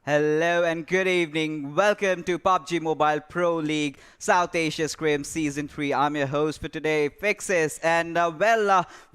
Hello and good evening. Welcome to PUBG Mobile Pro League South Asia Scrims Season 3. I'm your host for today, Fixes. And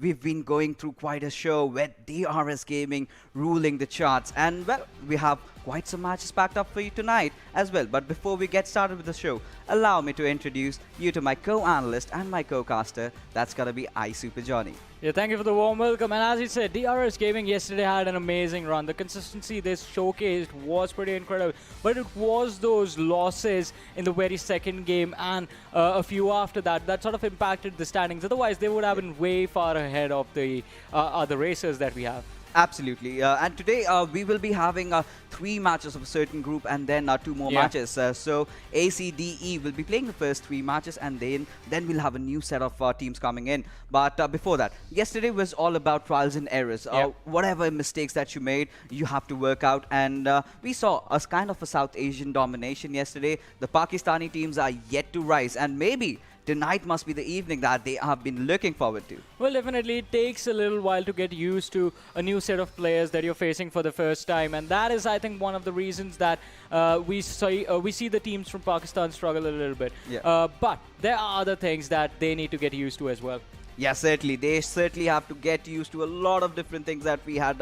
we've been going through quite a show with DRS Gaming ruling the charts. And well, we have quite some matches packed up for you tonight as well. But before we get started with the show, allow me to introduce you to my co-analyst and my co-caster. That's gonna be iSuper Johnny. Yeah, thank you for the warm welcome. And as you said, DRS Gaming yesterday had an amazing run. The consistency they showcased was pretty incredible. But it was those losses in the very second game and a few after that that sort of impacted the standings. Otherwise, they would have been way far ahead of the other racers that we have. Absolutely. And today we will be having 3 matches of a certain group and then 2 more matches. So ACDE will be playing the first 3 matches and then we'll have a new set of teams coming in. But before that, yesterday was all about trials and errors. Whatever mistakes that you made, you have to work out. And we saw a kind of a South Asian domination yesterday. The Pakistani teams are yet to rise, and maybe tonight must be the evening that they have been looking forward to. Well, definitely it takes a little while to get used to a new set of players that you're facing for the first time, and that is, I think, one of the reasons that we see the teams from Pakistan struggle a little bit. But there are other things that they need to get used to as well. Yeah, certainly. They certainly have to get used to a lot of different things that we had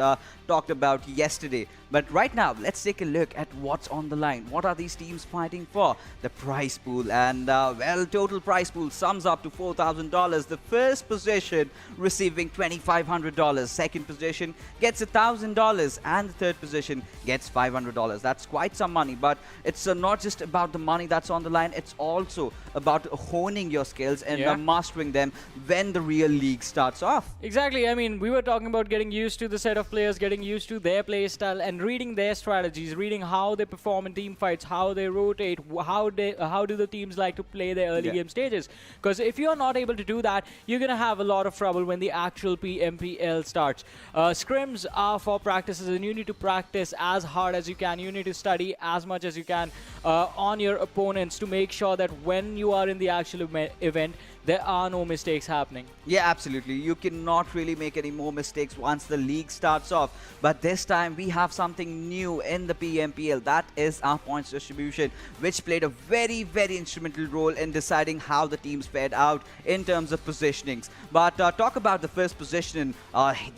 talked about yesterday. But right now, let's take a look at what's on the line. What are these teams fighting for? The prize pool. And, well, total prize pool sums up to $4,000. The first position receiving $2,500. Second position gets $1,000. And the third position gets $500. That's quite some money. But it's not just about the money that's on the line. It's also about honing your skills and mastering them when the real league starts off. Exactly. I mean, we were talking about getting used to the set of players, getting used to their play style, and reading their strategies, reading how they perform in team fights, how they rotate, how do the teams like to play their early game stages. Because if you're not able to do that, you're going to have a lot of trouble when the actual PMPL starts. Scrims are for practices, and you need to practice as hard as you can. You need to study as much as you can on your opponents to make sure that when you are in the actual event, there are no mistakes happening. Yeah, absolutely. You cannot really make any more mistakes once the league starts off. But this time we have something new in the PMPL. That is our points distribution, which played a very, very instrumental role in deciding how the teams fared out in terms of positionings. But talk about the first position.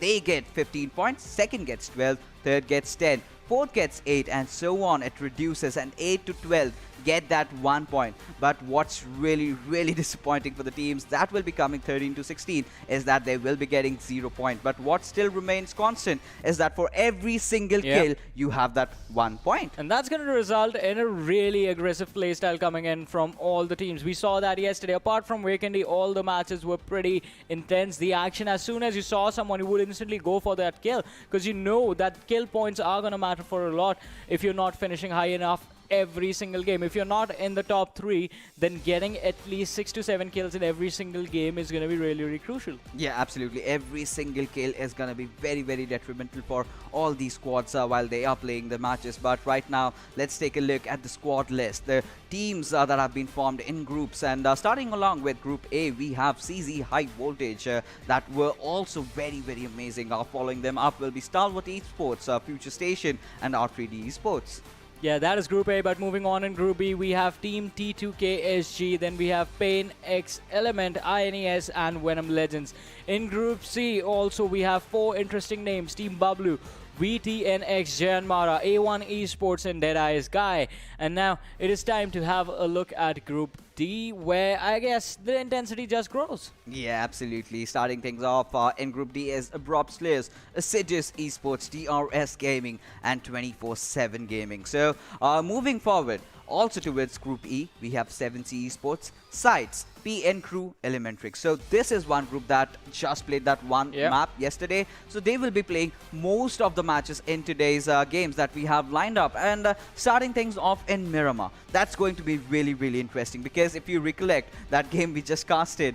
They get 15 points. Second gets 12. Third gets 10. Fourth gets 8, and so on. It reduces, and 8 to 12 get that 1 point. But what's really, really disappointing for the teams that will be coming 13 to 16 is that they will be getting 0 point. But what still remains constant is that for every single kill, you have that 1 point. And that's going to result in a really aggressive playstyle coming in from all the teams. We saw that yesterday. Apart from Vikendi, all the matches were pretty intense. The action, as soon as you saw someone, you would instantly go for that kill, because you know that kill points are going to matter for a lot if you're not finishing high enough every single game. If you're not in the top 3, then getting at least 6 to 7 kills in every single game is going to be really, really crucial. Yeah, absolutely. Every single kill is going to be very, very detrimental for all these squads while they are playing the matches. But right now, let's take a look at the squad list. The teams that have been formed in groups. And starting along with Group A, we have CZxHIGHVOLTAGE that were also very, very amazing. Following them up will be Stalwart Esports, FutureStation, and R3D Esports. Yeah, that is Group A, but moving on in Group B, we have Team T2KSG, then we have PAINxELMT, INES, and Venom Legends. In Group C, also, we have 4 interesting names: Team Bablu, VTNxJyanMaara, A1 Esports, and DEADEYES Guy. And now it is time to have a look at Group D, where I guess the intensity just grows. Yeah, absolutely. Starting things off in Group D is Abrupt Slayers, Assiduous Esports, DRS Gaming, and 24/7 Gaming. So moving forward, also towards Group E, we have 7CZxHIGHVOLTAGE, SCYTES, PN Crew, ElementriX. So this is one group that just played that one map yesterday. So they will be playing most of the matches in today's games that we have lined up. And starting things off in Miramar. That's going to be really, really interesting, because if you recollect that game we just casted,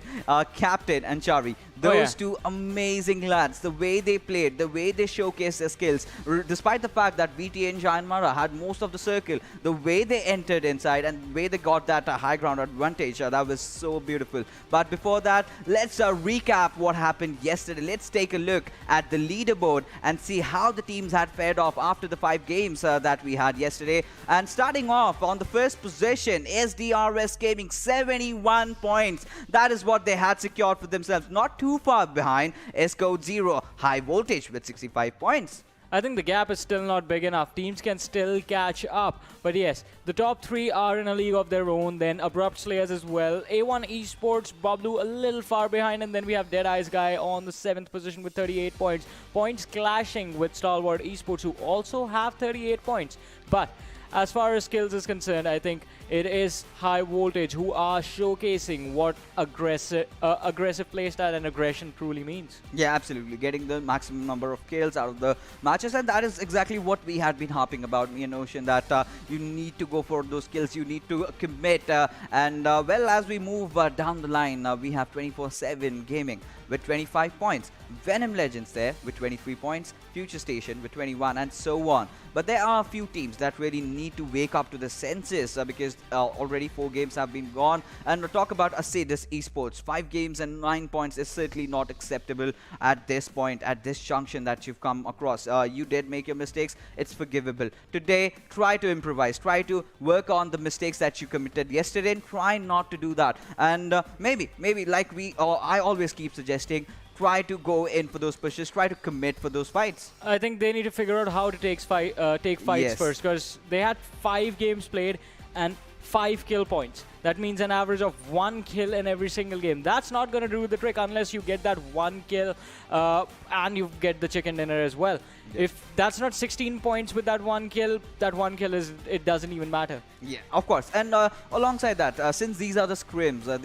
Captain and Chari, those two amazing lads, the way they played, the way they showcased their skills, despite the fact that VTNxJyanMaara had most of the circle, the way they entered inside and the way they got that high ground advantage, That was so beautiful. But before that, let's recap what happened yesterday. Let's take a look at the leaderboard and see how the teams had fared off after the 5 games that we had yesterday. And starting off on the first position is DRS Gaming, 71 points. That is what they had secured for themselves. Not too far behind is Code Zero High Voltage with 65 points. I think the gap is still not big enough. Teams can still catch up. But yes, the top 3 are in a league of their own. Then Abrupt Slayers as well. A1 Esports, Bablu a little far behind. And then we have DEADEYES guy on the 7th position with 38 points. Points clashing with Stalwart Esports, who also have 38 points. But as far as skills is concerned, I think it is High Voltage who are showcasing what aggressive playstyle and aggression truly means. Yeah, absolutely. Getting the maximum number of kills out of the matches, and that is exactly what we had been harping about, me and Ocean, that you need to go for those kills, you need to commit. Well, as we move down the line, we have 24/7 Gaming with 25 points. Venom Legends there with 23 points. FutureStation with 21, and so on. But there are a few teams that really need to wake up to the senses because already 4 games have been gone. And we'll talk about Assiduous Esports. 5 games and 9 points is certainly not acceptable at this point, at this junction that you've come across. You did make your mistakes. It's forgivable. Today, try to improvise. Try to work on the mistakes that you committed yesterday and try not to do that. And maybe like I always keep suggesting, try to go in for those pushes, try to commit for those fights. I think they need to figure out how to take fights first, because they had 5 games played and 5 kill points. That means an average of 1 kill in every single game. That's not going to do the trick unless you get that 1 kill and you get the chicken dinner as well. Yeah. If that's not 16 points with that 1 kill, it doesn't even matter. Yeah, of course. And alongside that, since these are the scrims,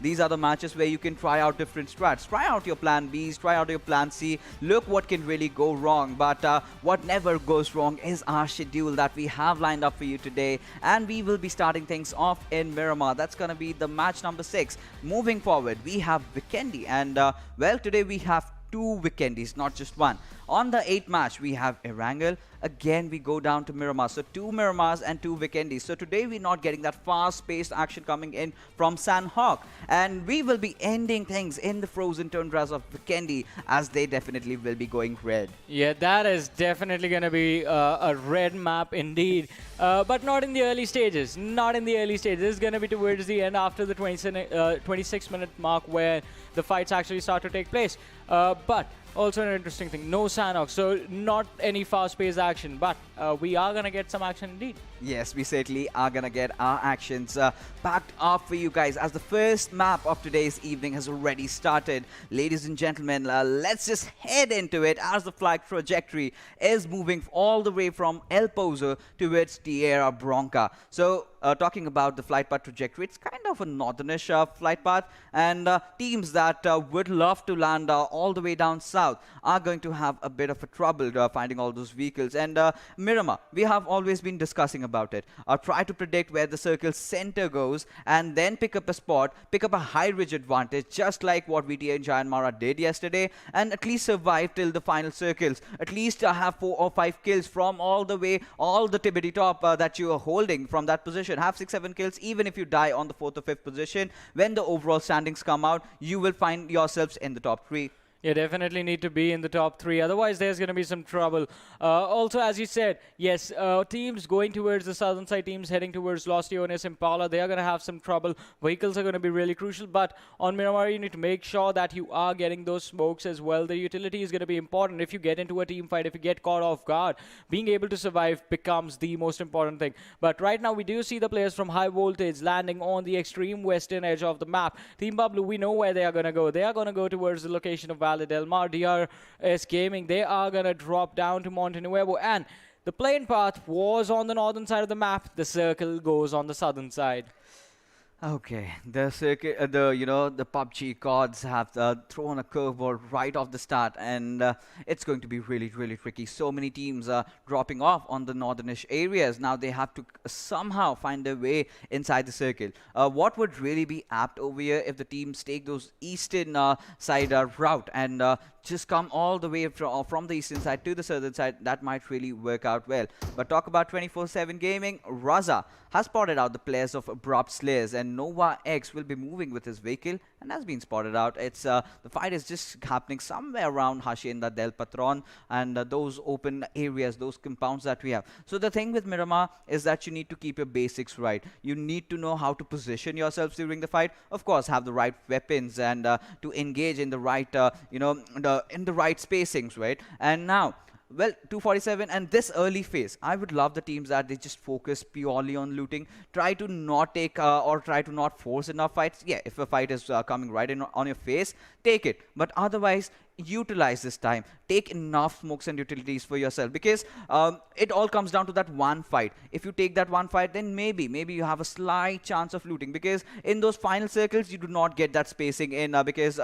these are the matches where you can try out different strats. Try out your plan Bs, try out your plan C. Look what can really go wrong. But what never goes wrong is our schedule that we have lined up for you today. And we will be starting things off in Miramar. That's going to be the match number 6. Moving forward, we have Vikendi. And well, today we have 2 Vikendis, not just one. On the 8th match, we have Erangel. Again, we go down to Miramar. So 2 Miramars and 2 Vikendis. So today we're not getting that fast-paced action coming in from Sandhawk. And we will be ending things in the frozen tundras of Vikendi, as they definitely will be going red. Yeah, that is definitely going to be a red map indeed. But not in the early stages. Not in the early stages. This is going to be towards the end, after the 26-minute mark, where the fights actually start to take place. But also an interesting thing, no Sandhawk, so not any fast-paced action, but we are going to get some action indeed. Yes, we certainly are going to get our actions packed up for you guys, as the first map of today's evening has already started. Ladies and gentlemen, let's just head into it, as the flight trajectory is moving all the way from El Pozo towards Tierra Bronca. So talking about the flight path trajectory, it's kind of a northernish flight path, and teams that would love to land all the way down south are going to have a bit of a trouble finding all those vehicles. And Miramar, we have always been discussing about it. Try to predict where the circle center goes and then pick up a spot, pick up a high ridge advantage, just like what VTNxJyanMaara did yesterday, and at least survive till the final circles. At least have 4 or 5 kills from all the tippity top that you are holding from that position. Have 6-7 kills, even if you die on the 4th or 5th position. When the overall standings come out, you will find yourselves in the top 3. You definitely need to be in the top 3. Otherwise, there's going to be some trouble. Also, as you said, yes, teams going towards the southern side, teams heading towards Los Leones, Impala, they are going to have some trouble. Vehicles are going to be really crucial. But on Miramar, you need to make sure that you are getting those smokes as well. The utility is going to be important. If you get into a team fight, if you get caught off guard, being able to survive becomes the most important thing. But right now, we do see the players from High Voltage landing on the extreme western edge of the map. Team Bablu, we know where they are going to go. They are going to go towards the location of Del Mar. DRS Gaming, they are going to drop down to Monte Nuevo, and the plane path was on the northern side of the map. The circle goes on the southern side. Okay, the circuit, the Pubg gods have thrown a curveball right off the start, and it's going to be really, really tricky. So many teams are dropping off on the northernish areas. Now they have to somehow find their way inside the circle. What would really be apt over here if the teams take those eastern side route and just come all the way from the eastern side to the southern side? That might really work out well. But talk about 24/7 Gaming. Raza has spotted out the players of Abrupt Slayers, and then Nova X will be moving with his vehicle and has been spotted out. It's the fight is just happening somewhere around Hacienda del Patron and those open areas, those compounds that we have. So the thing with Miramar is that you need to keep your basics right. You need to know how to position yourselves during the fight. Of course, have the right weapons and to engage in the right, in the right spacings, right? And now, well, 247 and this early phase, I would love the teams that they just focus purely on looting. Try to not take or try to not force enough fights. Yeah, if a fight is coming right in on your face, take it. But otherwise, utilize this time. Take enough smokes and utilities for yourself, because it all comes down to that one fight. If you take that one fight, then maybe you have a slight chance of looting, because in those final circles you do not get that spacing in because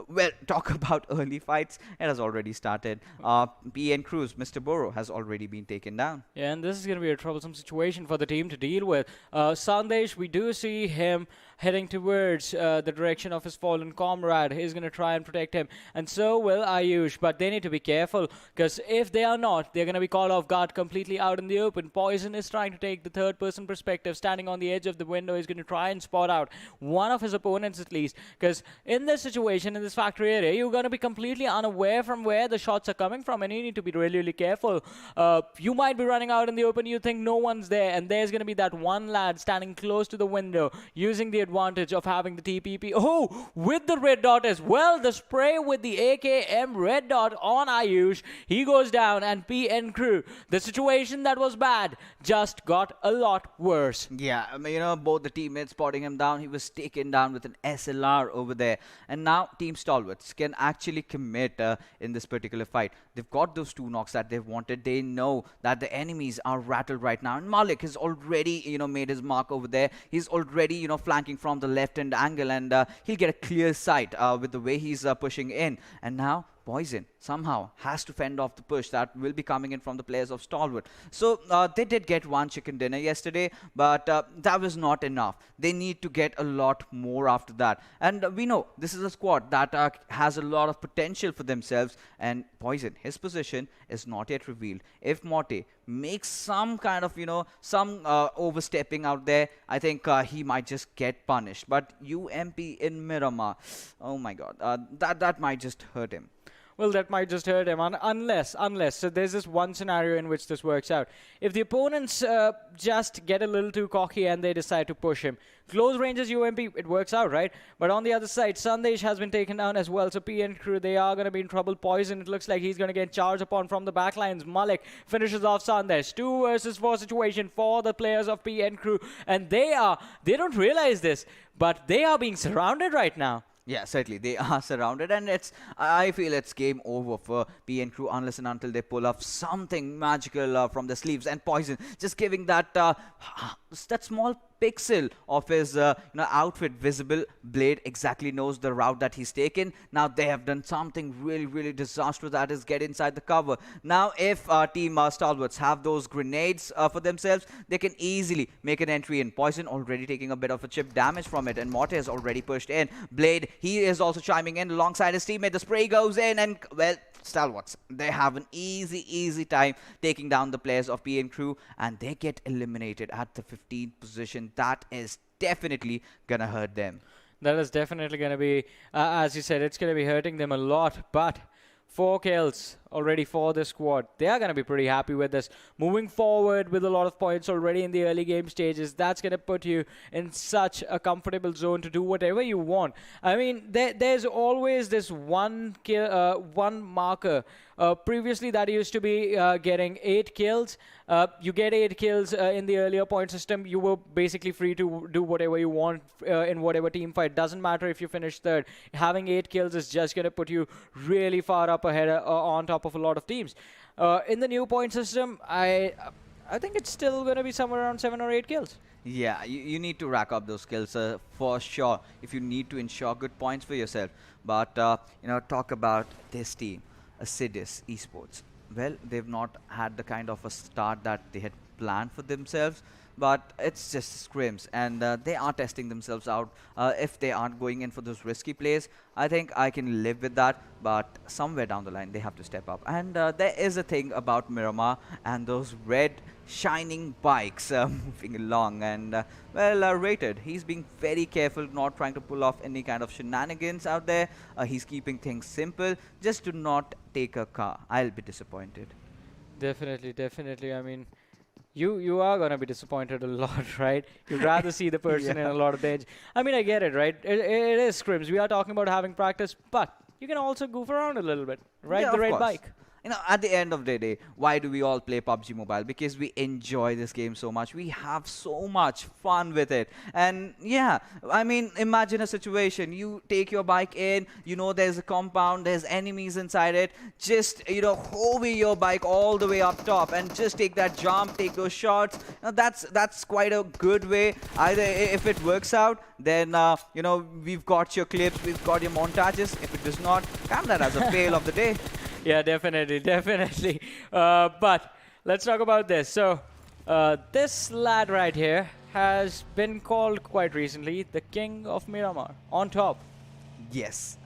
well, talk about early fights, it has already started. PN Cruz, Mr. Boro, has already been taken down. Yeah, and this is going to be a troublesome situation for the team to deal with. Sandesh, we do see him heading towards the direction of his fallen comrade. He's going to try and protect him, and so will Ayush, but they need to be careful, because if they are not, they're going to be caught off guard completely out in the open. Poison is trying to take the third-person perspective, standing on the edge of the window. He's going to try and spot out one of his opponents at least, because in this situation, in this factory area, you're going to be completely unaware from where the shots are coming from, and you need to be really, really careful. You might be running out in the open, you think no one's there, and there's going to be that one lad standing close to the window, using the advantage of having the TPP. Oh, with the red dot as well, the spray with the AKM red dot on Ayush. He goes down, and PN Crew, the situation that was bad just got a lot worse. Yeah, I mean, both the teammates spotting him down. He was taken down with an SLR over there. And now Team Stalwarts can actually commit in this particular fight. They've got those 2 knocks that they've wanted. They know that the enemies are rattled right now. And Malik has already, made his mark over there. He's already, flanking from the left-hand angle. And he'll get a clear sight with the way he's pushing in. And now Poison somehow has to fend off the push that will be coming in from the players of Stalwart. So they did get one chicken dinner yesterday, but that was not enough. They need to get a lot more after that. And we know this is a squad that has a lot of potential for themselves. And Poison, his position is not yet revealed. If Morte makes some kind of, some overstepping out there, I think he might just get punished. But UMP in Miramar, oh my God, that might just hurt him. Well, that might just hurt him, unless, so there's this one scenario in which this works out. If the opponents just get a little too cocky and they decide to push him, close ranges UMP, it works out, right? But on the other side, Sandesh has been taken down as well, so PN Crew, they are going to be in trouble. Poison, it looks like he's going to get charged upon from the backlines. Malik finishes off Sandesh. 2 versus 4 situation for the players of PN Crew, and they don't realize this, but they are being surrounded right now. Yeah, certainly. They are surrounded, and I feel it's game over for PN Crew unless and until they pull off something magical from the sleeves. And Poison just giving that small pixel of his outfit visible. Blade exactly knows the route that he's taken. Now they have done something really, really disastrous, that is get inside the cover. Now if Team Stalwarts have those grenades for themselves, they can easily make an entry in. Poison already taking a bit of a chip damage from it, and Morte has already pushed in. Blade, he is also chiming in alongside his teammate. The spray goes in, and well, Stalwarts, they have an easy time taking down the players of PN Crew, and they get eliminated at the 15th position. That is definitely gonna hurt them. That is definitely going to be, as you said, it's going to be hurting them a lot, but 4 kills already for the squad. They are going to be pretty happy with this. Moving forward with a lot of points already in the early game stages, that's going to put you in such a comfortable zone to do whatever you want. I mean, there's always this one marker. Previously, that used to be getting 8 kills. You get 8 kills in the earlier point system. You were basically free to do whatever you want in whatever team fight. Doesn't matter if you finish third. Having 8 kills is just going to put you really far up ahead on top of a lot of teams. In the new point system, I think it's still going to be somewhere around 7 or 8 kills. Yeah, you need to rack up those kills for sure if you need to ensure good points for yourself. But, talk about this team, Assiduous Esports. Well, they've not had the kind of a start that they had planned for themselves. But it's just scrims, and they are testing themselves out. If they aren't going in for those risky plays, I think I can live with that. But somewhere down the line, they have to step up. And there is a thing about Miramar and those red shining bikes moving along. And Rated, he's being very careful, not trying to pull off any kind of shenanigans out there. He's keeping things simple, just to not take a car. I'll be disappointed. Definitely, definitely. I mean, you are gonna be disappointed a lot, right? You'd rather see the person in a lot of edge. I mean, I get it, right? It is scrims. We are talking about having practice, but you can also goof around a little bit, right? Yeah, The of right course. bike. You know, at the end of the day, why do we all play PUBG Mobile? Because we enjoy this game so much. We have so much fun with it. And yeah, I mean, imagine a situation. You take your bike in, you know there's a compound, there's enemies inside it. Just, you know, hover your bike all the way up top and just take that jump, take those shots. Now, that's quite a good way. Either if it works out, then, you know, we've got your clips, we've got your montages. If it does not, count that as a fail of the day. Yeah, definitely, definitely. But let's talk about this. So, this lad right here has been called quite recently the King of Miramar, on top. Yes.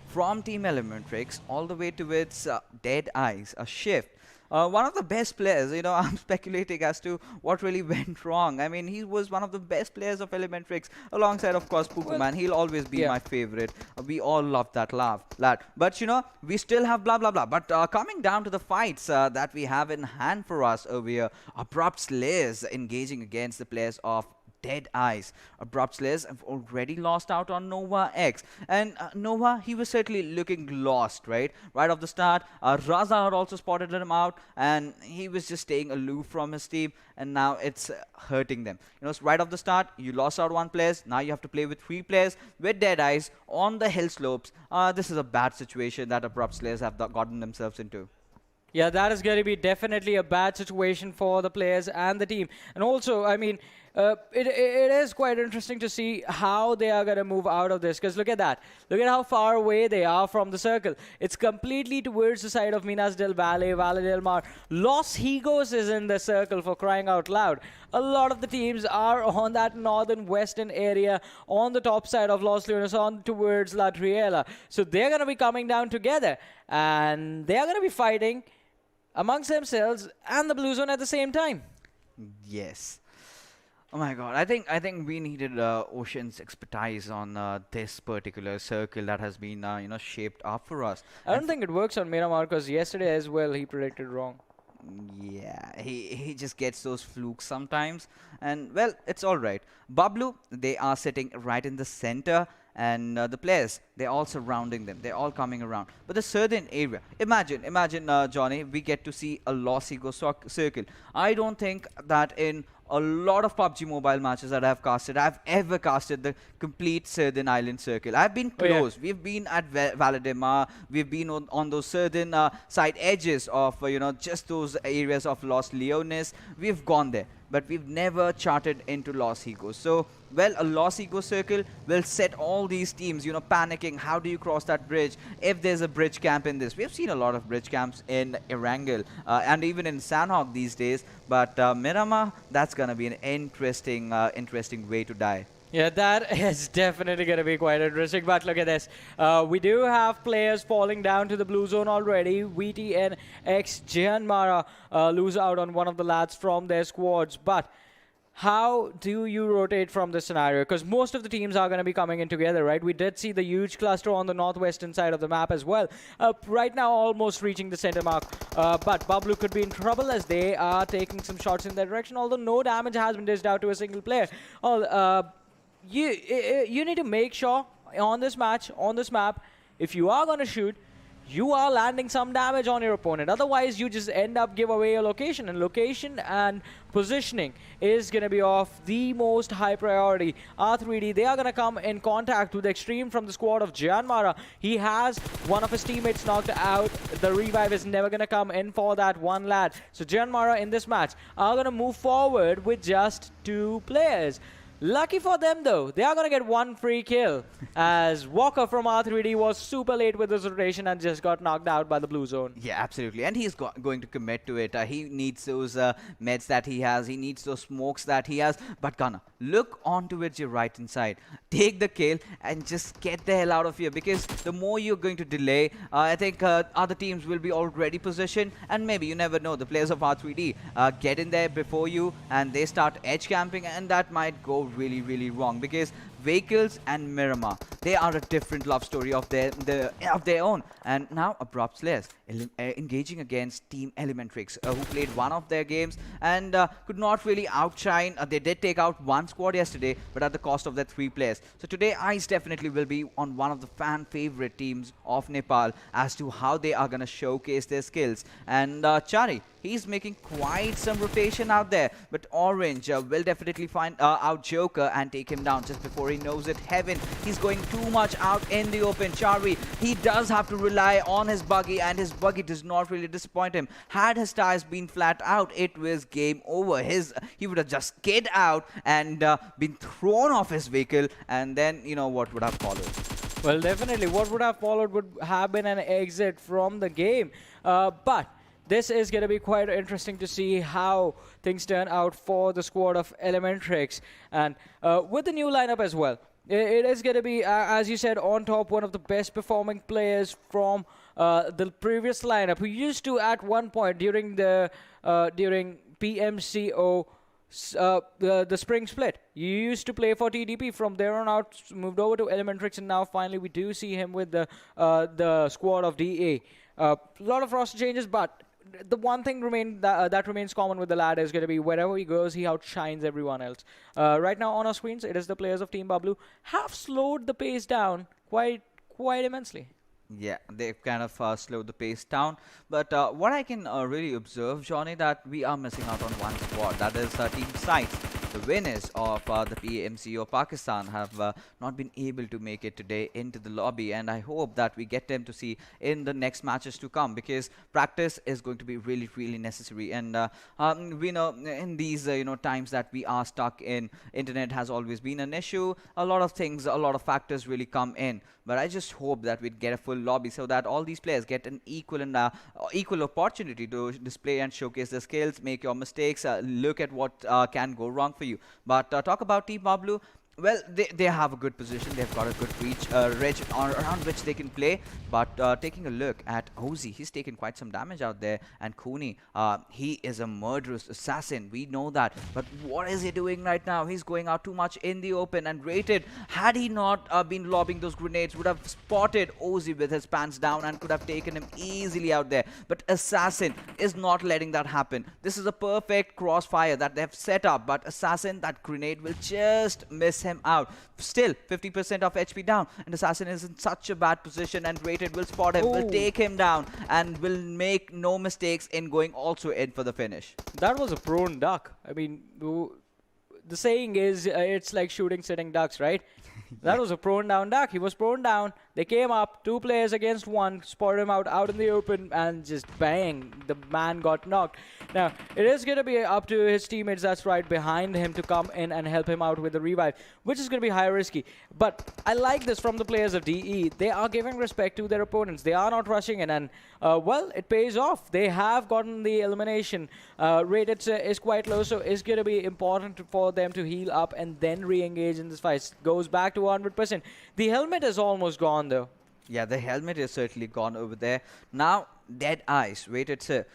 From Team ElementriX all the way to its DEADEYES, a shift. One of the best players, you know, I'm speculating as to what really went wrong. I mean, he was one of the best players of ElementriX, alongside, of course, Pubg, man. He'll always be my favorite. We all love that lad. But, you know, we still have blah, blah, blah. But coming down to the fights that we have in hand for us over here, Abrupt Slayers engaging against the players of DEADEYES. Abrupt Slayers have already lost out on Nova X. And Nova, he was certainly looking lost, right? Right off the start, Raza had also spotted him out, and he was just staying aloof from his team, and now it's hurting them. You know, so right off the start, you lost out one player, now you have to play with 3 players with DEADEYES on the hill slopes. This is a bad situation that Abrupt Slayers have gotten themselves into. Yeah, that is going to be definitely a bad situation for the players and the team. And also, I mean, it is quite interesting to see how they are going to move out of this. Because look at that. Look at how far away they are from the circle. It's completely towards the side of Minas del Valle, Valle del Mar. Los Higos is in the circle, for crying out loud. A lot of the teams are on that northern western area, on the top side of Los Leones, on towards La Triela. So they're going to be coming down together. And they are going to be fighting amongst themselves and the Blue Zone at the same time. Yes. Oh my god, I think we needed Ocean's expertise on this particular circle that has been you know, shaped up for us. I don't think it works on Miramar, because yesterday as well he predicted wrong. Yeah, he just gets those flukes sometimes, and well, it's all right. Bablu, they are sitting right in the center, and the players, they're all surrounding them. They're all coming around. But the southern area, imagine, Johnny, we get to see a Los Ego circle. I don't think that in a lot of PUBG Mobile matches that I've casted, I've ever casted the complete southern island circle. I've been close. We've been at Valademar. We've been on those southern side edges of, you know, just those areas of Los Leones. We've gone there, but we've never charted into Los Higos. So, well, a Los Higos circle will set all these teams, you know, panicking. How do you cross that bridge? If there's a bridge camp in this. We've seen a lot of bridge camps in Erangel and even in Sandhawk these days. But Miramar, that's going to be an interesting way to die. Yeah, that is definitely going to be quite interesting. But look at this. We do have players falling down to the blue zone already. VTNxJyanMaara lose out on one of the lads from their squads. But how do you rotate from this scenario? Because most of the teams are going to be coming in together, right? We did see the huge cluster on the northwestern side of the map as well. Right now, almost reaching the center mark. But Bablu could be in trouble as they are taking some shots in that direction, although no damage has been dished out to a single player. You need to make sure on this match, on this map, if you are going to shoot, you are landing some damage on your opponent. Otherwise, you just end up give away your location. And location and positioning is going to be of the most high priority. R3D, they are going to come in contact with Extreme from the squad of JyanMaara. He has one of his teammates knocked out. The revive is never going to come in for that one lad. So JyanMaara in this match are going to move forward with just 2 players. Lucky for them, though, they are going to get one free kill as Walker from R3D was super late with his rotation and just got knocked out by the blue zone. Yeah, absolutely. And he's going to commit to it. He needs those meds that he has. He needs those smokes that he has. But Gunnar, look on towards your right hand side. Take the kill and just get the hell out of here, because the more you're going to delay, I think other teams will be already positioned. And maybe, you never know, the players of R3D get in there before you and they start edge camping, and that might go really, really wrong, because Vehicles and Miramar, they are a different love story of their own. And now Abrupt Slayers engaging against Team ElementriX, who played one of their games and could not really outshine. They did take out one squad yesterday, but at the cost of their 3 players. So today, ICE definitely will be on one of the fan favorite teams of Nepal as to how they are going to showcase their skills. And Chari, he's making quite some rotation out there, but Orange will definitely find out Joker and take him down just before he knows it. Heaven, he's going too much out in the open. Chari, he does have to rely on his buggy, and his buggy does not really disappoint him. Had his tires been flat out, it was game over. He would have just skid out and been thrown off his vehicle, and then, you know, what would have followed? Well, definitely what would have followed would have been an exit from the game. But this is going to be quite interesting to see how things turn out for the squad of ElementriX. And with the new lineup as well, it is going to be, as you said, on top, one of the best performing players from the previous lineup, who used to, at one point during the during PMCO, the spring split, you used to play for TDP. From there on out, moved over to ElementriX, and now finally we do see him with the squad of DA. A lot of roster changes, but the one thing that remains common with the lad is going to be wherever he goes, he outshines everyone else. Right now on our screens, it is the players of Team Bablu have slowed the pace down quite immensely. Yeah, they've kind of slowed the pace down. But what I can really observe, Johnny, that we are missing out on one squad. That is Team SCYTES. The winners of the PMCO Pakistan have not been able to make it today into the lobby, and I hope that we get them to see in the next matches to come, because practice is going to be really, really necessary. And we know in these times that we are stuck in, internet has always been an issue. A lot of things, a lot of factors really come in. But I just hope that we get a full lobby so that all these players get an equal opportunity to display and showcase their skills, make your mistakes, look at what can go wrong for you. But talk about Team Bablu. Well, they have a good position. They've got a good reach, around which they can play. But taking a look at Ozzy, he's taken quite some damage out there. And Kuni, he is a murderous assassin. We know that. But what is he doing right now? He's going out too much in the open. And Rated, had he not been lobbing those grenades, would have spotted Ozzy with his pants down and could have taken him easily out there. But Assassin is not letting that happen. This is a perfect crossfire that they have set up. But Assassin, that grenade will just miss him out. Still 50% of HP down, and Assassin is in such a bad position, and Rated will spot him, will take him down, and will make no mistakes in going also in for the finish. That was a prone duck. I mean, the saying is it's like shooting sitting ducks, right? That was a prone down duck. He was prone down. They came up, 2 players against 1, spotted him out in the open, and just bang, the man got knocked. Now, it is going to be up to his teammates that's right behind him to come in and help him out with the revive, which is going to be high risky. But I like this from the players of DE. They are giving respect to their opponents. They are not rushing in, and well, it pays off. They have gotten the elimination. Rate is quite low, so it's going to be important for them to heal up and then re-engage in this fight. Goes back to 100%. The helmet is almost gone, though. Yeah, the helmet is certainly gone over there. Now, DEADEYES, Rated sir,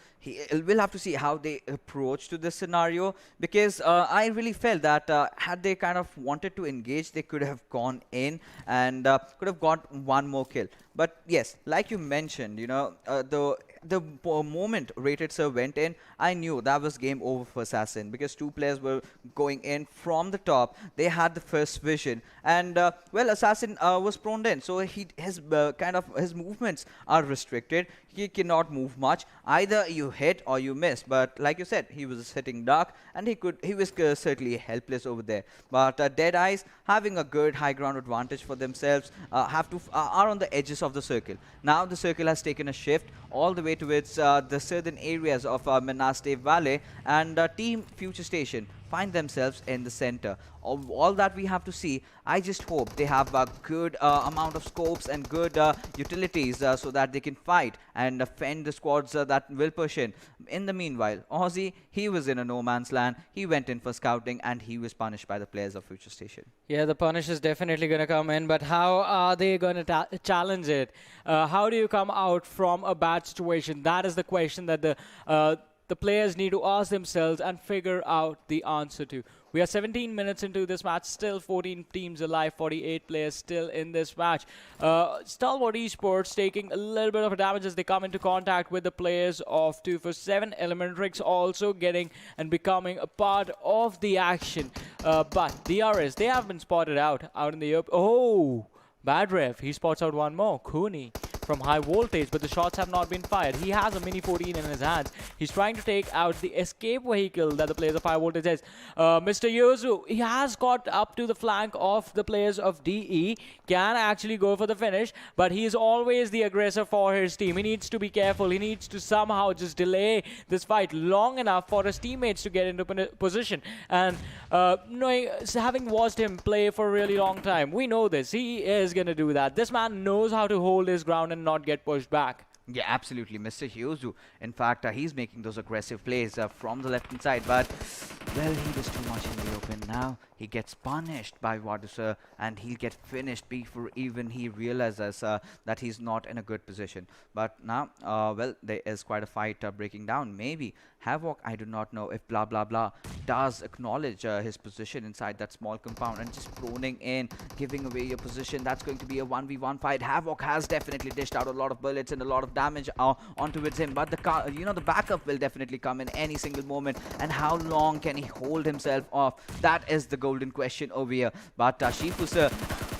we'll have to see how they approach to this scenario, because I really felt that had they kind of wanted to engage, they could have gone in and could have got one more kill. But yes, like you mentioned, the moment Rated sir went in, I knew that was game over for Assassin, because 2 players were going in from the top. They had the first vision, and well, Assassin was prone in, so his movements are restricted. He cannot move much. Either you hit or you miss. But like you said, he was hitting dark, and he was certainly helpless over there. But DEADEYES, having a good high ground advantage for themselves, are on the edges of the circle. Now the circle has taken a shift all the way towards the southern areas of Menaste Valley, and Team FutureStation find themselves in the center. All that we have to see, I just hope they have a good amount of scopes and good utilities so that they can fight and defend the squads that will push in. In the meanwhile, Aussie, he was in a no man's land. He went in for scouting and he was punished by the players of FutureStation. Yeah, the punish is definitely going to come in, but how are they going to challenge it? How do you come out from a bad situation? That is the question that the players need to ask themselves and figure out the answer to. We are 17 minutes into this match, still 14 teams alive, 48 players still in this match. Stalwart Esports taking a little bit of damage as they come into contact with the players of 247. ElementriX also getting and becoming a part of the action. But DRS, they have been spotted out in the open. Oh, bad ref. He spots out one more. Cooney from high voltage, but the shots have not been fired. He has a Mini 14 in his hands. He's trying to take out the escape vehicle that the players of high voltage has. Mr. Yozu, he has got up to the flank of the players of DE, can actually go for the finish, but he is always the aggressor for his team. He needs to be careful. He needs to somehow just delay this fight long enough for his teammates to get into position. And having watched him play for a really long time, we know this. He is going to do that. This man knows how to hold his ground and not get pushed back. Yeah, absolutely, Mr. Hyozu. In fact, he's making those aggressive plays from the left-hand side, but, well, he was too much in the open. Now he gets punished by Wadusa, and he'll get finished before even he realizes that he's not in a good position. But now, well, there is quite a fight breaking down. Maybe Havoc, I do not know if blah blah blah does acknowledge his position inside that small compound and just proning in, giving away your position. That's going to be a 1v1 fight. Havoc has definitely dished out a lot of bullets and a lot of damage onto him, but the backup will definitely come in any single moment. And how long can he hold himself off? That is the golden question over here. But Shifusa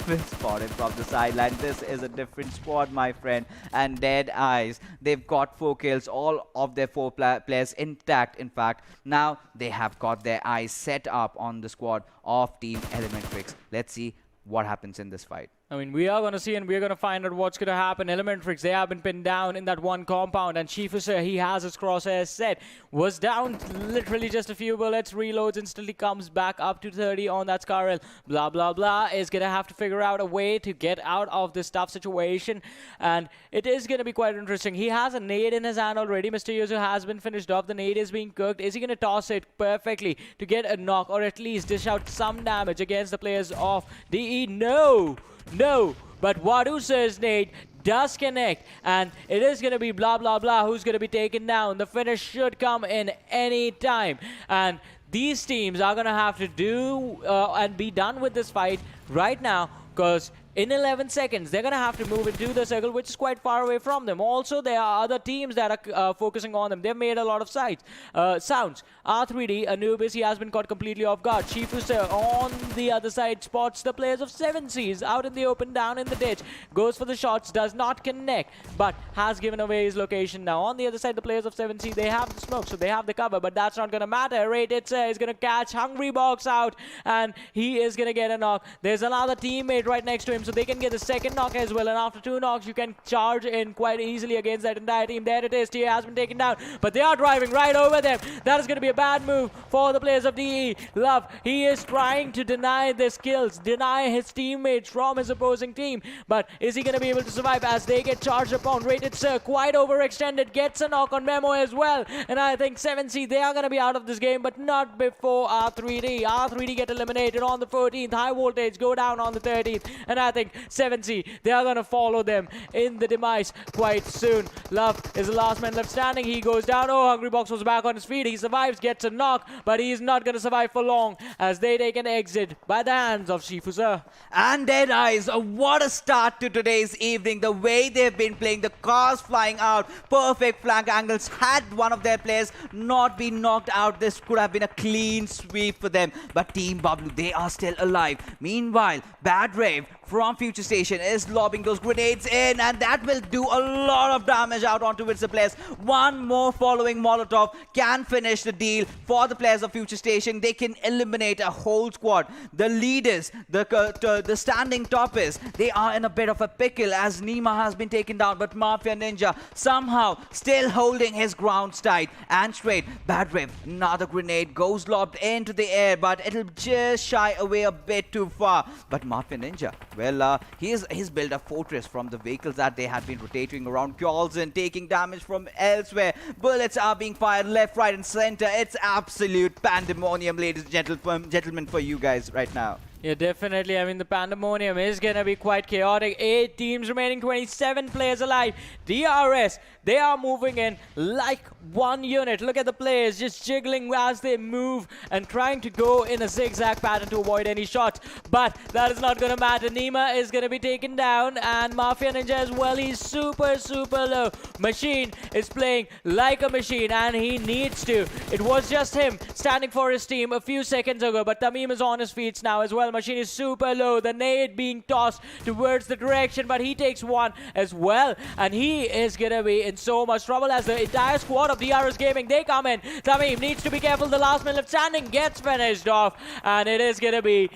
will spot him from the sideline. This is a different squad, my friend. And DEADEYES, they've got 4 kills, all of their 4 players intact. In fact, now they have got their eyes set up on the squad of Team ElementriX. Let's see what happens in this fight. I mean, we are going to see and we're going to find out what's going to happen. ElementriX, they have been pinned down in that one compound, and Shifusa, he has his crosshairs set. Was down literally just a few bullets, reloads, instantly comes back up to 30 on that Scarrel. Blah, blah, blah is going to have to figure out a way to get out of this tough situation, and it is going to be quite interesting. He has a nade in his hand already. Mr. Yuzu has been finished off. The nade is being cooked. Is he going to toss it perfectly to get a knock or at least dish out some damage against the players of DE? No! No, but Wadusa's nade does connect, and it is going to be blah blah blah who's going to be taken down. The finish should come in any time, and these teams are going to have to do and be done with this fight right now, because in 11 seconds, they're going to have to move into the circle, which is quite far away from them. Also, there are other teams that are focusing on them. They've made a lot of sounds. R3D, Anubis, he has been caught completely off guard. Shifusa on the other side spots the players of 7Cs out in the open, down in the ditch. Goes for the shots, does not connect, but has given away his location now. On the other side, the players of 7C, they have the smoke, so they have the cover, but that's not going to matter. Rated is going to catch Hungry Box out, and he is going to get a knock. There's another teammate right next to him, so they can get the second knock as well, and after 2 knocks you can charge in quite easily against that entire team. There it is. TA has been taken down, but they are driving right over them. That is going to be a bad move for the players of DE. Love, he is trying to deny their skills, deny his teammates from his opposing team, but is he going to be able to survive as they get charged upon? Rated Sir, quite overextended, gets a knock on Memo as well, and I think 7C, they are going to be out of this game, but not before R3D. R3D get eliminated on the 14th. High Voltage go down on the 13th, and I think 7C, they are going to follow them in the demise quite soon. Love is the last man left standing. He goes down. Oh, Hungry Box was back on his feet. He survives, gets a knock, but he's not going to survive for long as they take an exit by the hands of Shifusa. And DEADEYES, what a start to today's evening. The way they've been playing, the cars flying out, perfect flank angles. Had one of their players not been knocked out, this could have been a clean sweep for them. But Team Bablu, they are still alive. Meanwhile, Bad Rave from from FutureStation is lobbing those grenades in, and that will do a lot of damage out onto its players. One more following Molotov can finish the deal for the players of FutureStation. They can eliminate a whole squad. The leaders, the standing toppers, they are in a bit of a pickle as Nima has been taken down, but Mafia Ninja somehow still holding his ground tight and straight. Bad Rip, another grenade goes lobbed into the air, but it'll just shy away a bit too far. But Mafia Ninja, well, he's built a fortress from the vehicles that they had been rotating around Gyalzen, taking damage from elsewhere. Bullets are being fired left, right, and center. It's absolute pandemonium, ladies and gentlemen, for you guys right now. Yeah, definitely. I mean, the pandemonium is going to be quite chaotic. 8 teams remaining, 27 players alive. DRS, they are moving in like one unit. Look at the players just jiggling as they move and trying to go in a zigzag pattern to avoid any shots. But that is not going to matter. Nima is going to be taken down, and Mafia Ninja as well. He's super, super low. Machine is playing like a machine, and he needs to. It was just him standing for his team a few seconds ago, but Tamim is on his feet now as well. Machine is super low. The nade being tossed towards the direction, but he takes one as well, and he is gonna be in so much trouble as the entire squad of DRS Gaming, they come in. Tamim needs to be careful. The last man left standing gets finished off, and it is gonna be,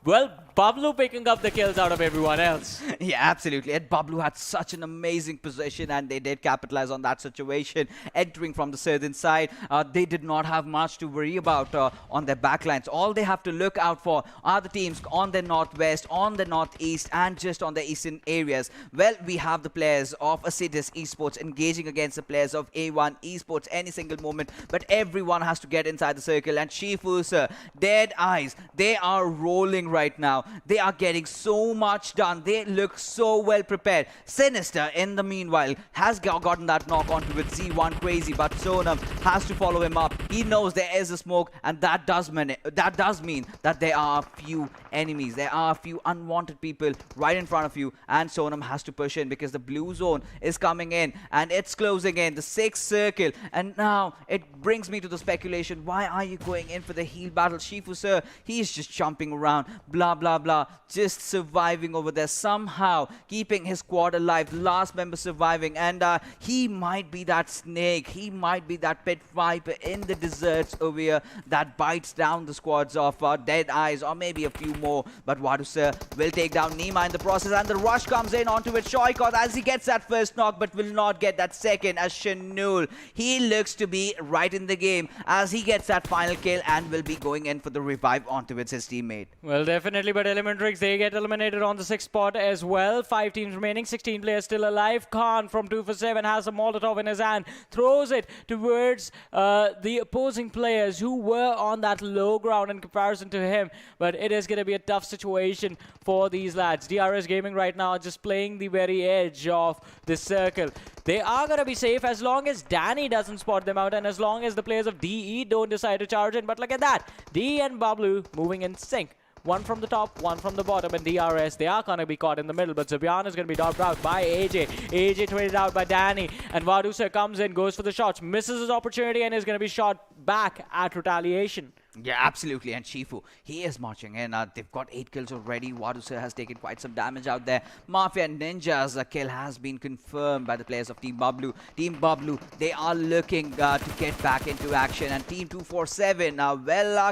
well, Bablu picking up the kills out of everyone else. Yeah, absolutely. And Bablu had such an amazing position, and they did capitalize on that situation. Entering from the southern side, they did not have much to worry about on their backlines. All they have to look out for are the teams on the northwest, on the northeast, and just on the eastern areas. Well, we have the players of Assiduous Esports engaging against the players of A1 Esports any single moment, but everyone has to get inside the circle. And Shifu, sir, DEADEYES, they are rolling right now. They are getting so much done. They look so well prepared. Sinister, in the meanwhile, has gotten that knock onto with Z1 Crazy, but Sonam has to follow him up. He knows there is a smoke, and that does mean that there are a few enemies. There are a few unwanted people right in front of you, and Sonam has to push in because the blue zone is coming in, and it's closing in. The 6th circle, and now it brings me to the speculation. Why are you going in for the heal battle? Shifu, sir, he's just jumping around, blah, blah, blah, just surviving over there, somehow keeping his squad alive, last member surviving, and he might be that snake, he might be that pet viper in the deserts over here that bites down the squads of DEADEYES, or maybe a few more. But Wadu sir will take down Nima in the process, and the rush comes in onto it. Shoykot as he gets that first knock, but will not get that second, as Shanul, he looks to be right in the game as he gets that final kill and will be going in for the revive onto his teammate. Well, definitely, but ElementriX, they get eliminated on the 6th spot as well. 5 teams remaining, 16 players still alive. Khan from 247 has a Molotov in his hand, throws it towards the opposing players who were on that low ground in comparison to him. But it is going to be a tough situation for these lads. DRS Gaming right now just playing the very edge of this circle. They are going to be safe as long as Danny doesn't spot them out, and as long as the players of DE don't decide to charge in. But look at that. D and Bablu moving in sync. One from the top, one from the bottom, and DRS, they are going to be caught in the middle, but Zabyan is going to be dropped out by AJ. AJ traded out by Danny, and Vadusa comes in, goes for the shots, misses his opportunity, and is going to be shot back at retaliation. Yeah, absolutely. And Shifu, he is marching in. They've got 8 kills already. Wadusa has taken quite some damage out there. Mafia Ninja's kill has been confirmed by the players of Team Bablu. Team Bablu, they are looking to get back into action. And Team 247,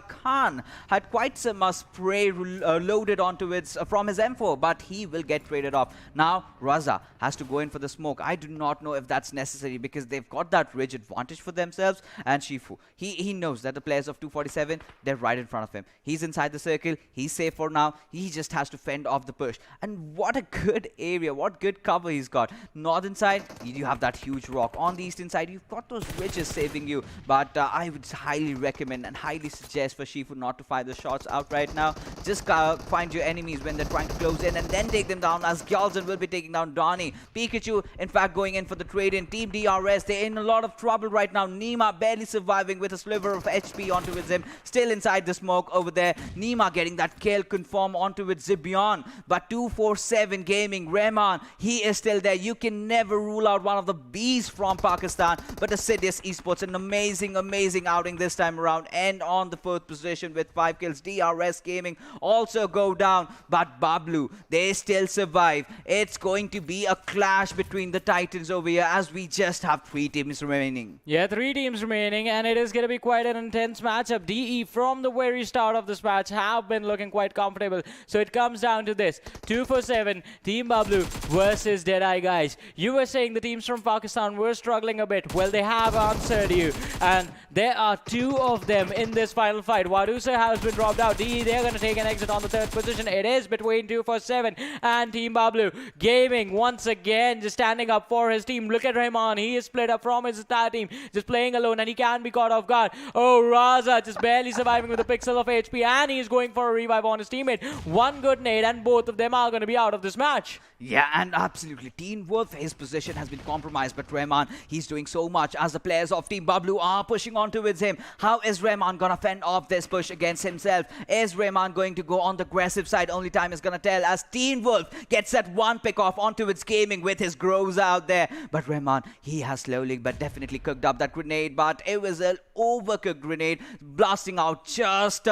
Khan had quite some spray loaded onto it from his M4, but he will get traded off. Now, Raza has to go in for the smoke. I do not know if that's necessary because they've got that ridge advantage for themselves. And Shifu, he knows that the players of 247, they're right in front of him. He's inside the circle. He's safe for now. He just has to fend off the push. And what a good area. What good cover he's got. Northern side, you have that huge rock. On the eastern side, you've got those ridges saving you. But I would highly recommend and highly suggest for Shifu not to fire the shots out right now. Just find your enemies when they're trying to close in and then take them down, as Gyalzen will be taking down Donnie. Pikachu, in fact, going in for the trade-in. Team DRS, they're in a lot of trouble right now. Nima barely surviving with a sliver of HP onto him. still inside the smoke over there. Nima getting that kill confirm onto it, Zibion. But 247 Gaming, Rahman, he is still there. You can never rule out one of the bees from Pakistan. But Assiduous Esports, an amazing outing this time around. And on the 4th position with 5 kills. DRS Gaming also go down. But Bablu, they still survive. It's going to be a clash between the Titans over here as we just have 3 teams remaining. Yeah, 3 teams remaining, and it is going to be quite an intense matchup. DE from the very start of this match have been looking quite comfortable. So it comes down to this. 247, Team Bablu versus Deadeye, guys. You were saying the teams from Pakistan were struggling a bit. Well, they have answered you. And there are 2 of them in this final fight. Wadusa has been dropped out. DE, they're going to take an exit on the 3rd position. It is between 247 and Team Bablu. Gaming, once again, just standing up for his team. Look at Rahman. He is split up from his entire team. Just playing alone, and he can be caught off guard. Oh, Raza just barely surviving with a pixel of HP, and he's going for a revive on his teammate. 1 good nade, and both of them are going to be out of this match. Yeah, and absolutely. Teen Wolf, his position has been compromised, but Rahman, he's doing so much as the players of Team Bablu are pushing on towards him. How is Rahman gonna fend off this push against himself? Is Rahman going to go on the aggressive side? Only time is gonna tell as Teen Wolf gets that 1 pick off onto its Gaming with his Groves out there. But Rahman, he has slowly but definitely cooked up that grenade, but it was an overcooked grenade blasting out just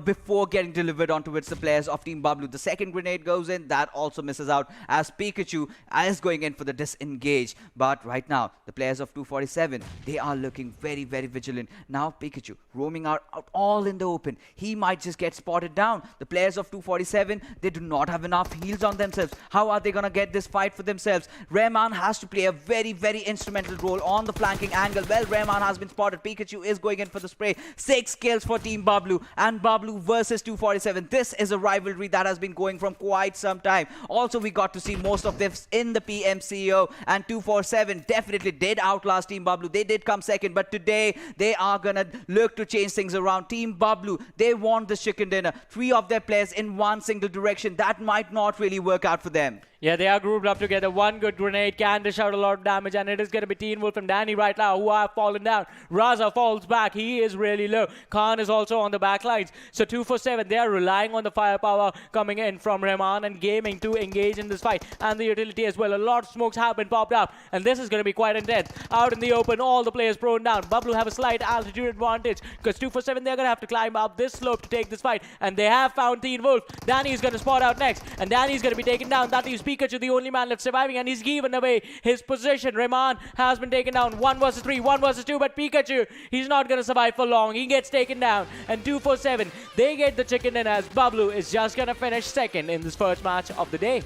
before getting delivered onto the players of Team Bablu. The second grenade goes in, that also misses out as Pikachu is going in for the disengage. But right now, the players of 247, they are looking very vigilant. Now Pikachu roaming out all in the open. He might just get spotted down. The players of 247, they do not have enough heals on themselves. How are they gonna get this fight for themselves? Rahman has to play a very instrumental role on the flanking angle. Well, Rahman has been spotted. Pikachu is going in for the spray. 6 kills for Team Bablu, and Bablu versus 247. This is a rivalry that has been going from quite some time. Also, we got to see most of this in the PMCO, and 247 definitely did outlast Team Bablu. They did come second, but today they are gonna look to change things around. Team Bablu, they want the chicken dinner. 3 of their players in one single direction. That might not really work out for them. Yeah, they are grouped up together. 1 good grenade can dish out a lot of damage, and it is going to be Teen Wolf and Danny right now who have fallen down. Raza falls back. He is really low. Khan is also on the back lines. So 247, they are relying on the firepower coming in from Rahman and Gaming to engage in this fight. And the utility as well. A lot of smokes have been popped up, and this is going to be quite intense. Out in the open, all the players prone down. Bablu have a slight altitude advantage because 247, they're going to have to climb up this slope to take this fight. And they have found Teen Wolf. Danny is going to spot out next, and Danny is going to be taken down. That leaves Pikachu, the only man left surviving, and he's given away his position. Rahman has been taken down. 1 versus 3, 1 versus 2, but Pikachu, he's not going to survive for long. He gets taken down, and 247, they get the chicken dinner as Bablu is just going to finish second in this first match of the day.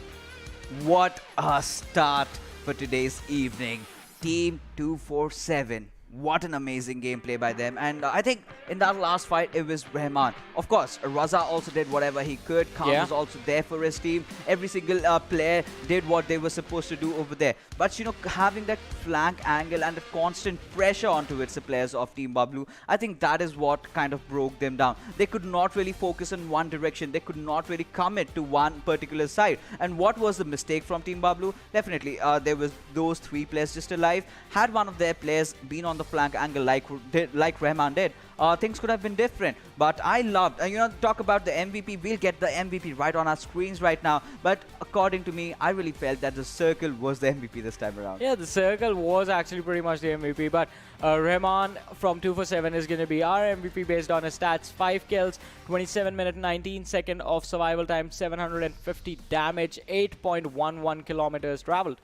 What a start for today's evening. Team 247. What an amazing gameplay by them. And I think in that last fight, it was Rahman. Of course, Raza also did whatever he could. Khan was also there for his team. Every single player did what they were supposed to do over there. But, having that flank angle and the constant pressure onto it, the players of Team Bablu, I think that is what kind of broke them down. They could not really focus in one direction. They could not really commit to one particular side. And what was the mistake from Team Bablu? Definitely, there was those 3 players just alive. Had one of their players been on the flank angle like Rahman did, things could have been different. But I loved, talk about the MVP. We'll get the MVP right on our screens right now. But according to me, I really felt that the circle was the MVP this time around. Yeah, the circle was actually pretty much the MVP. But Rahman from 247 is going to be our MVP based on his stats. 5 kills, 27 minute 19 second of survival time, 750 damage, 8.11 kilometers traveled.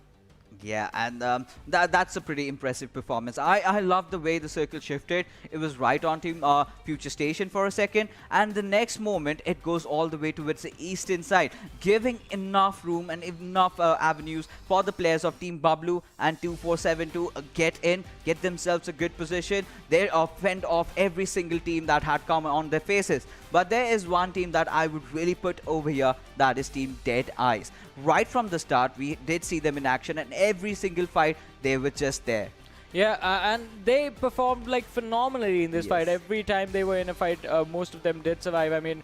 Yeah, and that's a pretty impressive performance. I love the way the circle shifted. It was right on Team FutureStation for a second, and the next moment it goes all the way towards the eastern side, giving enough room and enough avenues for the players of Team Bablu and 247 to get in, get themselves a good position. They fend off every single team that had come on their faces. But there is one team that I would really put over here, that is Team Deadeyes. Right from the start, we did see them in action, and every single fight, they were just there. Yeah, and they performed like phenomenally in this Yes. fight. Every time they were in a fight, most of them did survive. I mean,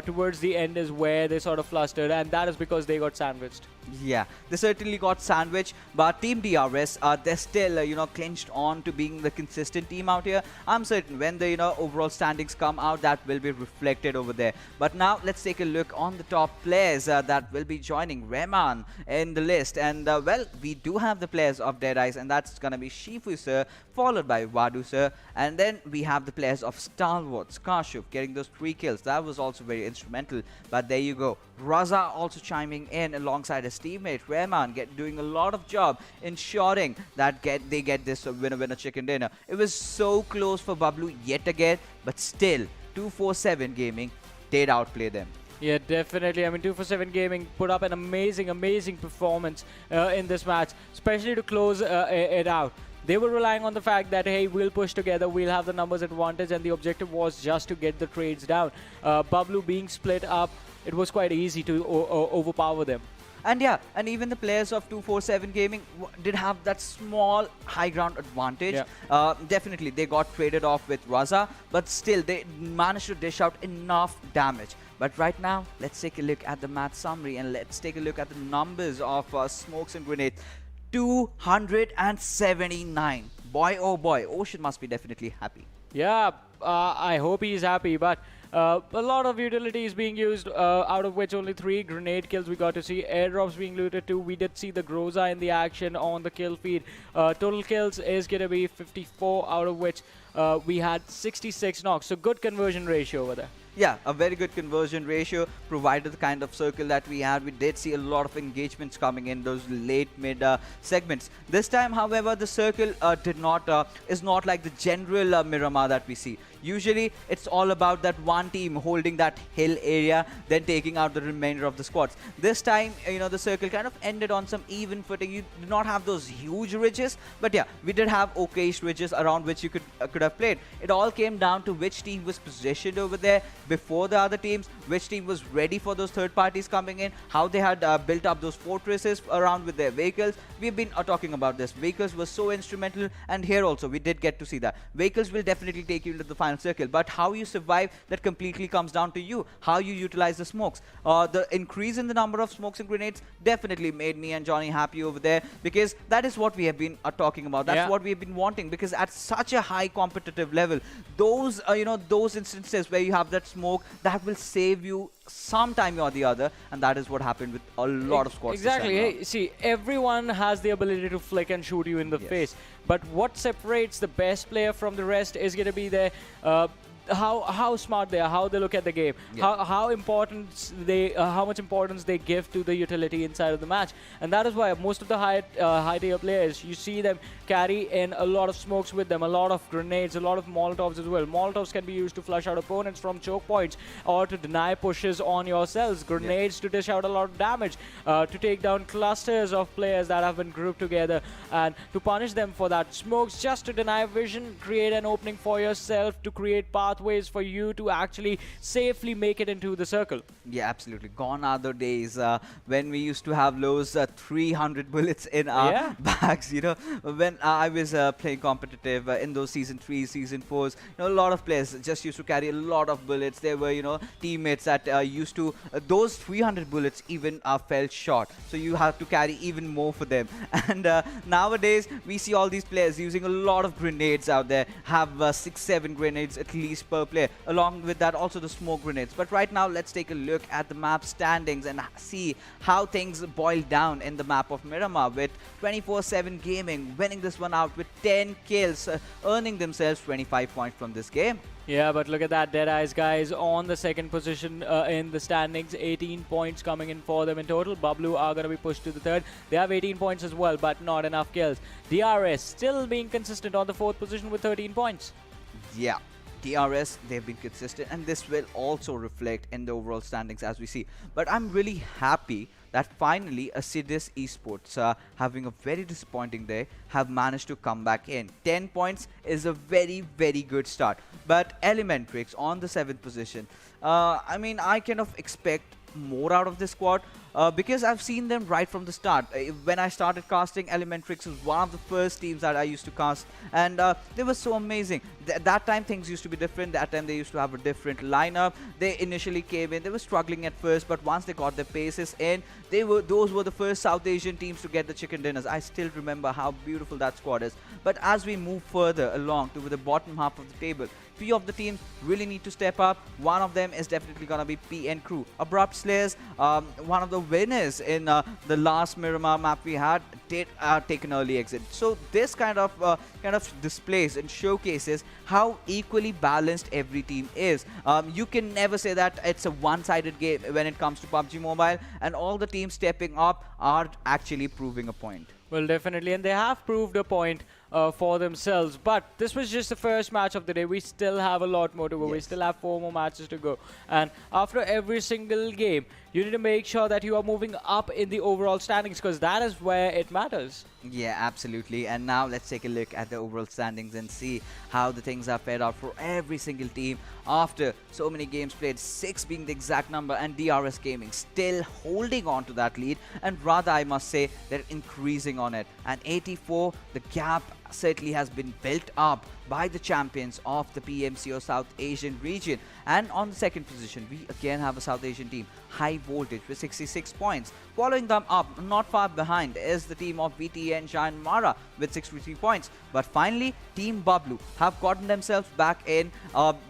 towards the end is where they sort of flustered, and that is because they got sandwiched. Yeah, they certainly got sandwiched, but Team DRS, they're still, clinched on to being the consistent team out here. I'm certain when the, overall standings come out, that will be reflected over there. But now, let's take a look on the top players that will be joining Rehman in the list. And, well, we do have the players of Deadeyes, and that's going to be Shifu, sir, followed by Wadu, sir. And then we have the players of Stalwart, Skashuf, getting those 3 kills. That was also very instrumental, but there you go. Raza also chiming in alongside his teammate Rehman, doing a lot of job ensuring that they get this winner chicken dinner. It was so close for Bablu yet again, but still 247 Gaming did outplay them. Yeah, definitely. I mean, 247 Gaming put up an amazing performance in this match, especially to close it out. They were relying on the fact that, hey, we'll push together, we'll have the numbers advantage, and the objective was just to get the trades down. Bablu being split up, it was quite easy to overpower them. And yeah, and even the players of 247 Gaming did have that small high ground advantage. Yeah. Definitely, they got traded off with Raza, but still, they managed to dish out enough damage. But right now, let's take a look at the match summary, and let's take a look at the numbers of smokes and grenades. 279. Boy, oh boy, Ocean must be definitely happy. Yeah, I hope he's happy, but a lot of utilities being used, out of which only 3 grenade kills we got to see. Airdrops being looted too. We did see the Groza in the action on the kill feed. Total kills is going to be 54, out of which we had 66 knocks. So good conversion ratio over there. Yeah, a very good conversion ratio provided the kind of circle that we had. We did see a lot of engagements coming in those late mid segments. This time, however, the circle is not like the general Miramar that we see. Usually, it's all about that one team holding that hill area, then taking out the remainder of the squads. This time, the circle kind of ended on some even footing. You did not have those huge ridges, but yeah, we did have okayish ridges around which you could have played. It all came down to which team was positioned over there before the other teams, which team was ready for those third parties coming in, how they had built up those fortresses around with their vehicles. We've been talking about this. Vehicles were so instrumental, and here also we did get to see that. Vehicles will definitely take you into the final circle, but how you survive, that completely comes down to you. How you utilize the smokes. The increase in the number of smokes and grenades definitely made me and Johnny happy over there, because that is what we have been talking about. That's what we have been wanting, because at such a high competitive level, those those instances where you have that smoke, that will save you sometime or the other, and that is what happened with a lot of squads. Exactly. Hey, see, everyone has the ability to flick and shoot you in the face, but what separates the best player from the rest is going to be their how smart they are, how they look at the game, how much importance they give to the utility inside of the match. And that is why most of the high tier players, you see them carry in a lot of smokes with them, a lot of grenades, a lot of molotovs as well. Molotovs can be used to flush out opponents from choke points or to deny pushes on yourselves. Grenades to dish out a lot of damage, to take down clusters of players that have been grouped together and to punish them for that. Smokes just to deny vision, create an opening for yourself, to create pathways for you to actually safely make it into the circle. Yeah, absolutely. Gone are the days when we used to have those 300 bullets in our bags. When I was playing competitive in those season 3s, season 4s, a lot of players just used to carry a lot of bullets. There were, teammates that used to, those 300 bullets even fell short. So you have to carry even more for them. And nowadays, we see all these players using a lot of grenades out there, have 6-7 grenades at least per player. Along with that, also the smoke grenades. But right now, let's take a look at the map standings and see how things boil down in the map of Miramar, with 24/7 Gaming winning this one out with 10 kills, earning themselves 25 points from this game. Yeah, but look at that. Deadeyes, guys, on the second position in the standings. 18 points coming in for them in total. Bablu are going to be pushed to the third. They have 18 points as well, but not enough kills. DRS still being consistent on the fourth position with 13 points. Yeah. DRS, they've been consistent, and this will also reflect in the overall standings as we see. But I'm really happy that finally Assiduous Esports, having a very disappointing day, have managed to come back in. 10 points is a very, very good start. But ElementriX on the 7th position, I mean, I kind of expect more out of this squad. because I've seen them right from the start. When I started casting, ElementriX was one of the first teams that I used to cast, and they were so amazing. That time things used to be different. That time they used to have a different lineup. They initially came in, they were struggling at first, but once they got their paces in, those were the first South Asian teams to get the chicken dinners. I still remember how beautiful that squad is. But as we move further along to the bottom half of the table, few of the teams really need to step up. One of them is definitely gonna be PN Crew. Abrupt Slayers, one of the winners in the last Miramar map we had, did take an early exit. So this kind of displays and showcases how equally balanced every team is. You can never say that it's a one-sided game when it comes to PUBG Mobile, and all the teams stepping up are actually proving a point. Well, definitely, and they have proved a point for themselves. But this was just the first match of the day. We still have a lot more to go. Yes. We still have 4 more matches to go. And after every single game, you need to make sure that you are moving up in the overall standings, because that is where it matters. Yeah, absolutely. And now let's take a look at the overall standings and see how the things are paired out for every single team after so many games played, 6 being the exact number, and DRS Gaming still holding on to that lead, and rather I must say they're increasing on it. And 84, the gap certainly has been built up by the champions of the PMPL South Asian region. And on the second position, we again have a South Asian team, High Voltage, with 66 points. Following them up, not far behind, is the team of VTNxJyanMaara with 63 points. But finally, Team Bablu have gotten themselves back in.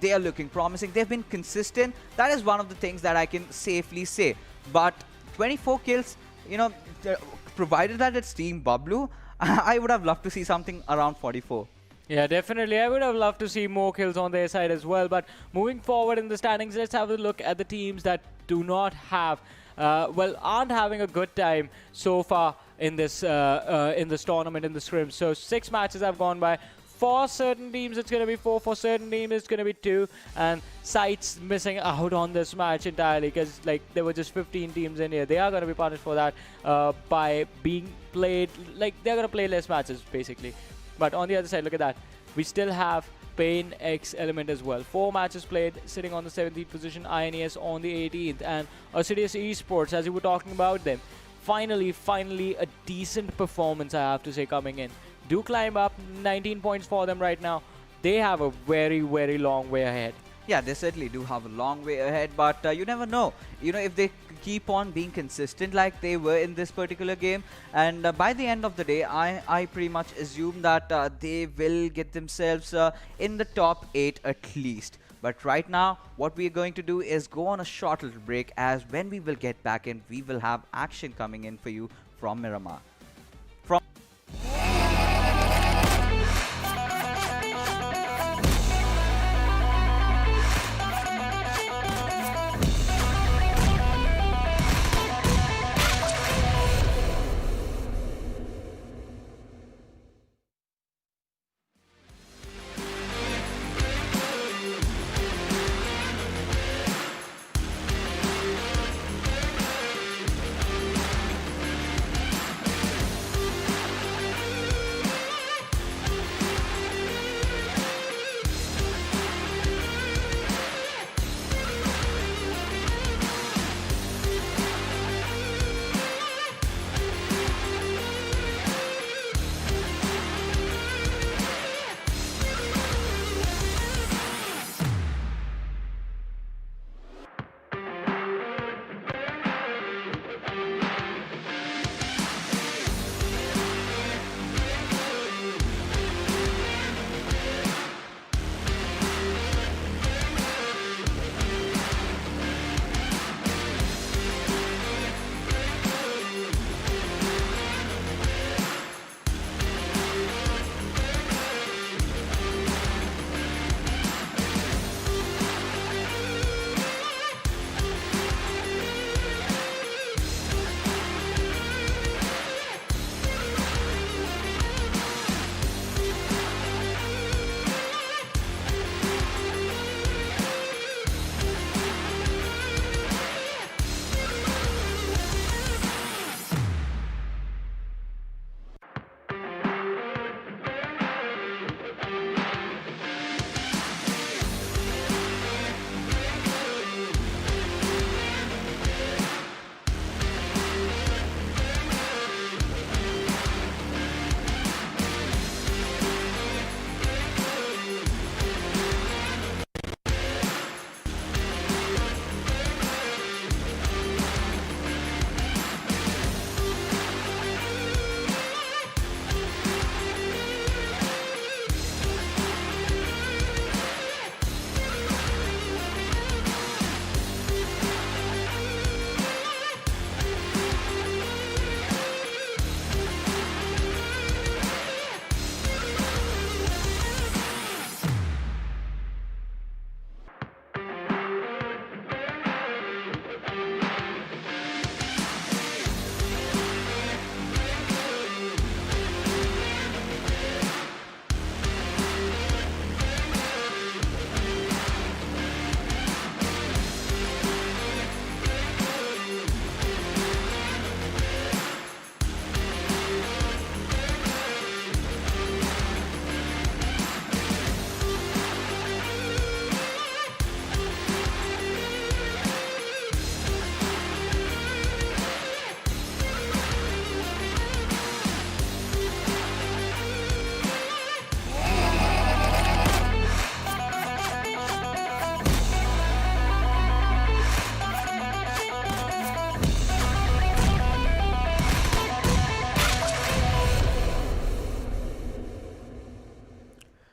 They are looking promising. They've been consistent. That is one of the things that I can safely say. But 24 kills, you know, provided that it's Team Bablu, I would have loved to see something around 44. Yeah, definitely. I would have loved to see more kills on their side as well. But moving forward in the standings, let's have a look at the teams that do not have, aren't having a good time so far in this tournament, in the scrims. So 6 matches have gone by. For certain teams, it's going to be 4. For certain teams, it's going to be 2. And SCYTES missing out on this match entirely, because like there were just 15 teams in here. They are going to be punished for that by being played, like they're going to play less matches, basically. But on the other side, look at that. We still have PAINxELMT as well. 4 matches played, sitting on the 17th position, INES on the 18th. And Assiduous Esports, as you were talking about them, finally a decent performance, I have to say, coming in. Do climb up, 19 points for them right now. They have a very, very long way ahead. Yeah, they certainly do have a long way ahead, but you never know. You know, if they keep on being consistent like they were in this particular game, and by the end of the day, I pretty much assume that they will get themselves in the top 8 at least. But right now, what we are going to do is go on a short little break, as when we will get back in, we will have action coming in for you from Miramar.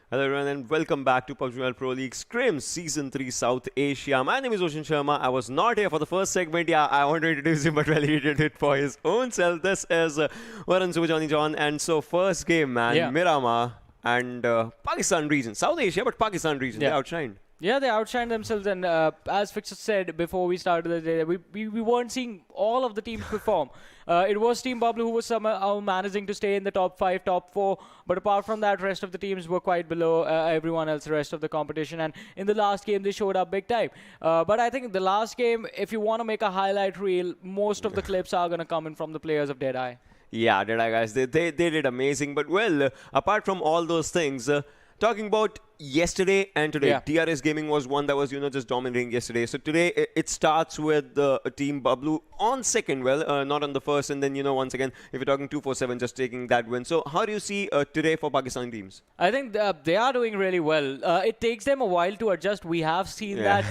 Hello everyone and welcome back to PUBG Pro League Scrims Season 3 South Asia. My name is Oshin Sharma. I was not here for the first segment. Yeah, I want to introduce him, but well, he did it for his own self. This is Varun Subajani John. And so first game, man, Miramar and Pakistan region. South Asia, but Pakistan region. They outshined. Yeah, they outshined themselves, and as Fixer said before we started the day, we weren't seeing all of the teams perform. It was Team Bablu who was somehow managing to stay in the top 5, top 4, but apart from that, rest of the teams were quite below everyone else, the rest of the competition, and in the last game, they showed up big time. But I think the last game, if you want to make a highlight reel, most of the clips are going to come in from the players of Deadeye. Yeah, Deadeye guys, they did amazing, but well, apart from all those things, talking about yesterday and today, DRS Gaming was one that was, just dominating yesterday. So today, it starts with Team Bablu on second, not on the first. And then, once again, if you're talking 247, just taking that win. So how do you see today for Pakistan teams? I think they are doing really well. It takes them a while to adjust. We have seen that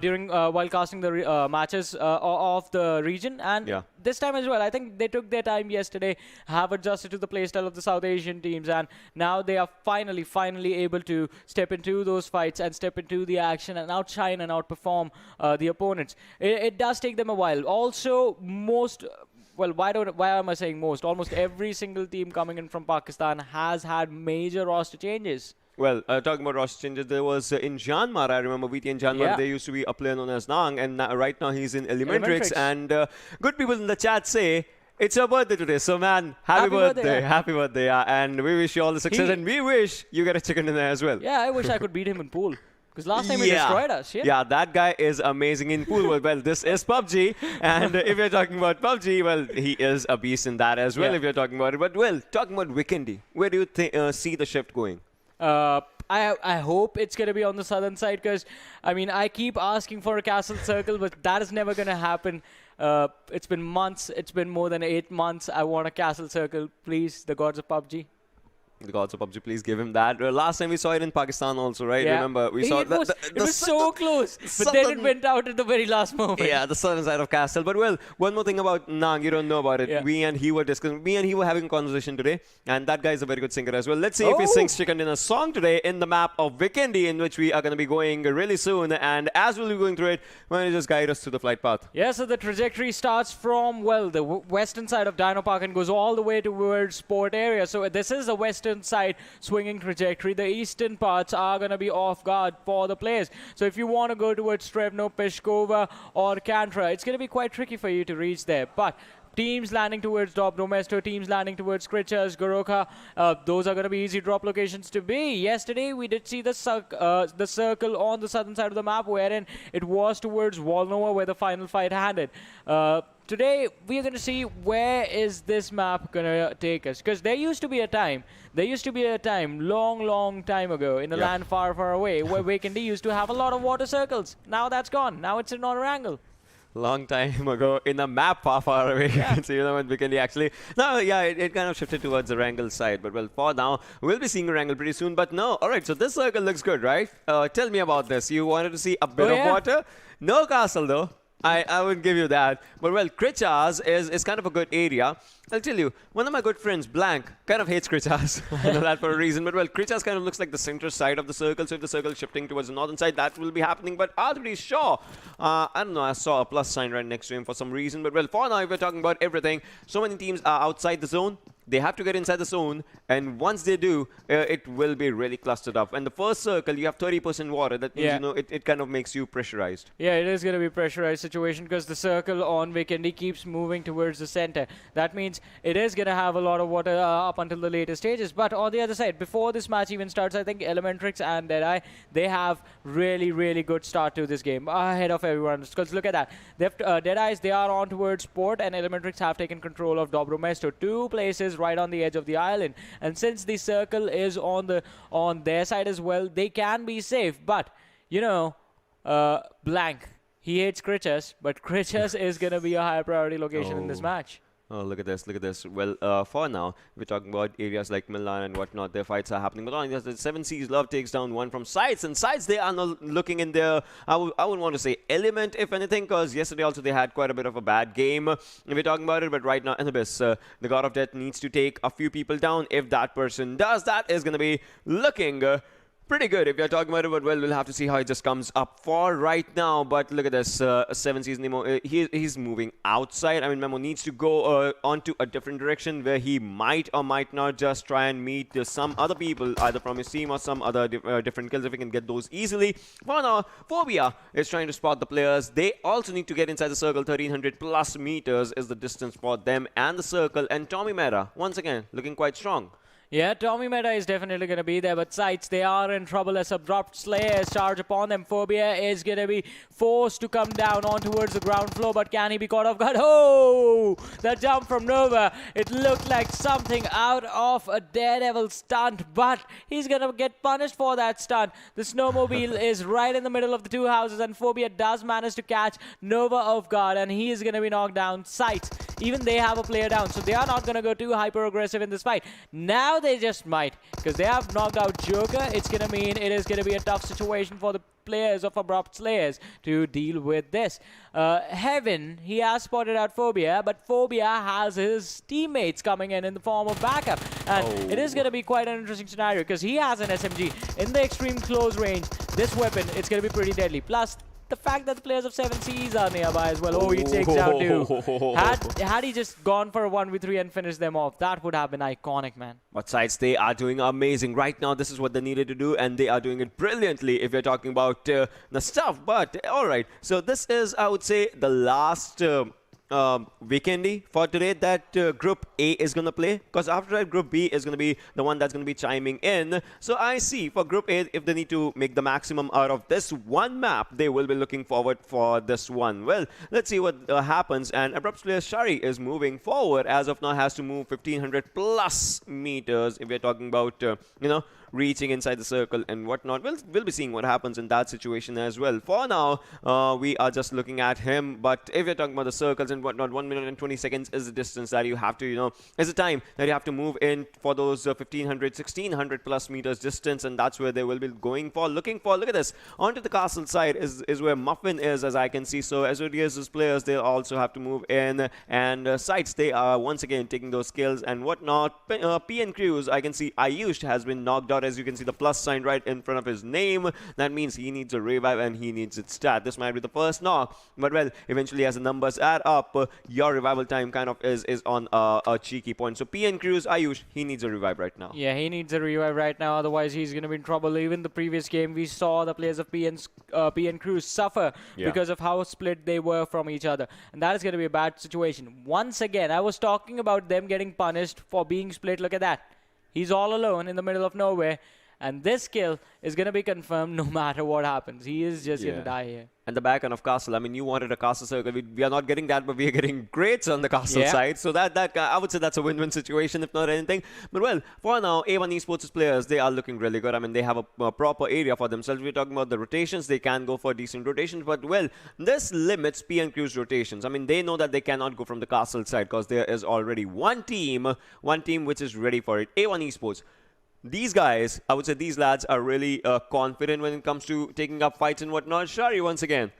during while casting the matches of the region. And this time as well, I think they took their time yesterday, have adjusted to the playstyle of the South Asian teams. And now they are finally able to step into those fights and step into the action and outshine and outperform the opponents. It does take them a while. Also, why am I saying most? Almost every single team coming in from Pakistan has had major roster changes. Well, talking about roster changes, there was in JyanMaara, I remember VTNxJyanMaara, there used to be a player known as Nang, and right now he's in ElementriX. And good people in the chat say, it's your birthday today, so man, happy birthday. Happy birthday, and we wish you all the success, and we wish you get a chicken dinner as well. Yeah, I wish I could beat him in pool. Because last time he destroyed us, Yeah, that guy is amazing in pool. Well, this is PUBG, and if you're talking about PUBG, well, he is a beast in that as well, if you're talking about it. But, well, talking about Vikendi, where do you see the shift going? I hope it's going to be on the southern side, because, I mean, I keep asking for a castle circle, but that is never going to happen. It's been months. It's been more than 8 months. I want a castle circle. Please, the gods of PUBG. The gods of PUBG, please give him that. Last time we saw it in Pakistan also, right? Yeah. Remember, we saw it was so close, but then it went out at the very last moment. Yeah, the southern side of Castle. But well, one more thing about Nang, you don't know about it. Yeah. Me and he were having a conversation today, and that guy is a very good singer as well. Let's see if he sings Chicken Dinner song today in the map of Vikendi, in which we are going to be going really soon. And as we'll be going through it, why don't you just guide us through the flight path? Yeah, so the trajectory starts from, well, the western side of Dino Park and goes all the way towards Sport area. So this is the western side swinging trajectory. The eastern parts are going to be off guard for the players. So if you want to go towards Strevno, Peshkova or Kantra, it's going to be quite tricky for you to reach there. But teams landing towards Dobro Mesto, teams landing towards Skrichas, Goroka, those are going to be easy drop locations to be. Yesterday, we did see the circle on the southern side of the map, wherein it was towards Volnova, where the final fight handed. Today, we are going to see where is this map going to take us. Because there used to be a time, long time ago, in a land far, far away, where Vikendi used to have a lot of water circles. Now that's gone. Now it's in Erangel. Long time ago, in a map far away, you can see, when Vikendi actually... No, it kind of shifted towards the Erangel side. But, well, for now, we'll be seeing Erangel pretty soon. But no, all right, so this circle looks good, right? Tell me about this. You wanted to see a bit of water? No castle, though. I wouldn't give you that. But, well, Krichas is kind of a good area. I'll tell you, one of my good friends, Blank, kind of hates Krichas. I know that for a reason. But, well, Krichas kind of looks like the center side of the circle. So if the circle is shifting towards the northern side, that will be happening. But R3D sure. I don't know, I saw a plus sign right next to him for some reason. But, well, for now, if we're talking about everything, so many teams are outside the zone. They have to get inside the zone, and once they do, it will be really clustered up. And the first circle, you have 30% water. That means, it kind of makes you pressurized. Yeah, it is going to be a pressurized situation because the circle on Vikendi keeps moving towards the center. That means it is going to have a lot of water up until the later stages. But on the other side, before this match even starts, I think ElementriX and Deadeye, they have really good start to this game ahead of everyone. Because look at that. Deadeyes, they are on towards Sport, and ElementriX have taken control of Dobro Mesto. 2 places right on the edge of the island, and since the circle is on their side as well, they can be safe. But Blank, he hates Krichas, but Krichas is gonna be a high priority location in this match. Oh, look at this, look at this. Well, for now, we're talking about areas like Milan and whatnot. Their fights are happening. But on the other, 7 Seas Love takes down one from SCYTES. And SCYTES, they are not looking in their, I wouldn't want to say element, if anything, because yesterday also they had quite a bit of a bad game. We're talking about it, but right now, Anubis, the God of Death, needs to take a few people down. If that person does, that is going to be looking pretty good if you're talking about it, but well, we'll have to see how it just comes up for right now. But look at this, 7 season Memo, he's moving outside. I mean, Memo needs to go onto a different direction where he might or might not just try and meet some other people, either from his team or some other different kills if he can get those easily. For now, Phobia is trying to spot the players. They also need to get inside the circle. 1300 plus meters is the distance for them and the circle. And Tommy Mera, once again, looking quite strong. Yeah, Tommy Meta is definitely going to be there, but CZxHIGHVOLTAGE, they are in trouble as Abrupt Slayers charge upon them. Phobia is going to be forced to come down on towards the ground floor, but can he be caught off guard? Oh, that jump from Nova. It looked like something out of a Daredevil stunt, but he's going to get punished for that stunt. The snowmobile is right in the middle of the two houses, and Phobia does manage to catch Nova off guard, and he is going to be knocked down. CZxHIGHVOLTAGE, even they have a player down, so they are not going to go too hyper-aggressive in this fight. Now they just might, because they have knocked out Joker. It's going to mean it is going to be a tough situation for the players of Abrupt Slayers to deal with this. Heaven, he has spotted out Phobia, but Phobia has his teammates coming in the form of backup. And it is going to be quite an interesting scenario, because he has an SMG. In the extreme close range, this weapon, it's going to be pretty deadly. Plus, the fact that the players of 7Cs are nearby as well. Oh, he takes out two. Had he just gone for a 1v3 and finished them off, that would have been iconic, man. But CZxHIGHVOLTAGE, they are doing amazing. Right now, this is what they needed to do, and they are doing it brilliantly if you're talking about the stuff. But, all right, so this is, I would say, the last Vikendi for today that Group A is going to play, because after that Group B is going to be the one that's going to be chiming in. So I see for Group A, if they need to make the maximum out of this one map, they will be looking forward for this one. Well, let's see what happens. And Abrupt Slayers Shari is moving forward. As of now, has to move 1500 plus meters if we're talking about, you know, reaching inside the circle and whatnot. We'll be seeing what happens in that situation as well. For now, we are just looking at him. But if you're talking about the circles and whatnot, 1 minute and 20 seconds is the distance that you have to, you know, is the time that you have to move in for those 1500, 1600 plus meters distance, and that's where they will be going for, looking for. Look at this. Onto the castle side is where Muffin is, as I can see. So Assiduous players, they'll also have to move in, and CZxHIGHVOLTAGE, they are once again taking those kills and whatnot. PN Crews, I can see Ayush has been knocked out. As you can see, the plus sign right in front of his name. That means he needs a revive and he needs its stat. This might be the first knock, but well, eventually as the numbers add up, your revival time kind of is on a cheeky point. So PN Crews, Ayush, he needs a revive right now. Yeah, he needs a revive right now, otherwise he's going to be in trouble. Even the previous game, we saw the players of PN Crews suffer because of how split they were from each other, and that is going to be a bad situation. Once again, I was talking about them getting punished for being split. Look at that. He's all alone in the middle of nowhere, and this kill is going to be confirmed no matter what happens. He is just going to die here. And the back end of castle, I mean, you wanted a castle circle. We are not getting that, but we are getting grades on the castle side. So that I would say that's a win-win situation, if not anything. But well, for now, A1 Esports players, they are looking really good. I mean, they have a proper area for themselves. We're talking about the rotations. They can go for decent rotations. But well, this limits PN Crews rotations. I mean, they know that they cannot go from the castle side because there is already one team which is ready for it. A1 Esports. These guys, I would say these lads are really confident when it comes to taking up fights and whatnot. Shari, once again,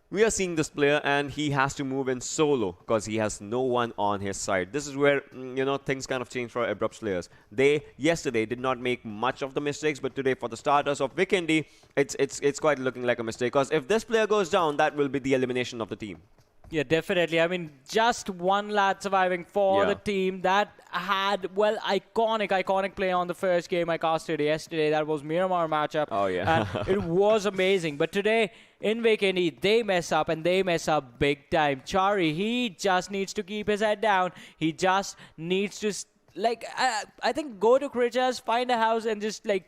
we are seeing this player and he has to move in solo because he has no one on his side. This is where, you know, things kind of change for Abrupt Slayers. They, yesterday, did not make much of the mistakes, but today, for the starters of Vikendi, it's quite looking like a mistake, because if this player goes down, that will be the elimination of the team. Yeah, definitely. I mean, just one lad surviving for the team that had, well, iconic play on the first game I casted yesterday. That was Miramar matchup. Oh, yeah. And it was amazing. But today, in Vikendi, they mess up, and they mess up big time. Chari, he just needs to keep his head down. He just needs to, like, I think go to Krichas, find a house, and just, like,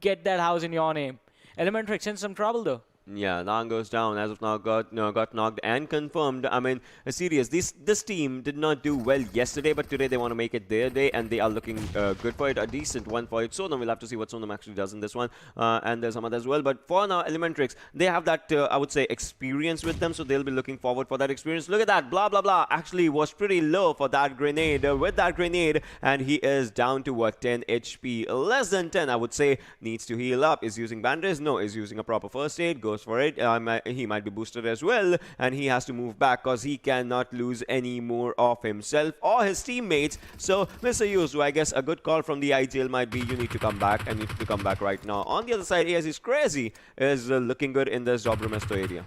get that house in your name. ElementriX in some trouble, though. Yeah, Nang goes down. As of now, got knocked and confirmed. I mean, serious. This team did not do well yesterday, but today they want to make it their day, and they are looking good for it. A decent one for it. Sonam, we'll have to see what Sonam actually does in this one. And there's some others as well. But for now, ElementriX, they have that, I would say, experience with them, so they'll be looking forward for that experience. Look at that. Blah, blah, blah. Actually was pretty low for that grenade. With that grenade, and he is down to, what, 10 HP. Less than 10, I would say. Needs to heal up. Is using bandages? No. Is using a proper first aid. goes for it. He might be boosted as well, and he has to move back because he cannot lose any more of himself or his teammates. So, Mr. Yuzu, I guess a good call from the IGL might be you need to come back and you need to come back right now. On the other side, AS's Crazy is looking good in this Dobromesto area.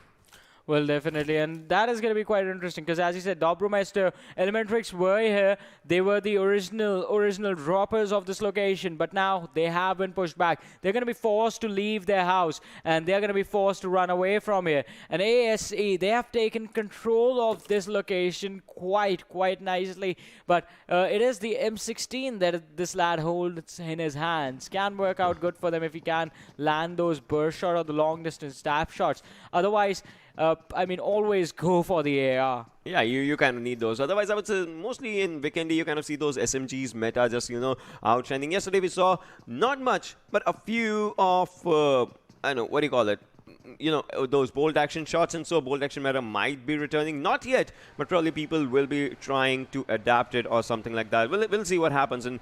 Well, definitely, and that is going to be quite interesting because, as you said, Dobromesto, ElementriX were here. They were the original droppers of this location, but now they have been pushed back. They're going to be forced to leave their house, and they're going to be forced to run away from here. And ASE, they have taken control of this location quite nicely, but it is the M16 that this lad holds in his hands. Can work out good for them if he can land those burst shot or the long distance tap shots. Otherwise, I mean, always go for the AR. Yeah, you kind of need those. Otherwise, I would say mostly in Vikendi, you kind of see those SMGs meta just, outshining. Yesterday, we saw not much, but a few of, I don't know, what do you call it? Those bolt action shots, and so bolt action meta might be returning. Not yet, but probably people will be trying to adapt it or something like that. We'll see what happens, and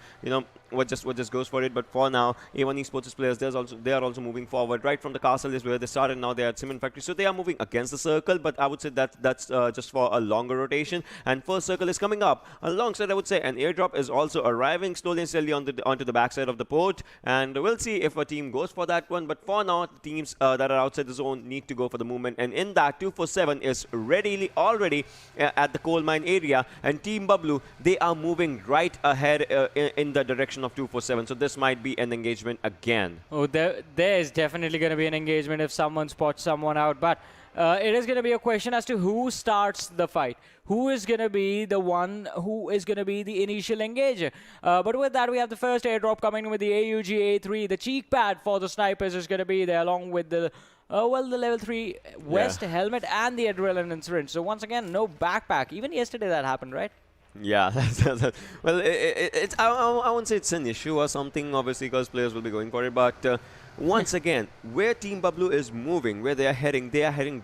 what just goes for it. But for now, A1 Esports players, they are also moving forward. Right from the castle is where they started. Now they are at Cement Factory, so they are moving against the circle. But I would say that's just for a longer rotation. And first circle is coming up. Alongside, I would say an airdrop is also arriving slowly and steadily onto the backside of the port. And we'll see if a team goes for that one. But for now, the teams that are outside the zone need to go for the movement. And in that, 247 is already at the coal mine area. And Team Bablu, they are moving right ahead in the direction of 247. So this might be an engagement again. Oh, there is definitely going to be an engagement if someone spots someone out. But it is going to be a question as to who starts the fight. Who is going to be the one who is going to be the initial engager? But with that, we have the first airdrop coming with the AUG A3. The cheek pad for the snipers is going to be there along with the the level 3 West helmet and the adrenaline syringe. So once again, no backpack. Even yesterday that happened, right? Yeah, well, I won't say it's an issue or something, obviously, because players will be going for it, but once again, where Team Bablu is moving, where they are heading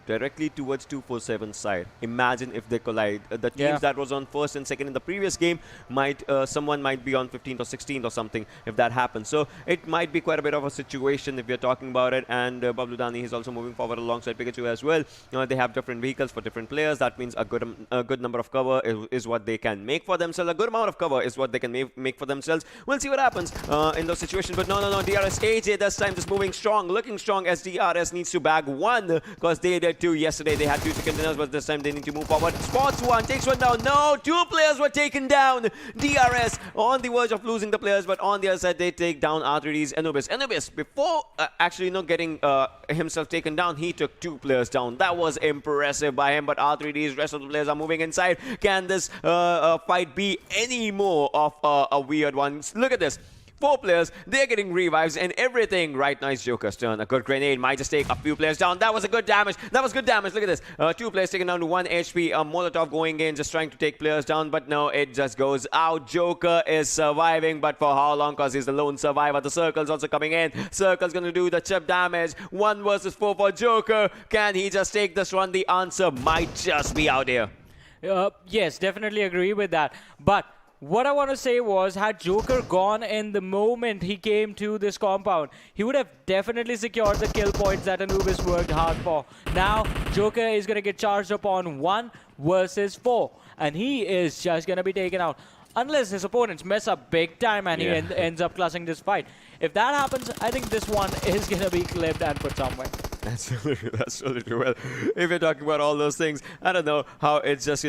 directly towards 247 side. Imagine if they collide. The teams that was on first and second in the previous game someone might be on 15th or 16th or something if that happens. So it might be quite a bit of a situation if we are talking about it. And Bablu Dani is also moving forward alongside Pikachu as well. They have different vehicles for different players. That means a good number of cover is what they can make for themselves. A good amount of cover is what they can make for themselves. We'll see what happens in those situations. But no, DRS AJ this time just moving strong, looking strong as DRS needs to bag one because they did two yesterday. They had 2 containers, but this time they need to move forward. Spots one, takes one down. No, 2 players were taken down. DRS on the verge of losing the players, but on the other side they take down R3D's Anubis. Anubis, before actually getting himself taken down, he took 2 players down. That was impressive by him, but R3D's rest of the players are moving inside. Can this fight be any more of a weird one? Look at this. 4 players, they're getting revives and everything. Right, nice Joker's turn. A good grenade might just take a few players down. That was a good damage. That was good damage. Look at this. 2 players taken down to 1 HP. Molotov going in, just trying to take players down. But no, it just goes out. Joker is surviving, but for how long? Because he's the lone survivor. The Circle's also coming in. Circle's going to do the chip damage. 1 versus 4 for Joker. Can he just take this one? The answer might just be out here. Yes, definitely agree with that. But what I want to say was, had Joker gone in the moment he came to this compound, he would have definitely secured the kill points that Anubis worked hard for. Now, Joker is going to get charged upon 1 versus 4, and he is just going to be taken out. Unless his opponents mess up big time and he ends up clutching this fight. If that happens, I think this one is going to be clipped and put somewhere. That's really true. Well, if you're talking about all those things, I don't know how it's just,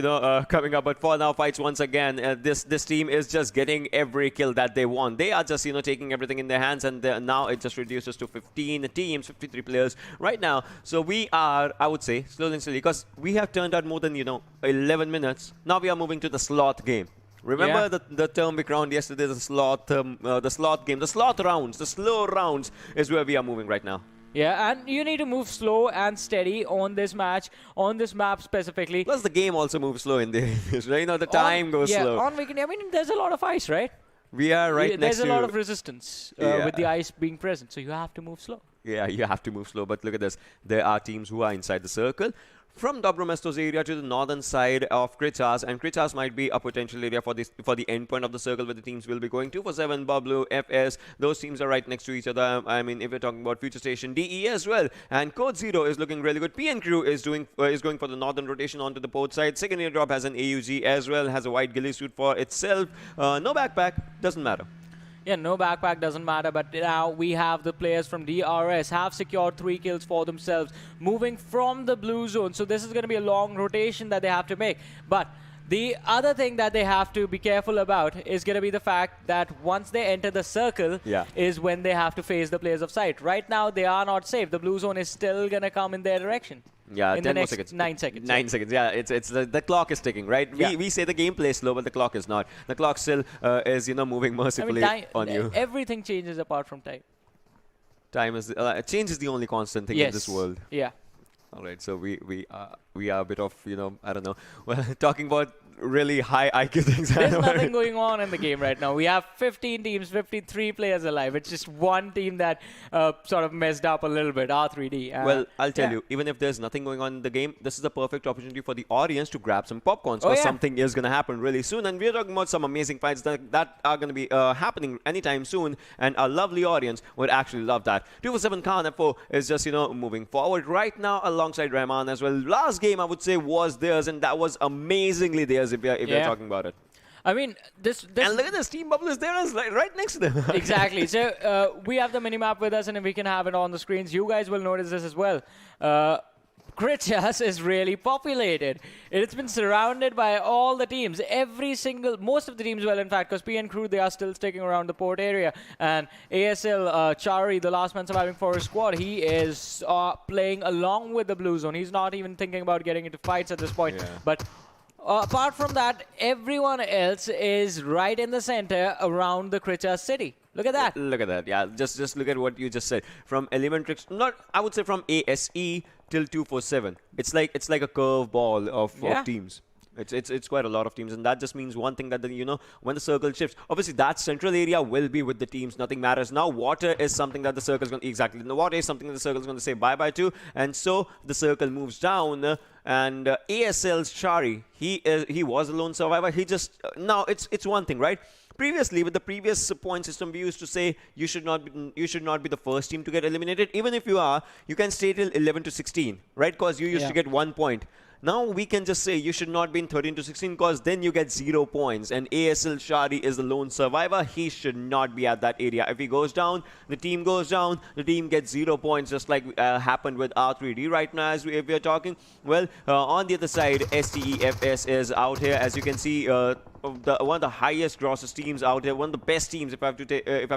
coming up. But for now, fights once again. This team is just getting every kill that they want. They are just, taking everything in their hands. And now it just reduces to 15 teams, 53 players right now. So we are, I would say, slowly and slowly, because we have turned out more than, 11 minutes. Now we are moving to the slot game. Remember the term we crowned yesterday, the slot game, the slot rounds, the slow rounds is where we are moving right now. Yeah, and you need to move slow and steady on this match, on this map specifically. Plus the game also moves slow in this, right? The time goes slow. Yeah, on Vikendi, I mean, there's a lot of ice, right? We are next to... There's a lot of resistance with the ice being present, so you have to move slow. Yeah, you have to move slow, but look at this. There are teams who are inside the circle. from Dobromestos area to the northern side of Krichas, and Krichas might be a potential area for the end point of the circle where the teams will be going. 247, Bablu, FS, those teams are right next to each other. I mean, if we're talking about FutureStation, DE as well, and Code Zero is looking really good. PN Crew is going for the northern rotation onto the port side. Second airdrop has an AUG as well, has a white ghillie suit for itself. No backpack, doesn't matter. Yeah, no backpack, doesn't matter, but now we have the players from DRS have secured 3 kills for themselves, moving from the blue zone. So this is going to be a long rotation that they have to make. But the other thing that they have to be careful about is going to be the fact that once they enter the circle is when they have to face the players of sight. Right now, they are not safe. The blue zone is still going to come in their direction. Yeah, in 10 the more next seconds. 9 seconds. 9 seconds, yeah. It's the clock is ticking, right? Yeah. We say the gameplay is slow, but the clock is not. The clock still is, moving mercifully on you. Everything changes apart from time. Time is change is the only constant thing in this world. Yeah. All right, so we are a bit of, I don't know. Well, talking about really high IQ things. There's nothing going on in the game right now. We have 15 teams, 53 players alive. It's just one team that sort of messed up a little bit, R3D. Well, I'll tell you, even if there's nothing going on in the game, this is the perfect opportunity for the audience to grab some popcorns, because something is going to happen really soon. And we're talking about some amazing fights that are going to be happening anytime soon, and our lovely audience would actually love that. 247 Khan F4 is just, moving forward right now alongside Rahman as well. Last game, I would say, was theirs, and that was amazingly theirs if you're talking about it. I mean, this and look at this, Team Bablu is there, right next to them. Exactly. So we have the minimap with us, and if we can have it on the screens, you guys will notice this as well. Krichas is really populated. It's been surrounded by all the teams. Most of the teams, well, in fact, because PN Crew, they are still sticking around the port area. And ASL, Chari, the last man surviving for his squad, he is playing along with the blue zone. He's not even thinking about getting into fights at this point. Yeah. But apart from that, everyone else is right in the center around the Krichas city. Look at that. Look at that. Yeah, just look at what you just said. From ElementriX, I would say from ASE till 247. It's like a curveball of teams. It's quite a lot of teams, and that just means one thing, that when the circle shifts, obviously that central area will be with the teams. Nothing matters. Now water is something that the circle is going the water is something that the circle is going to say bye-bye to, and so the circle moves down. And ASL's Chari, he was a lone survivor. He just now it's one thing, right? Previously, with the previous point system, we used to say you should not be the first team to get eliminated. Even if you are, you can stay till 11 to 16, right? Because you used to get 1 point. Now we can just say you should not be in 13 to 16, because then you get 0 points. And ASL Shari is the lone survivor. He should not be at that area. If he goes down, the team goes down. The team gets 0 points, just like happened with R3D right now as we are talking. Well, on the other side, STEFS is out here. As you can see, one of the highest grosses teams out there, one of the best teams, if I have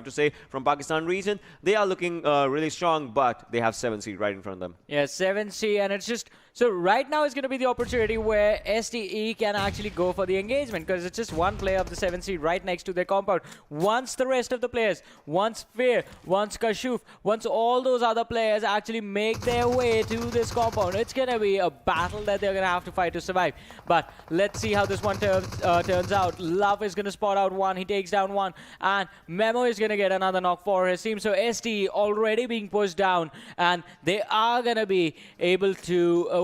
to say, from Pakistan region. They are looking really strong, but they have 7C right in front of them. Yeah, 7C, and it's just... So right now is going to be the opportunity where STE can actually go for the engagement, because it's just one player of the 7C right next to their compound. Once the rest of the players, once Fear, once Kashuf, once all those other players actually make their way to this compound, it's going to be a battle that they're going to have to fight to survive. But let's see how this one turns out. Love is going to spot out one. He takes down one. And Memo is going to get another knock for his team. So STE already being pushed down. And they are going to be able to...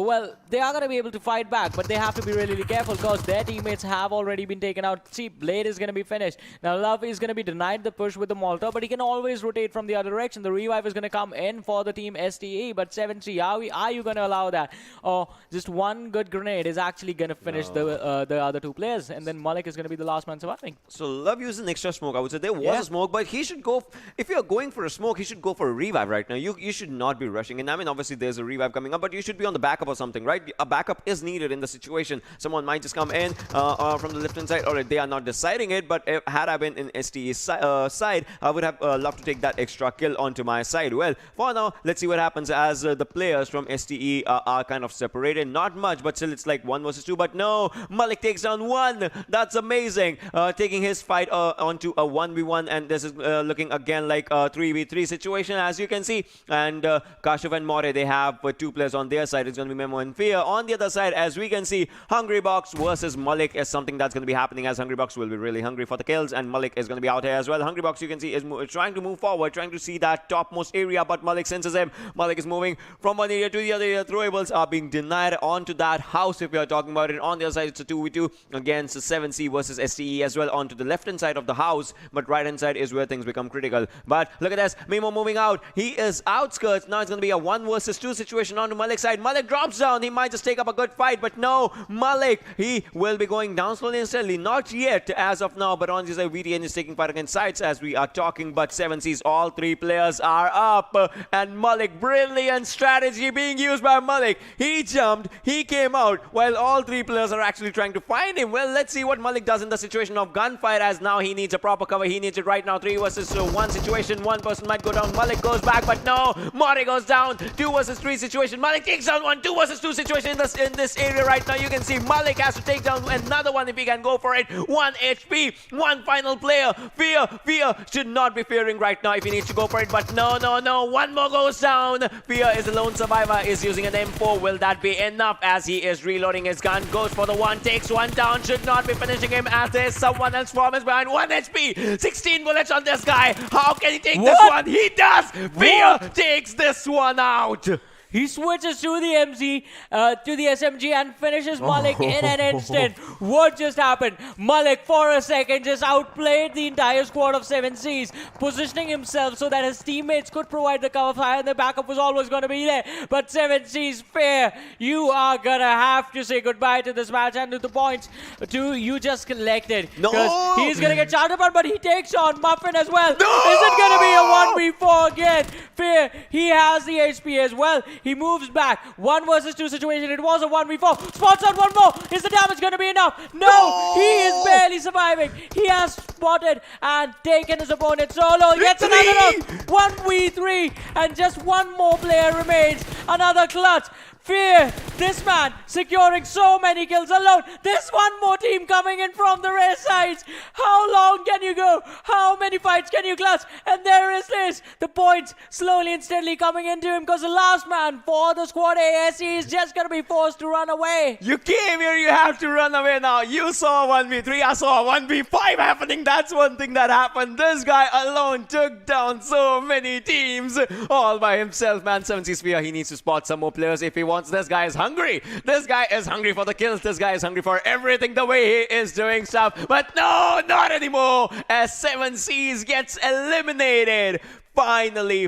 they are going to be able to fight back, but they have to be really careful, because their teammates have already been taken out. See, Blade is going to be finished. Now, Love is going to be denied the push with the Molotov, but he can always rotate from the other direction. The revive is going to come in for the team STE, but 7C, are you going to allow that? Or just one good grenade is actually going to finish the other two players, and then Malik is going to be the last man surviving. So, Love used an extra smoke. I would say there was a smoke, but he should go... If you're going for a smoke, he should go for a revive right now. You should not be rushing. And I mean, obviously, there's a revive coming up, but you should be on the backup or something, right? A backup is needed in the situation. Someone might just come in from the left-hand side. All right, they are not deciding it, but had I been in STE's side, I would have loved to take that extra kill onto my side. Well, for now, let's see what happens, as the players from STE are kind of separated. Not much, but still it's like 1 versus 2. But no, Malik takes down one. That's That's amazing. Taking his fight onto a 1v1, and this is looking again like a 3v3 situation, as you can see. And Kashav and More, they have 2 players on their side. It's going to be Memo and Fear. On the other side, as we can see, Hungrybox versus Malik is something that's going to be happening, as Hungrybox will be really hungry for the kills, and Malik is going to be out here as well. Hungrybox, you can see, is trying to move forward, trying to see that topmost area, but Malik senses him. Malik is moving from one area to the other area. Throwables are being denied onto that house, if we are talking about it. On the other side, it's a 2v2 against 7C versus STE as well onto the left-hand side of the house, but right-hand side is where things become critical. But look at this, Memo moving out. He is outskirts. Now it's going to be a 1 versus 2 situation onto Malik's side. Malik drops down. He might just take up a good fight, but no, Malik, he will be going down slowly and steadily. Not yet as of now, but on the side, VTN is taking part against SCYTES as we are talking, but 7C's all 3 players are up, and Malik, brilliant strategy being used by Malik. He jumped, he came out, while all 3 players are actually trying to find him. Well, let's see what Malik does in the situation of gunfire, as now he needs a proper cover. He needs it right now. 3 versus 1 situation. 1 person might go down. Malik goes back, but no, Mori goes down. 2 versus 3 situation. Malik takes down 1. 2 versus 2 situation in this area right now. You can see Malik has to take down another one if he can go for it. 1 HP, 1 final player. Fear should not be fearing right now if he needs to go for it, but no. 1 more goes down. Fear is a lone survivor, is using an M4. Will that be enough as he is reloading his gun? Goes for the 1, takes 1 down. Should not be finishing him as there's someone else from his behind. 1 HP, 16 bullets on this guy. How can he take this one? He does. Fear takes this one out. He switches to the SMG and finishes Malik in an instant. What just happened? Malik, for a second, just outplayed the entire squad of 7Cs, positioning himself so that his teammates could provide the cover fire, and the backup was always going to be there. But 7Cs, Fair, you are going to have to say goodbye to this match and to the points you just collected. No! Because he's going to get charged upon, but he takes on Muffin as well. No! Is it going to be a 1v4 again? Fair, he has the HP as well. He moves back. 1 versus 2 situation. It was a 1v4. Spots out 1 more. Is the damage going to be enough? No! He is barely surviving. He has spotted and taken his opponent solo. Yet another round. 1v3. And just 1 more player remains. Another clutch. Fear, this man securing so many kills alone. There's 1 more team coming in from the rare sides. How long can you go? How many fights can you clutch? And there is this. The points slowly and steadily coming into him, because the last man for the squad ASE is just going to be forced to run away. You came here, you have to run away now. You saw 1v3, I saw 1v5 happening. That's one thing that happened. This guy alone took down so many teams all by himself, man. 7C Sphere, he needs to spot some more players if he wants. This guy is hungry. This guy is hungry for the kills. This guy is hungry for everything, the way he is doing stuff. But no, not anymore, as 7Cs gets eliminated. Finally,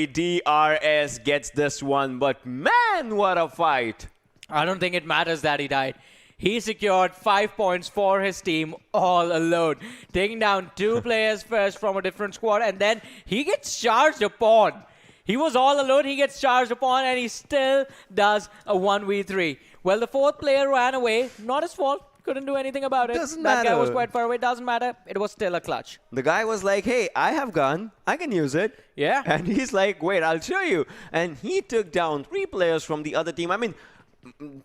DRS gets this one. But man, what a fight. I don't think it matters that he died. He secured 5 points for his team all alone, taking down 2 players first from a different squad, and then he gets charged upon. He was all alone, he gets charged upon, and he still does a 1v3. Well, the 4th player ran away. Not his fault. Couldn't do anything about it. Doesn't that matter. guy was quite far away. Doesn't matter. It was still a clutch. The guy was like, hey, I have gun. I can use it. Yeah. And he's like, wait, I'll show you. And he took down 3 players from the other team. I mean,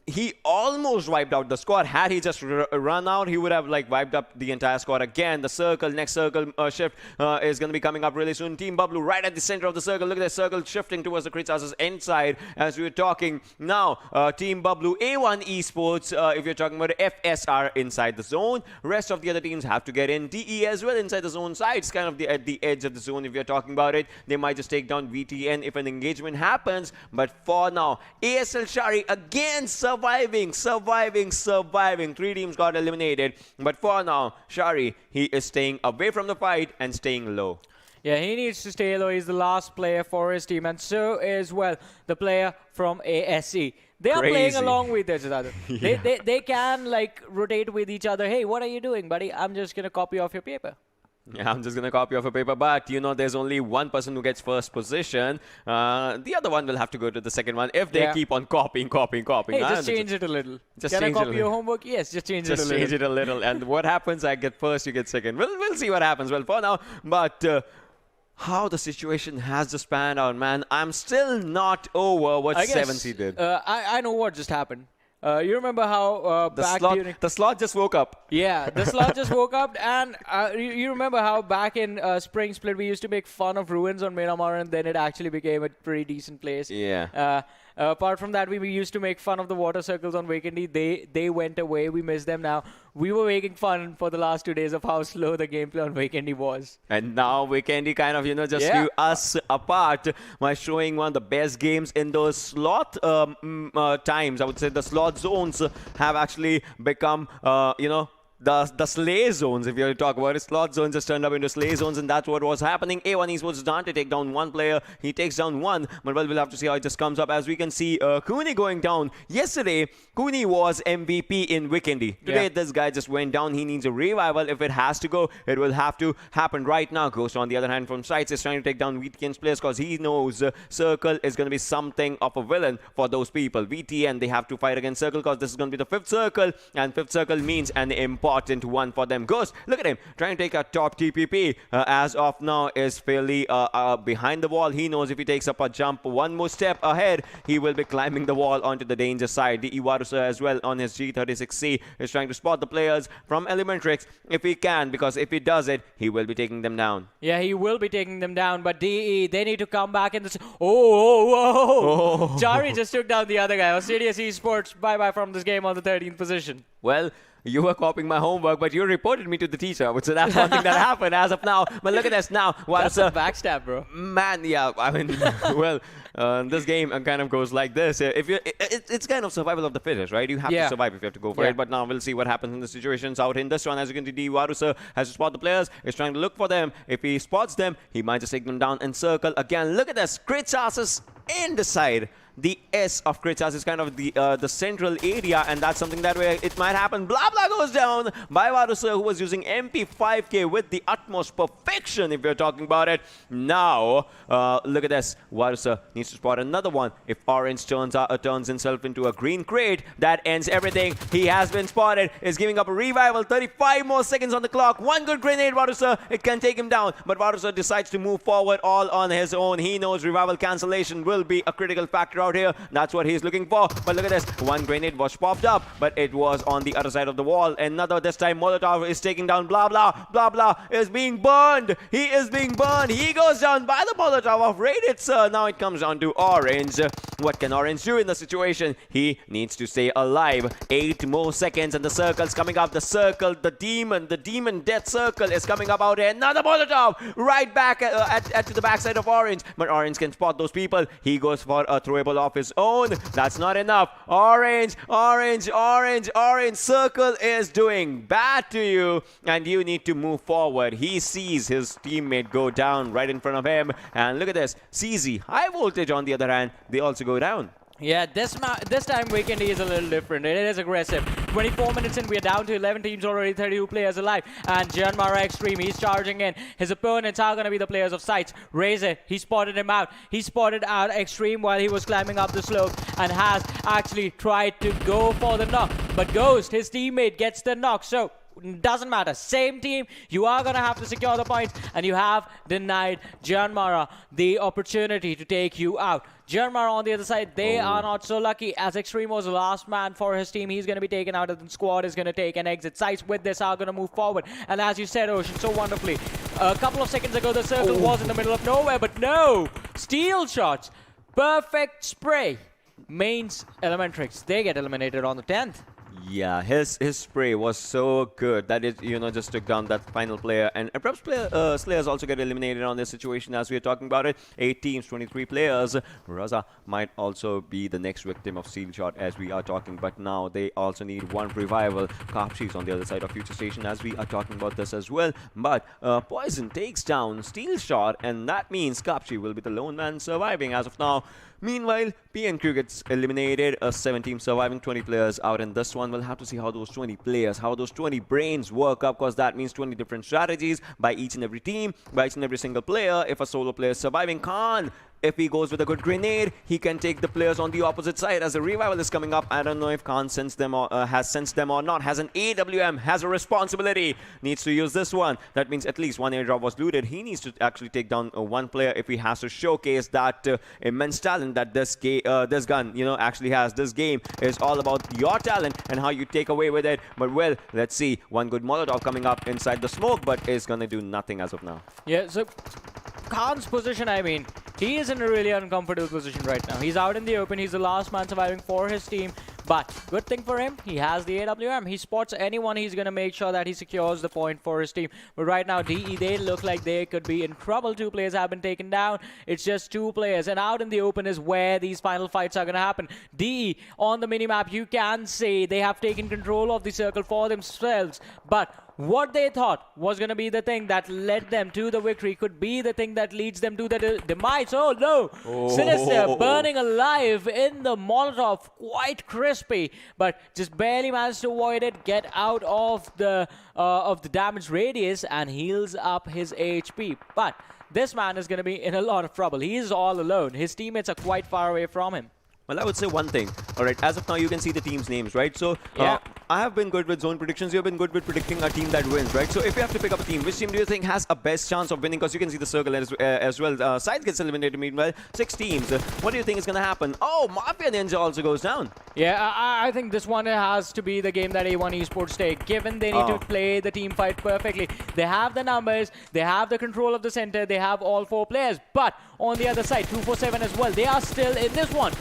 he almost wiped out the squad. Had he just run out, he would have like wiped up the entire squad again. The next circle shift is going to be coming up really soon. Team Bablu right at the center of the circle. Look at the circle shifting towards the Kritzas' inside as we were talking. Now, Team Bablu, A1 Esports, if you're talking about FSR inside the zone. Rest of the other teams have to get in. DE as well inside the zone side. It's kind of at the edge of the zone if you're talking about it. They might just take down VTN if an engagement happens. But for now, ASL Shari again surviving. 3 teams got eliminated, but for now Shari, he is staying away from the fight and staying low. Yeah, he needs to stay low. He's the last player for his team, and so is well the player from ASE. They are playing along with each other. Yeah. They can like rotate with each other. Hey, what are you doing, buddy? I'm just gonna copy off your paper. Yeah, I'm just going to copy off a paper, but you know, there's only 1 person who gets first position. The other one will have to go to the second one if they keep on copying. Hey, just change it a little. Can I copy your homework? Yes, just change it a little. Just change it a little. And what happens? I get first, you get second. We'll see what happens. Well, for now, but how the situation has just panned out, man. I'm still not over what 7C did. I know what just happened. You remember how the slot just woke up. Yeah, the slot just woke up, and you remember how back in Spring Split we used to make fun of ruins on Miramar, and then it actually became a pretty decent place. Yeah. Apart from that, we used to make fun of the water circles on Vikendi. They went away. We miss them now. We were making fun for the last 2 days of how slow the gameplay on Vikendi was. And now Vikendi kind of, just threw us apart by showing one of the best games in those slot times. I would say the slot zones have actually become, the slay zones, if you talk about it. Slot zones just turned up into slay zones, and that's what was happening. A1 Esports is done to take down one player. He takes down one, but well, we'll have to see how it just comes up. As we can see, Cooney going down. Yesterday, Cooney was MVP in Vikendi. Today, this guy just went down. He needs a revival. If it has to go, it will have to happen right now. Ghost, on the other hand, from SCYTES is trying to take down VTN's players because he knows Circle is going to be something of a villain for those people. VTN, they have to fight against Circle because this is going to be the 5th Circle, and 5th Circle means an important one for them. Ghost, look at him trying to take a top TPP. As of now, is fairly behind the wall. He knows if he takes up a jump one more step ahead, he will be climbing the wall onto the danger side. The Iwarusa as well on his G36C is trying to spot the players from ElementriX if he can, because if he does it, he will be taking them down. Yeah, he will be taking them down, but DE, they need to come back in this. Oh. Jari just took down the other guy. Assiduous Esports, bye-bye from this game on the 13th position. Well, you were copying my homework, but you reported me to the teacher. So that's one thing that happened as of now. But look at this now. That's a backstab, bro. Man, yeah. I mean, well, this game kind of goes like this. It's kind of survival of the fittest, right? You have to survive if you have to go for it. But now we'll see what happens in the situations out in this one. As you can see, Warusa has to spot the players. He's trying to look for them. If he spots them, he might just take them down and circle again. Look at this. Crit chances in the side. The S of Kritas is kind of the central area, and that's something that way it might happen. Blah blah goes down by Varusa, who was using MP5K with the utmost perfection, if you're talking about it. Now, look at this. Varusa needs to spot another one. If Orange turns himself into a green crate, that ends everything. He has been spotted. Is giving up a revival. 35 more seconds on the clock. One good grenade, Varusa. It can take him down, but Varusa decides to move forward all on his own. He knows revival cancellation will be a critical factor out here. That's what he's looking for. But look at this. One grenade was popped up, but it was on the other side of the wall. Another, this time Molotov is taking down Blah Blah. Blah Blah is being burned. He is being burned. He goes down by the Molotov of Raided, sir. Now it comes down to Orange. What can Orange do in the situation? He needs to stay alive. 8 more seconds and the circle's coming up. The circle, the demon death circle is coming up out here. Another Molotov right back to the backside of Orange. But Orange can spot those people. He goes for a throwable off his own. That's not enough. Orange. Circle is doing bad to you, and you need to move forward. He sees his teammate go down right in front of him, and look at this. CZxHIGHVOLTAGE on the other hand, they also go down. Yeah, this time Vikendi is a little different. It is aggressive. 24 minutes in, we are down to 11 teams already, 32 players alive. And JyanMaara Extreme, he's charging in. His opponents are going to be the players of SCYTES. Razor, he spotted him out. He spotted out Extreme while he was climbing up the slope and has actually tried to go for the knock. But Ghost, his teammate, gets the knock. So, doesn't matter. Same team. You are going to have to secure the points, and you have denied JyanMaara the opportunity to take you out. JyanMaara on the other side, they are not so lucky, as Extreme was the last man for his team. He's going to be taken out, and the squad is going to take an exit. SCYTES with this are going to move forward. And as you said, Ocean, so wonderfully, a couple of seconds ago, the circle was in the middle of nowhere, but no! Steal shots. Perfect spray. Mains ElementriX, they get eliminated on the 10th. Yeah, his spray was so good that it, just took down that final player. And Abrupt Slayers also get eliminated on this situation as we are talking about it. 8 teams, 23 players. Raza might also be the next victim of Steel Shot as we are talking, but now they also need one revival. Kapshi's on the other side of FutureStation as we are talking about this as well. But Poison takes down Steel Shot, and that means Kapshi will be the lone man surviving as of now. Meanwhile, PNQ gets eliminated, 7 teams surviving, 20 players out in this one. We'll have to see how those 20 players, how those 20 brains work up, because that means 20 different strategies by each and every team, by each and every single player. If a solo player is surviving, Khan if he goes with a good grenade, he can take the players on the opposite side. As a revival is coming up, I don't know if Khan sensed them or has sensed them or not. Has an AWM, has a responsibility, needs to use this one. That means at least one airdrop was looted. He needs to actually take down one player if he has to showcase that immense talent that this gun, actually has. This game is all about your talent and how you take away with it. But well, let's see. One good Molotov coming up inside the smoke, but is gonna do nothing as of now. Yeah, so Khan's position, I mean, he is in a really uncomfortable position right now. He's out in the open. He's the last man surviving for his team. But good thing for him, he has the AWM. He spots anyone, he's going to make sure that he secures the point for his team. But right now, DE, they look like they could be in trouble. 2 players have been taken down. It's just 2 players. And out in the open is where these final fights are going to happen. DE, on the minimap, you can say they have taken control of the circle for themselves. But what they thought was going to be the thing that led them to the victory could be the thing that leads them to the demise. Oh no! Sinister burning alive in the Molotov, quite crispy, but just barely managed to avoid it, get out of the damage radius and heals up his HP. But this man is going to be in a lot of trouble. He is all alone. His teammates are quite far away from him. Well, I would say one thing. All right, as of now, you can see the team's names, right? So, yeah. I have been good with zone predictions. You have been good with predicting a team that wins, right? So, if you have to pick up a team, which team do you think has a best chance of winning? Because you can see the circle as well. SCYTES gets eliminated, meanwhile. 6 teams. What do you think is going to happen? Oh, Mafia Ninja also goes down. Yeah, I think this one has to be the game that A1 Esports take, given they need to play the team fight perfectly. They have the numbers, they have the control of the center, they have all 4 players. But on the other side, 247 as well. They are still in this one.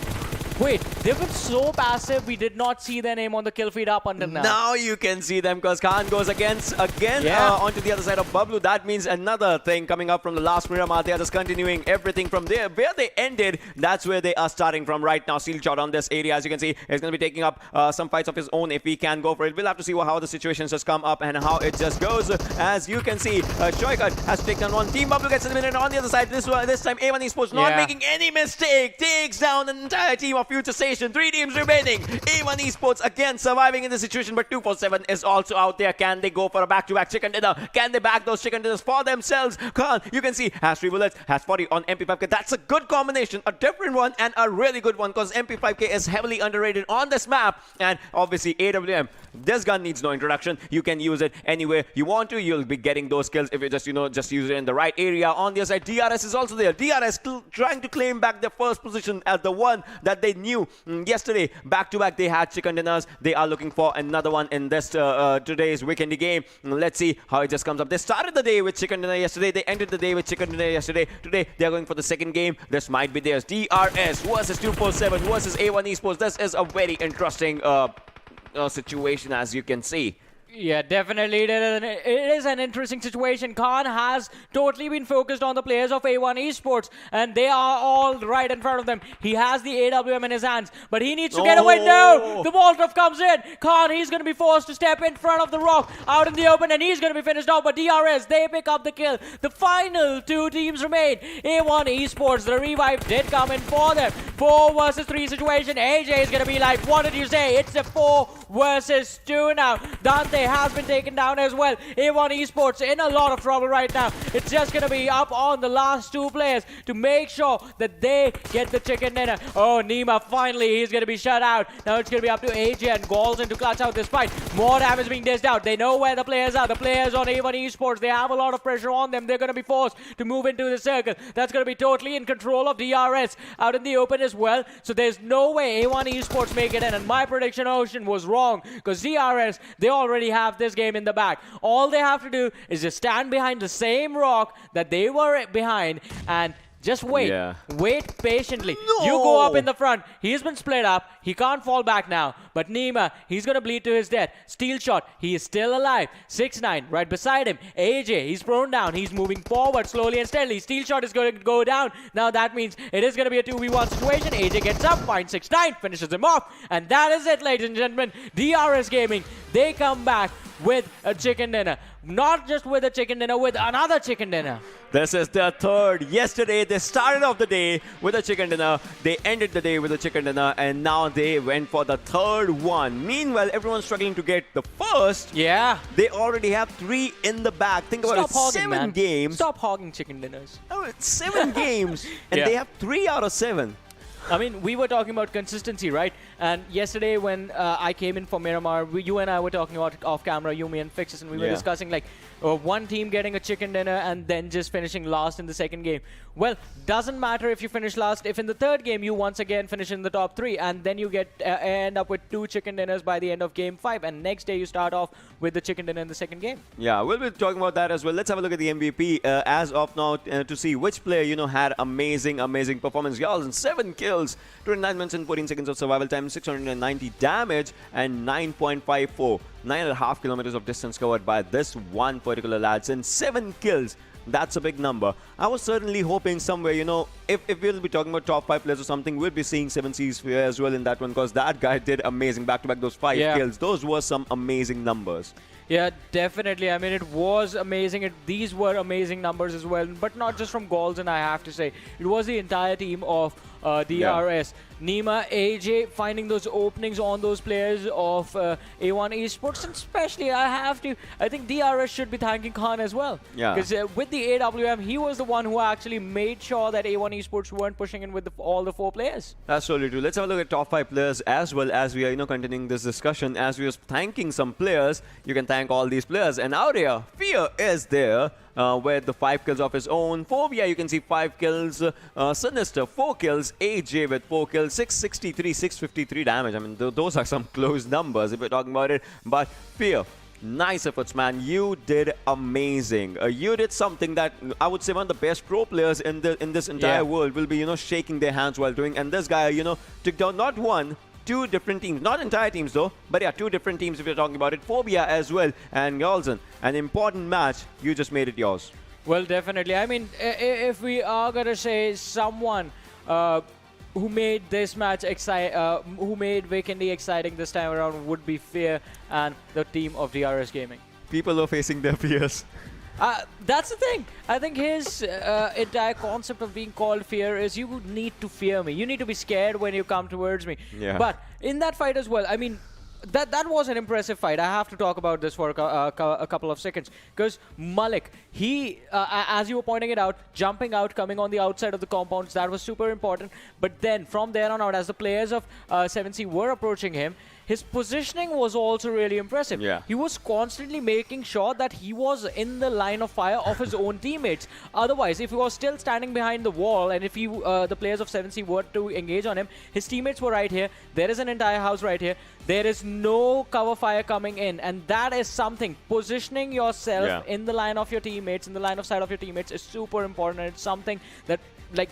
Wait, they've been so passive, we did not see their name on the kill feed up until now. Now you can see them because Khan goes again onto the other side of Bablu. That means another thing coming up from the last Miramar. They are just continuing everything from there. Where they ended, that's where they are starting from right now. Steel shot on this area, as you can see, is going to be taking up some fights of his own if he can go for it. We'll have to see how the situations just come up and how it just goes. As you can see, Shoykat has taken one team. Bablu gets eliminated on the other side. This time, A1 Esports not making any mistake. Takes down an entire team of FutureStation. 3 teams remaining. A1 Esports again surviving in the situation, but 247 is also out there. Can they go for a back-to-back chicken dinner? Can they back those chicken dinners for themselves? Khan, you can see, has 3 bullets, has 40 on MP5K. That's a good combination, a different one and a really good one because MP5K is heavily underrated on this map. And obviously AWM, this gun needs no introduction. You can use it anywhere you want to. You'll be getting those kills if you just use it in the right area. On the other side, DRS is also there. DRS still trying to claim back their first position as the one that they knew yesterday. Back-to-back, they had chicken dinners. They are looking for another one in this today's Vikendi game. Let's see how it just comes up. They started the day with chicken dinner yesterday. They ended the day with chicken dinner yesterday. Today, they are going for the second game. This might be theirs. DRS versus 247 versus A1 Esports. This is a very interesting situation, as you can see. Yeah, definitely. It is an interesting situation. Khan has totally been focused on the players of A1 Esports, and they are all right in front of them. He has the AWM in his hands, but he needs to get away. No! The Molotov comes in. Khan, he's going to be forced to step in front of the rock out in the open, and he's going to be finished off. But DRS, they pick up the kill. The final 2 teams remain. A1 Esports, the revive did come in for them. 4 versus 3 situation. AJ is going to be like, what did you say? It's a 4 versus 2 now. Dante has been taken down as well. A1 Esports in a lot of trouble right now. It's just going to be up on the last 2 players to make sure that they get the chicken dinner. Oh, Nima, finally, he's going to be shut out. Now it's going to be up to AJ and Galson to clutch out this fight. More damage being dished out. They know where the players are. The players on A1 Esports, they have a lot of pressure on them. They're going to be forced to move into the circle. That's going to be totally in control of DRS out in the open as well. So there's no way A1 Esports make it in. And my prediction, Ocean, was wrong because DRS, they already have this game in the back. All they have to do is just stand behind the same rock that they were behind and just wait. Wait patiently. No! You go up in the front. He's been split up. He can't fall back now. But Nima, he's going to bleed to his death. Steel shot. He is still alive. 6ix9ine right beside him. AJ, he's prone down. He's moving forward slowly and steadily. Steel shot is going to go down. Now that means it is going to be a 2v1 situation. AJ gets up, finds 6ix9ine, finishes him off. And that is it, ladies and gentlemen. DRS Gaming, they come back with a chicken dinner. Not just with a chicken dinner, with another chicken dinner. This is their third. Yesterday, they started off the day with a chicken dinner. They ended the day with a chicken dinner. And now they went for the third one. Meanwhile, everyone's struggling to get the first. Yeah. They already have 3 in the bag. Think about it. Hogging, 7 man. games. Stop hogging chicken dinners. Oh, it's 7 games. And they have 3 out of 7. I mean, we were talking about consistency, right? And yesterday when I came in for Miramar, you and I were talking about off camera, Yumi and Fixes, and we were discussing like one team getting a chicken dinner and then just finishing last in the second game. Well, doesn't matter if you finish last. If in the third game you once again finish in the top 3 and then you get end up with 2 chicken dinners by the end of game 5, and next day you start off with the chicken dinner in the second game. Yeah, we'll be talking about that as well. Let's have a look at the MVP as of now to see which player, had amazing performance. Y'all, 7 kills, 29 minutes and 14 seconds of survival time, 690 damage, and 9.54. 9.5 kilometers of distance covered by this one particular lad. And 7 kills. That's a big number. I was certainly hoping somewhere, if we'll be talking about top 5 players or something, we'll be seeing 7C's as well in that one, because that guy did amazing. Back-to-back, those 5 kills. Those were some amazing numbers. Yeah, definitely. I mean, it was amazing. These were amazing numbers as well, but not just from Golden, I have to say. It was the entire team of DRS. Nima, AJ, finding those openings on those players of A1 Esports, and especially I think DRS should be thanking Khan as well. Yeah. Because with the AWM, he was the one who actually made sure that A1 Esports weren't pushing in with all the 4 players. That's totally true. Let's have a look at top 5 players as well, as we are, continuing this discussion. As we are thanking some players, you can thank all these players. And out here, Fear is there. With the 5 kills of his own. Phobia, you can see 5 kills. Sinister, 4 kills. AJ with 4 kills. 663, 653 damage. I mean, those are some close numbers if we're talking about it. But Fear, nice efforts, man. You did amazing. You did something that I would say one of the best pro players in this entire world will be, shaking their hands while doing. And this guy, took down not 1, 2 different teams, not entire teams though, but yeah, 2 different teams if you're talking about it. Phobia as well, and Yolson, an important match, you just made it yours. Well, definitely. I mean, if we are gonna say someone who made this match who made Vikendi exciting this time around would be Fear and the team of DRS Gaming. People are facing their fears. That's the thing. I think his entire concept of being called Fear is you need to fear me. You need to be scared when you come towards me. Yeah. But in that fight as well, I mean, that was an impressive fight. I have to talk about this for a couple of seconds. Because Malik, he, as you were pointing it out, jumping out, coming on the outside of the compounds, that was super important. But then from there on out, as the players of 7C were approaching him, his positioning was also really impressive. Yeah. He was constantly making sure that he was in the line of fire of his own teammates. Otherwise, if he was still standing behind the wall and if the players of 7C were to engage on him, his teammates were right here. There is an entire house right here. There is no cover fire coming in. And that is something. Positioning yourself in the line of your teammates, in the line of sight of your teammates is super important. And it's something that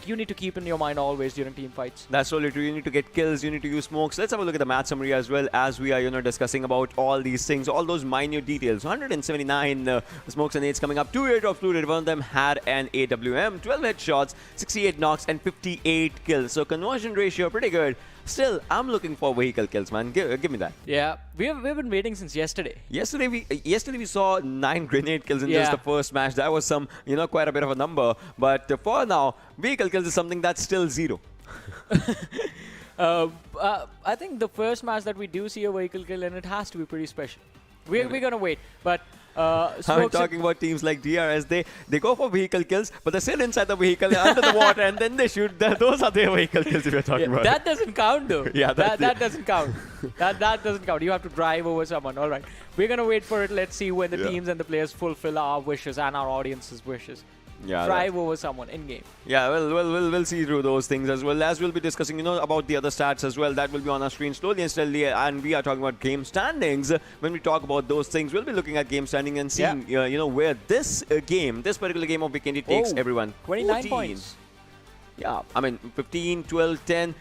you need to keep in your mind always during team fights. That's totally true. You need to get kills, you need to use smokes. Let's have a look at the match summary as well, as we are, discussing about all these things, all those minute details. 179 smokes and nades coming up. 2 airdrops looted. One of them had an AWM, 12 headshots, 68 knocks, and 58 kills. So conversion ratio pretty good. Still, I'm looking for vehicle kills, man. Give me that. Yeah, we've been waiting since yesterday. Yesterday we saw 9 grenade kills in just the first match. That was some, quite a bit of a number. But for now, vehicle kills is something that's still 0. I think the first match that we do see a vehicle kill, and it has to be pretty special. We're gonna wait, but I'm talking about teams like DRS. They go for vehicle kills, but they're still inside the vehicle under the water, and then they shoot. Those are their vehicle kills if you're talking about. That doesn't count though. Yeah, that doesn't count. that doesn't count. You have to drive over someone. All right, we're gonna wait for it. Let's see when the teams and the players fulfill our wishes and our audience's wishes. Yeah, drive over someone in game. Yeah, we'll see through those things as well, as we'll be discussing, about the other stats as well. That will be on our screen slowly and steadily, and we are talking about game standings. When we talk about those things, we'll be looking at game standing and seeing, where this particular game of Vikendi takes everyone. 29 14. points. Yeah, I mean 15, 12, 10.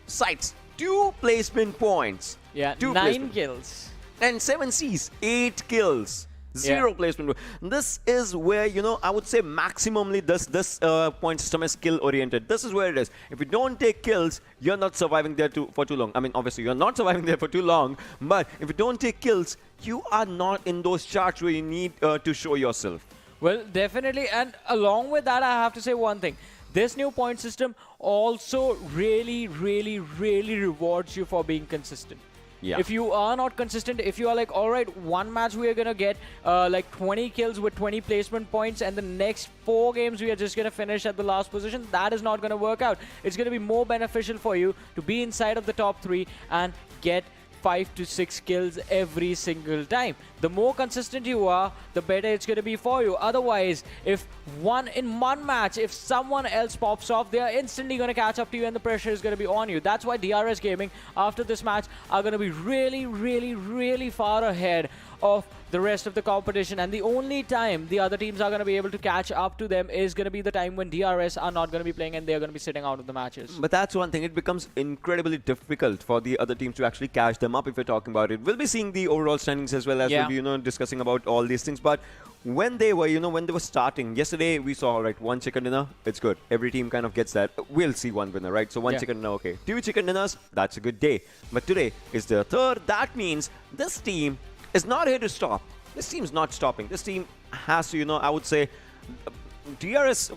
Sites, 2 placement points. Yeah, 2 9 placement. kills. And 7Cs, 8 kills. 0 placement. This is where, I would say maximally this point system is skill oriented. This is where it is. If you don't take kills, you're not surviving there for too long. I mean, obviously, you're not surviving there for too long. But if you don't take kills, you are not in those charts where you need to show yourself. Well, definitely. And along with that, I have to say one thing. This new point system also really, really, really rewards you for being consistent. Yeah. If you are not consistent, if you are like, all right, one match we are going to get like 20 kills with 20 placement points, and the next 4 games we are just going to finish at the last position, that is not going to work out. It's going to be more beneficial for you to be inside of the top 3 and get 5 to 6 kills every single time. The more consistent you are, the better it's going to be for you. Otherwise, if in one match, if someone else pops off, they are instantly going to catch up to you and the pressure is going to be on you. That's why DRS Gaming, after this match, are going to be really, really, really far ahead of the rest of the competition, and the only time the other teams are going to be able to catch up to them is going to be the time when DRS are not going to be playing and they're going to be sitting out of the matches. But that's one thing. It becomes incredibly difficult for the other teams to actually catch them up if we're talking about it. We'll be seeing the overall standings as well as we'll be, discussing about all these things. But when they were, when they were starting, yesterday we saw, all right, 1 chicken dinner, it's good. Every team kind of gets that. We'll see one winner, right? So 1 chicken dinner, okay. 2 chicken dinners, that's a good day. But today is the 3rd. That means this team is not here to stop. This team's not stopping. This team has to, I would say, DRS,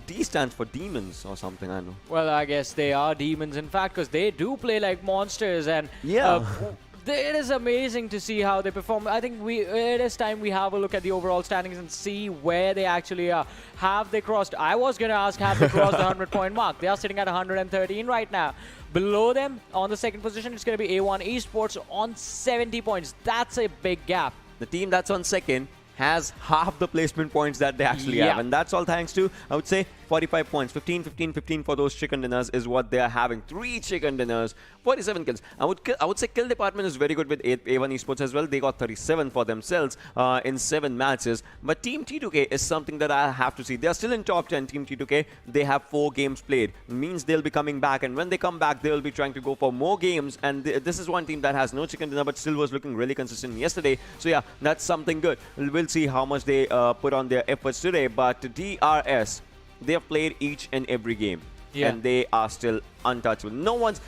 D stands for demons or something, I know. Well, I guess they are demons, in fact, because they do play like monsters, and it is amazing to see how they perform. I think it is time we have a look at the overall standings and see where they actually are. Have they crossed? I was going to ask, have they crossed the 100-point mark? They are sitting at 113 right now. Below them, on the 2nd position, it's going to be A1 Esports on 70 points. That's a big gap. The team that's on 2nd has half the placement points that they actually have. And that's all thanks to, I would say, 45 points. 15, 15, 15 for those chicken dinners is what they are having. 3 chicken dinners, 47 kills. I would say kill department is very good with A1 Esports as well. They got 37 for themselves in 7 matches. But Team T2K is something that I have to see. They are still in top 10, Team T2K. They have 4 games played. It means they'll be coming back. And when they come back, they'll be trying to go for more games. And this is one team that has no chicken dinner but still was looking really consistent yesterday. So yeah, that's something good. We'll see how much they put on their efforts today. But DRS, they have played each and every game, and they are still untouchable. No one's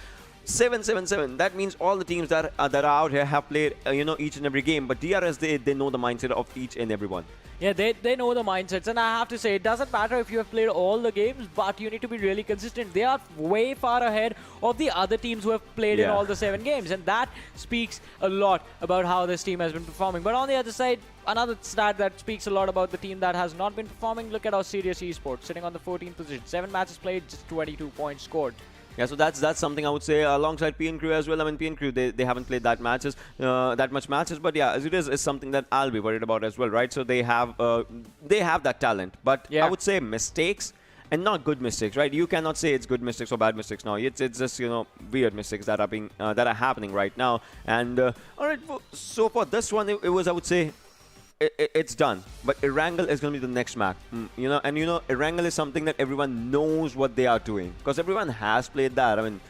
7-7-7. That means all the teams that are out here have played, each and every game. But DRS, they know the mindset of each and every one. Yeah, they know the mindsets, and I have to say, it doesn't matter if you have played all the games, but you need to be really consistent. They are way far ahead of the other teams who have played in all the 7 games, and that speaks a lot about how this team has been performing. But on the other side, another stat that speaks a lot about the team that has not been performing, look at Assiduous Esports, sitting on the 14th position. 7 matches played, just 22 points scored. Yeah, so that's something I would say alongside PN as well. I mean, PN they haven't played that much matches, but yeah, as it is something that I'll be worried about as well, right? So they have that talent, but I would say mistakes and not good mistakes, right? You cannot say it's good mistakes or bad mistakes now. It's just weird mistakes that are happening right now. And all right, so for this one, it was, I would say, it's done. But Erangel is going to be the next map. Erangel is something that everyone knows what they are doing, because everyone has played that. I mean,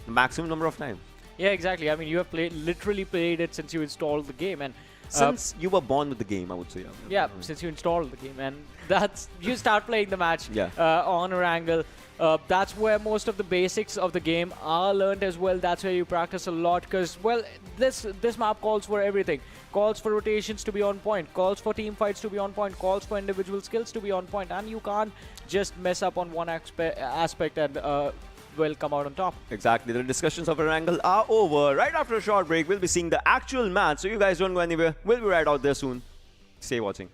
the maximum number of times. Yeah, exactly. I mean, you have literally played it since you installed the game, and since you were born with the game, I would say. Yeah, since you installed the game, and you start playing the match on Erangel. That's where most of the basics of the game are learned as well. That's where you practice a lot, because, well, this map calls for everything. Calls for rotations to be on point, calls for team fights to be on point, calls for individual skills to be on point, and you can't just mess up on one aspect and will come out on top. Exactly. The discussions of Erangel are over. Right after a short break, we'll be seeing the actual match, so you guys don't go anywhere. We'll be right out there soon. Stay watching.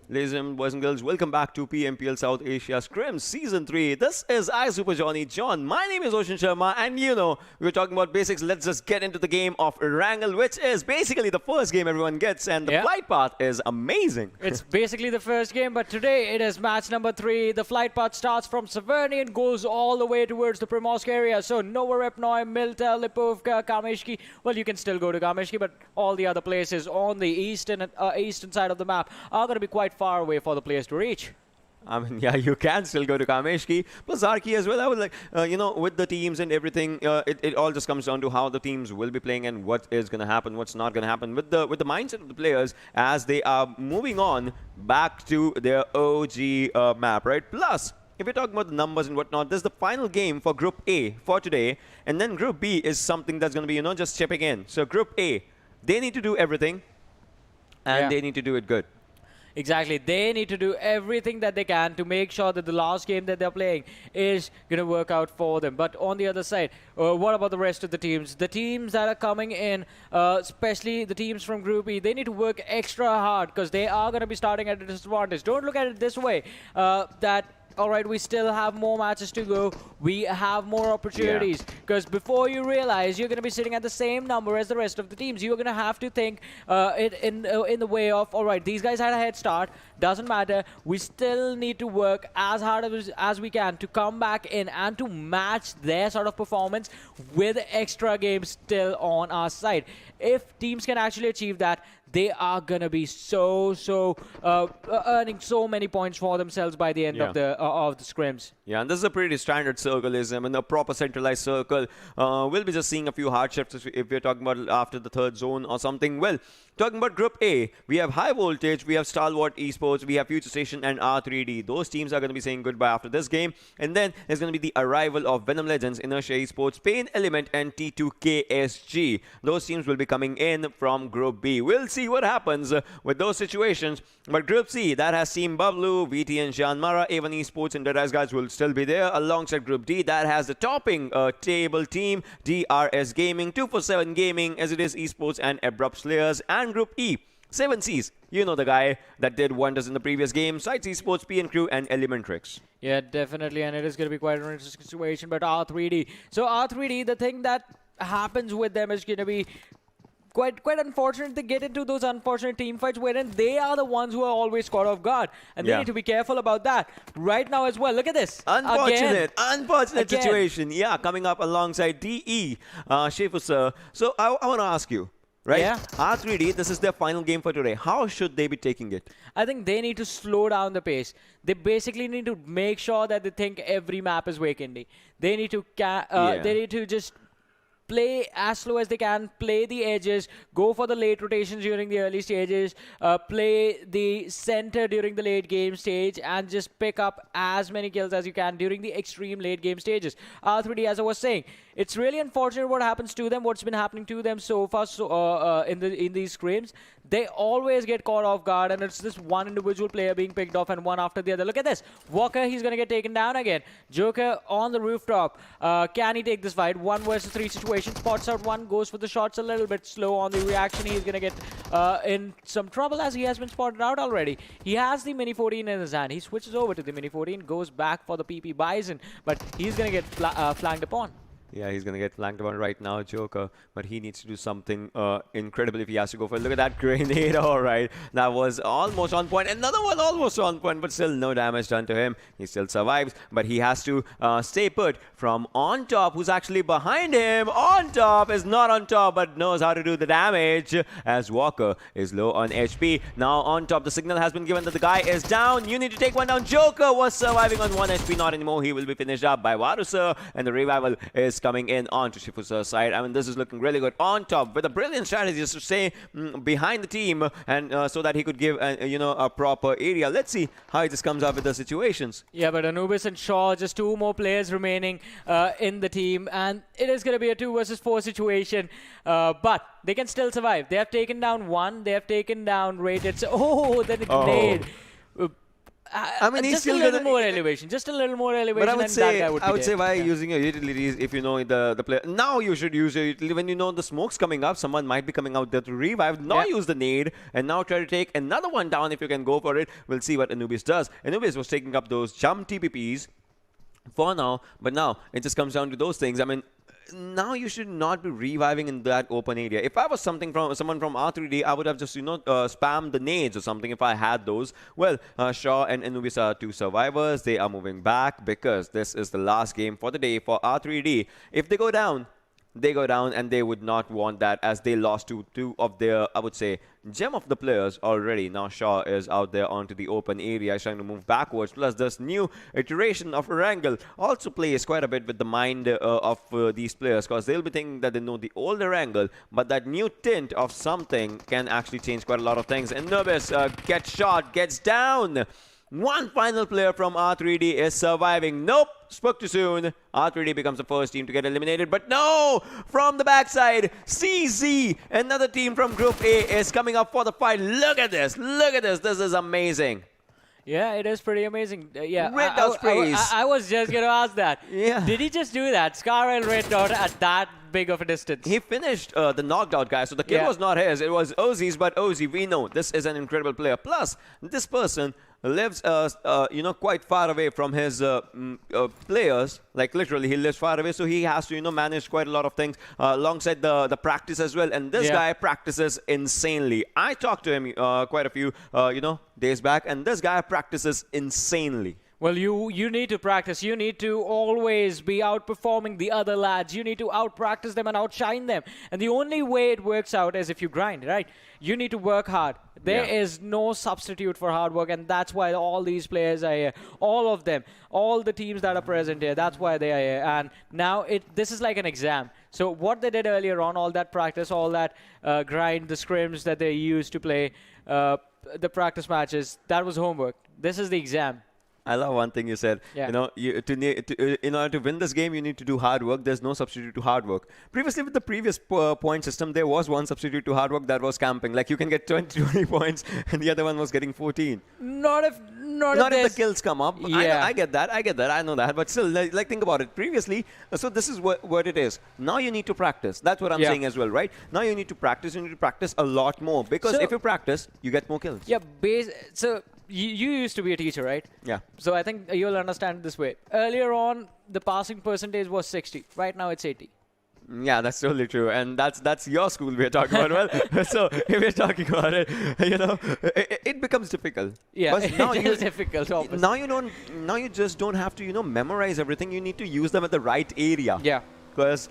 Ladies and boys and girls, welcome back to PMPL South Asia Scrims Season 3. This is I Super Johnny John. My name is Oshin Sharma, and you know, we were talking about basics. Let's just get into the game of Erangel, which is basically the first game everyone gets, and the flight path is amazing. It's basically the first game, but today it is match number 3. The flight path starts from Severny and goes all the way towards the Primorsk area. So Novorepnoy, Milta, Lipovka, Kameshki. Well, you can still go to Kameshki, but all the other places on the eastern side of the map are going to be quite far away for the players to reach. I mean, yeah, you can still go to Kameshki, plus Zarki as well. I would like, you know, with the teams and everything, it all just comes down to how the teams will be playing and what is going to happen, what's not going to happen with the mindset of the players as they are moving on back to their OG map, right? Plus, if you're talking about the numbers and whatnot, this is the final game for Group A for today, and then Group B is something that's going to be, you know, just chipping in. So Group A, they need to do everything, and they need to do it good. Exactly. They need to do everything that they can to make sure that the last game that they're playing is going to work out for them. But on the other side, what about the rest of the teams? The teams that are coming in, especially the teams from Group E, they need to work extra hard because they are going to be starting at a disadvantage. Don't look at it this way, that all right, we still have more matches to go. We have more opportunities. Because before you realize you're going to be sitting at the same number as the rest of the teams, you're going to have to think it in the way of, all right, these guys had a head start. Doesn't matter. We still need to work as hard as we can to come back in and to match their sort of performance with extra games still on our side. If teams can actually achieve that, they are going to be earning so many points for themselves by the end of the scrims. Yeah, and this is a pretty standard circleism and a proper centralized circle. We'll be just seeing a few hard shifts if we're talking about after the third zone or something. Well, talking about Group A, we have High Voltage, we have Stalwart Esports, we have FutureStation and R3D. Those teams are going to be saying goodbye after this game. And then there's going to be the arrival of Venom Legends, Inertia Esports, PAINxELMT and T2KSG. Those teams will be coming in from Group B. We'll see what happens with those situations. But Group C, that has Team Bablu, VTNxJyanMaara, A1 Esports and DEADEYES guys will still be there. Alongside Group D, that has the topping table team, DRS Gaming, 247 Gaming, Assiduous Esports and Abrupt Slayers. And Group E, 7Cs. You know the guy that did wonders in the previous game, CZxHIGHVOLTAGE, PN Crew and ElementriX. Yeah, definitely, and it is going to be quite an interesting situation. But R3D, so R3D, the thing that happens with them is going to be quite unfortunate. They get into those unfortunate team fights wherein they are the ones who are always caught off guard, and they need to be careful about that right now as well. Look at this. Unfortunate situation. Yeah, coming up alongside DE, Shifu. So I want to ask you, right? Yeah. R3D, this is their final game for today. How should they be taking it? I think they need to slow down the pace. They basically need to make sure that they think every map is Vikendi. They need to they need to just play as slow as they can, play the edges, go for the late rotations during the early stages, play the center during the late game stage, and just pick up as many kills as you can during the extreme late game stages. R3D, as I was saying, it's really unfortunate what happens to them, what's been happening to them so far in these scrims. They always get caught off guard, and it's this one individual player being picked off and one after the other. Look at this. Walker, he's going to get taken down again. Joker on the rooftop. Can he take this fight? 1 versus 3 situation. Spots out one, goes for the shots a little bit slow on the reaction. He's going to get in some trouble as he has been spotted out already. He has the Mini 14 in his hand. He switches over to the Mini 14, goes back for the PP Bison, but he's going to get flanked upon. Yeah, he's going to get flanked upon right now, Joker. But he needs to do something incredible if he has to go for it. Look at that grenade. All right. That was almost on point. Another one almost on point, but still no damage done to him. He still survives, but he has to stay put from on top. Who's actually behind him? On top is not on top, but knows how to do the damage as Walker is low on HP. Now on top, the signal has been given that the guy is down. You need to take one down. Joker was surviving on 1 HP. Not anymore. He will be finished up by Varusa, and the revival is coming in onto Shifu's side. I mean, this is looking really good. On top with a brilliant strategy just to stay behind the team and so that he could give a proper area. Let's see how he just comes up with the situations. Yeah, but Anubis and Shaw, just 2 more players remaining in the team, and it is going to be a 2 versus 4 situation, but they can still survive. They have taken down 1. They have taken down Rated. Oh, then a grenade. I mean, he's just a still little gonna. more elevation. Just a little more elevation. But I would and that say, guy would I be would say, there. why Yeah. using your utilities if you know the player. Now you should use your utility when you know the smoke's coming up. Someone might be coming out there to revive. Now use the nade and now try to take another one down if you can go for it. We'll see what Anubis does. Anubis was taking up those jump TPPs for now, but now it just comes down to those things. I mean, now you should not be reviving in that open area. If I was someone from R3D, I would have just spammed the nades or something if I had those. Well, Shaw and Anubis are two survivors. They are moving back because this is the last game for the day for R3D. If they go down, they go down, and they would not want that as they lost to two of their, I would say, gem of the players already. Now Shaw is out there onto the open area trying to move backwards. Plus this new iteration of Erangel also plays quite a bit with the mind of these players, because they'll be thinking that they know the old Erangel, but that new tint of something can actually change quite a lot of things. And Nubis gets shot, gets down. One final player from R3D is surviving. Nope, spoke too soon. R3D becomes the first team to get eliminated. But no, from the backside, CZ, another team from Group A, is coming up for the fight. Look at this. Look at this. This is amazing. Yeah, it is pretty amazing. Yeah, Red Dot's praise. I was just going to ask that. Yeah. Did he just do that? Scar and Red Dot at that big of a distance? He finished the knocked out guy, so the kill was not his. It was Ozzy's, but Ozzy, we know this is an incredible player. Plus, this person lives, quite far away from his players. Like literally, he lives far away, so he has to, manage quite a lot of things alongside the practice as well. And this guy practices insanely. I talked to him quite a few, days back, and this guy practices insanely. Well, you need to practice. You need to always be outperforming the other lads. You need to out-practice them and outshine them. And the only way it works out is if you grind, right? You need to work hard. There is no substitute for hard work, and that's why all these players are here. All of them, all the teams that are present here, that's why they are here. And now this is like an exam. So what they did earlier on, all that practice, all that grind, the scrims that they used to play, the practice matches, that was homework. This is the exam. I love one thing you said. Yeah. In order to win this game, you need to do hard work. There's no substitute to hard work. Previously, with the previous point system, there was one substitute to hard work, that was camping. Like you can get 20 points, and the other one was getting 14. Not if the kills come up. Yeah. I get that. I know that. But still, like think about it. Previously, so this is what it is. Now you need to practice. That's what I'm saying as well, right? Now you need to practice. You need to practice a lot more, because if you practice, you get more kills. Yeah. So you used to be a teacher, right? Yeah. So I think you'll understand this way. Earlier on, the passing percentage was 60. Right now, it's 80. Yeah, that's totally true, and that's your school we're talking about. Well, so if we're talking about it, it becomes difficult. Yeah, now it is difficult. Obviously. Now you just don't have to memorize everything. You need to use them at the right area. Yeah. Because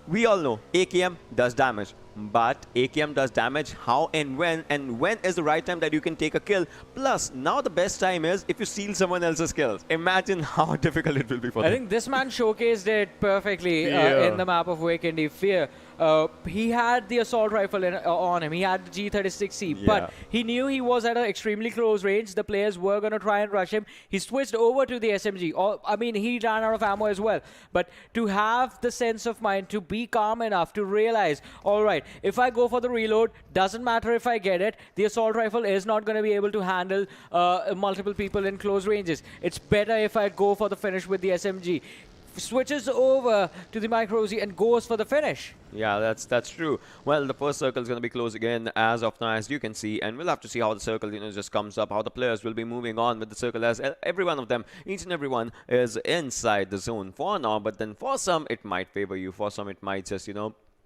we all know AKM does damage, but AKM does damage how and when is the right time that you can take a kill. Plus, now the best time is if you steal someone else's kills. Imagine how difficult it will be for them. I think this man showcased it perfectly in the map of Vikendi. Fear. He had the assault rifle on him. He had the G36C, but he knew he was at an extremely close range. The players were going to try and rush him. He switched over to the SMG. He ran out of ammo as well. But to have the sense of mind, to be calm enough to realize, all right, if I go for the reload, doesn't matter if I get it, the assault rifle is not going to be able to handle multiple people in close ranges. It's better if I go for the finish with the SMG. Switches over to the Micro Uzi and goes for the finish. Yeah, that's true. Well, the first circle is going to be closed again as of now, as you can see, and we'll have to see how the circle just comes up, how the players will be moving on with the circle, as every one of them, each and every one is inside the zone for now. But then for some, it might favor you. For some, it might just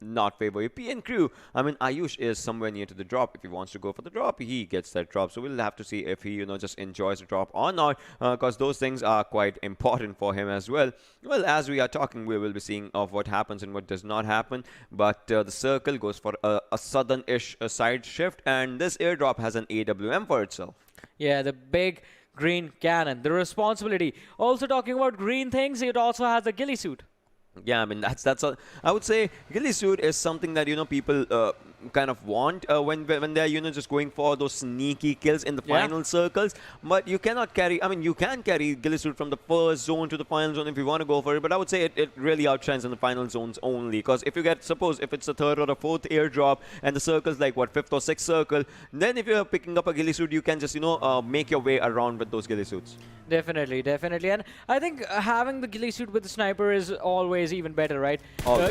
not favor you. PN crew, Ayush is somewhere near to the drop. If he wants to go for the drop, he gets that drop. So we'll have to see if he just enjoys the drop or not, because those things are quite important for him as well. Well, as we are talking, we will be seeing of what happens and what does not happen. But the circle goes for a southern-ish side shift, and this airdrop has an AWM for itself. Yeah, the big green cannon, the responsibility. Also talking about green things, it also has a ghillie suit. Yeah, I mean that's all. I would say ghillie suit is something that people kind of want when they're just going for those sneaky kills in the final circles. But you cannot carry. I mean, you can carry ghillie suit from the first zone to the final zone if you want to go for it. But I would say it really outshines in the final zones only, because if you get, suppose if it's the third or the fourth airdrop and the circle's like what, fifth or sixth circle, then if you're picking up a ghillie suit, you can just make your way around with those ghillie suits. Definitely, definitely. And I think having the ghillie suit with the sniper is always even better, right?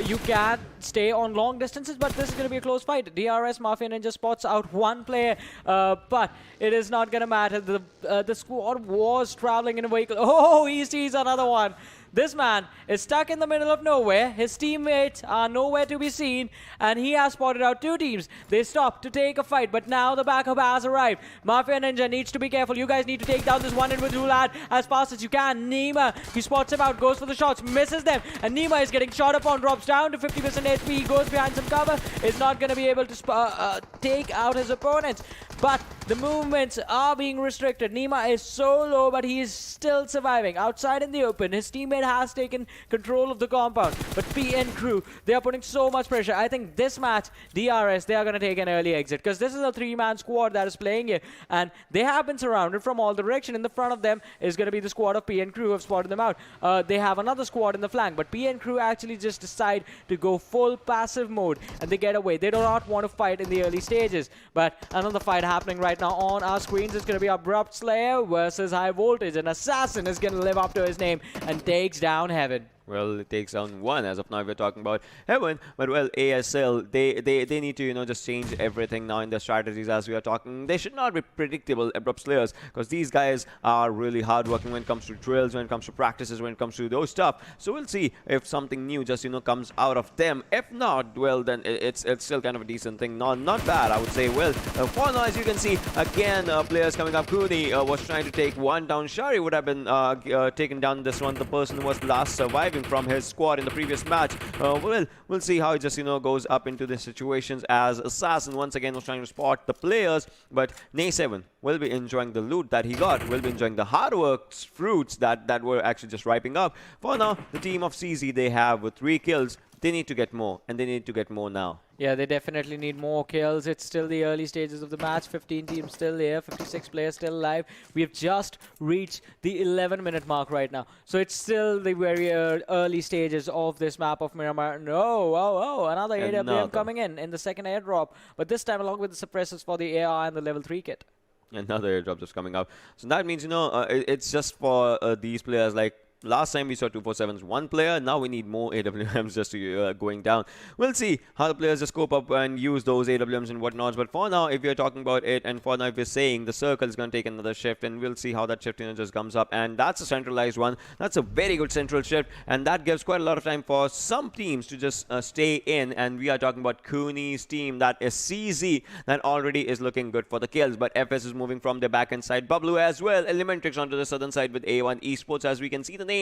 You can stay on long distances, but this is going to be a close fight. DRS Mafia Ninja spots out one player, but it is not going to matter. The squad was traveling in a vehicle. Oh, he sees another one. This man is stuck in the middle of nowhere. His teammates are nowhere to be seen, and he has spotted out two teams. They stopped to take a fight, but now the backup has arrived. Mafia Ninja needs to be careful. You guys need to take down this one individual lad as fast as you can. Nima, he spots him out, goes for the shots, misses them, and Nima is getting shot upon, drops down to 50% HP. He goes behind some cover, is not going to be able to take out his opponents. But the movements are being restricted. Nima is so low, but he is still surviving. Outside in the open, his teammate has taken control of the compound. But PN crew, they are putting so much pressure. I think this match, DRS, they are going to take an early exit, because this is a three-man squad that is playing here, and they have been surrounded from all direction. In the front of them is going to be the squad of PN crew who have spotted them out. They have another squad in the flank, but PN crew actually just decide to go full passive mode, and they get away. They do not want to fight in the early stages. But another fight happening right now on our screens. It's going to be Abrupt Slayer versus High Voltage. An assassin is going to live up to his name and takes down Heaven. Well, it takes down one. As of now, we're talking about Heaven. But, well, ASL, they need to, just change everything now in their strategies as we are talking. They should not be predictable, Abrupt Slayers, because these guys are really hardworking when it comes to drills, when it comes to practices, when it comes to those stuff. So we'll see if something new just, comes out of them. If not, well, then it's still kind of a decent thing. Not bad, I would say. Well, for now, as you can see, again, players coming up. Cooney was trying to take one down. Shari would have been taken down this one. The person who was last surviving from his squad in the previous match. We'll see how it just goes up into the situations, as Assassin once again was trying to spot the players, but Nay7 will be enjoying the loot that he got, will be enjoying the hard work's fruits that were actually just ripening up. For now, the team of CZ, they have 3 kills. They need to get more, and they need to get more now. Yeah, they definitely need more kills. It's still the early stages of the match. 15 teams still here, 56 players still alive. We have just reached the 11-minute mark right now. So it's still the very early stages of this map of Miramar. No, another AWM coming in the second airdrop. But this time along with the suppressors for the AR and the level 3 kit. Another airdrop just coming up. So that means, it's just for these players like last time we saw 247's one player. Now we need more AWMs just to going down. We'll see how the players just scope up and use those AWMs and whatnots. But for now, if we're talking about it, and for now if we're saying the circle is going to take another shift, and we'll see how that shift just comes up. And that's a centralized one. That's a very good central shift, and that gives quite a lot of time for some teams to just stay in. And we are talking about Cooney's team, that is CZ, that already is looking good for the kills. But FS is moving from their back-end side. Bablu as well. ElementriX onto the southern side with A1 Esports, as we can see the names.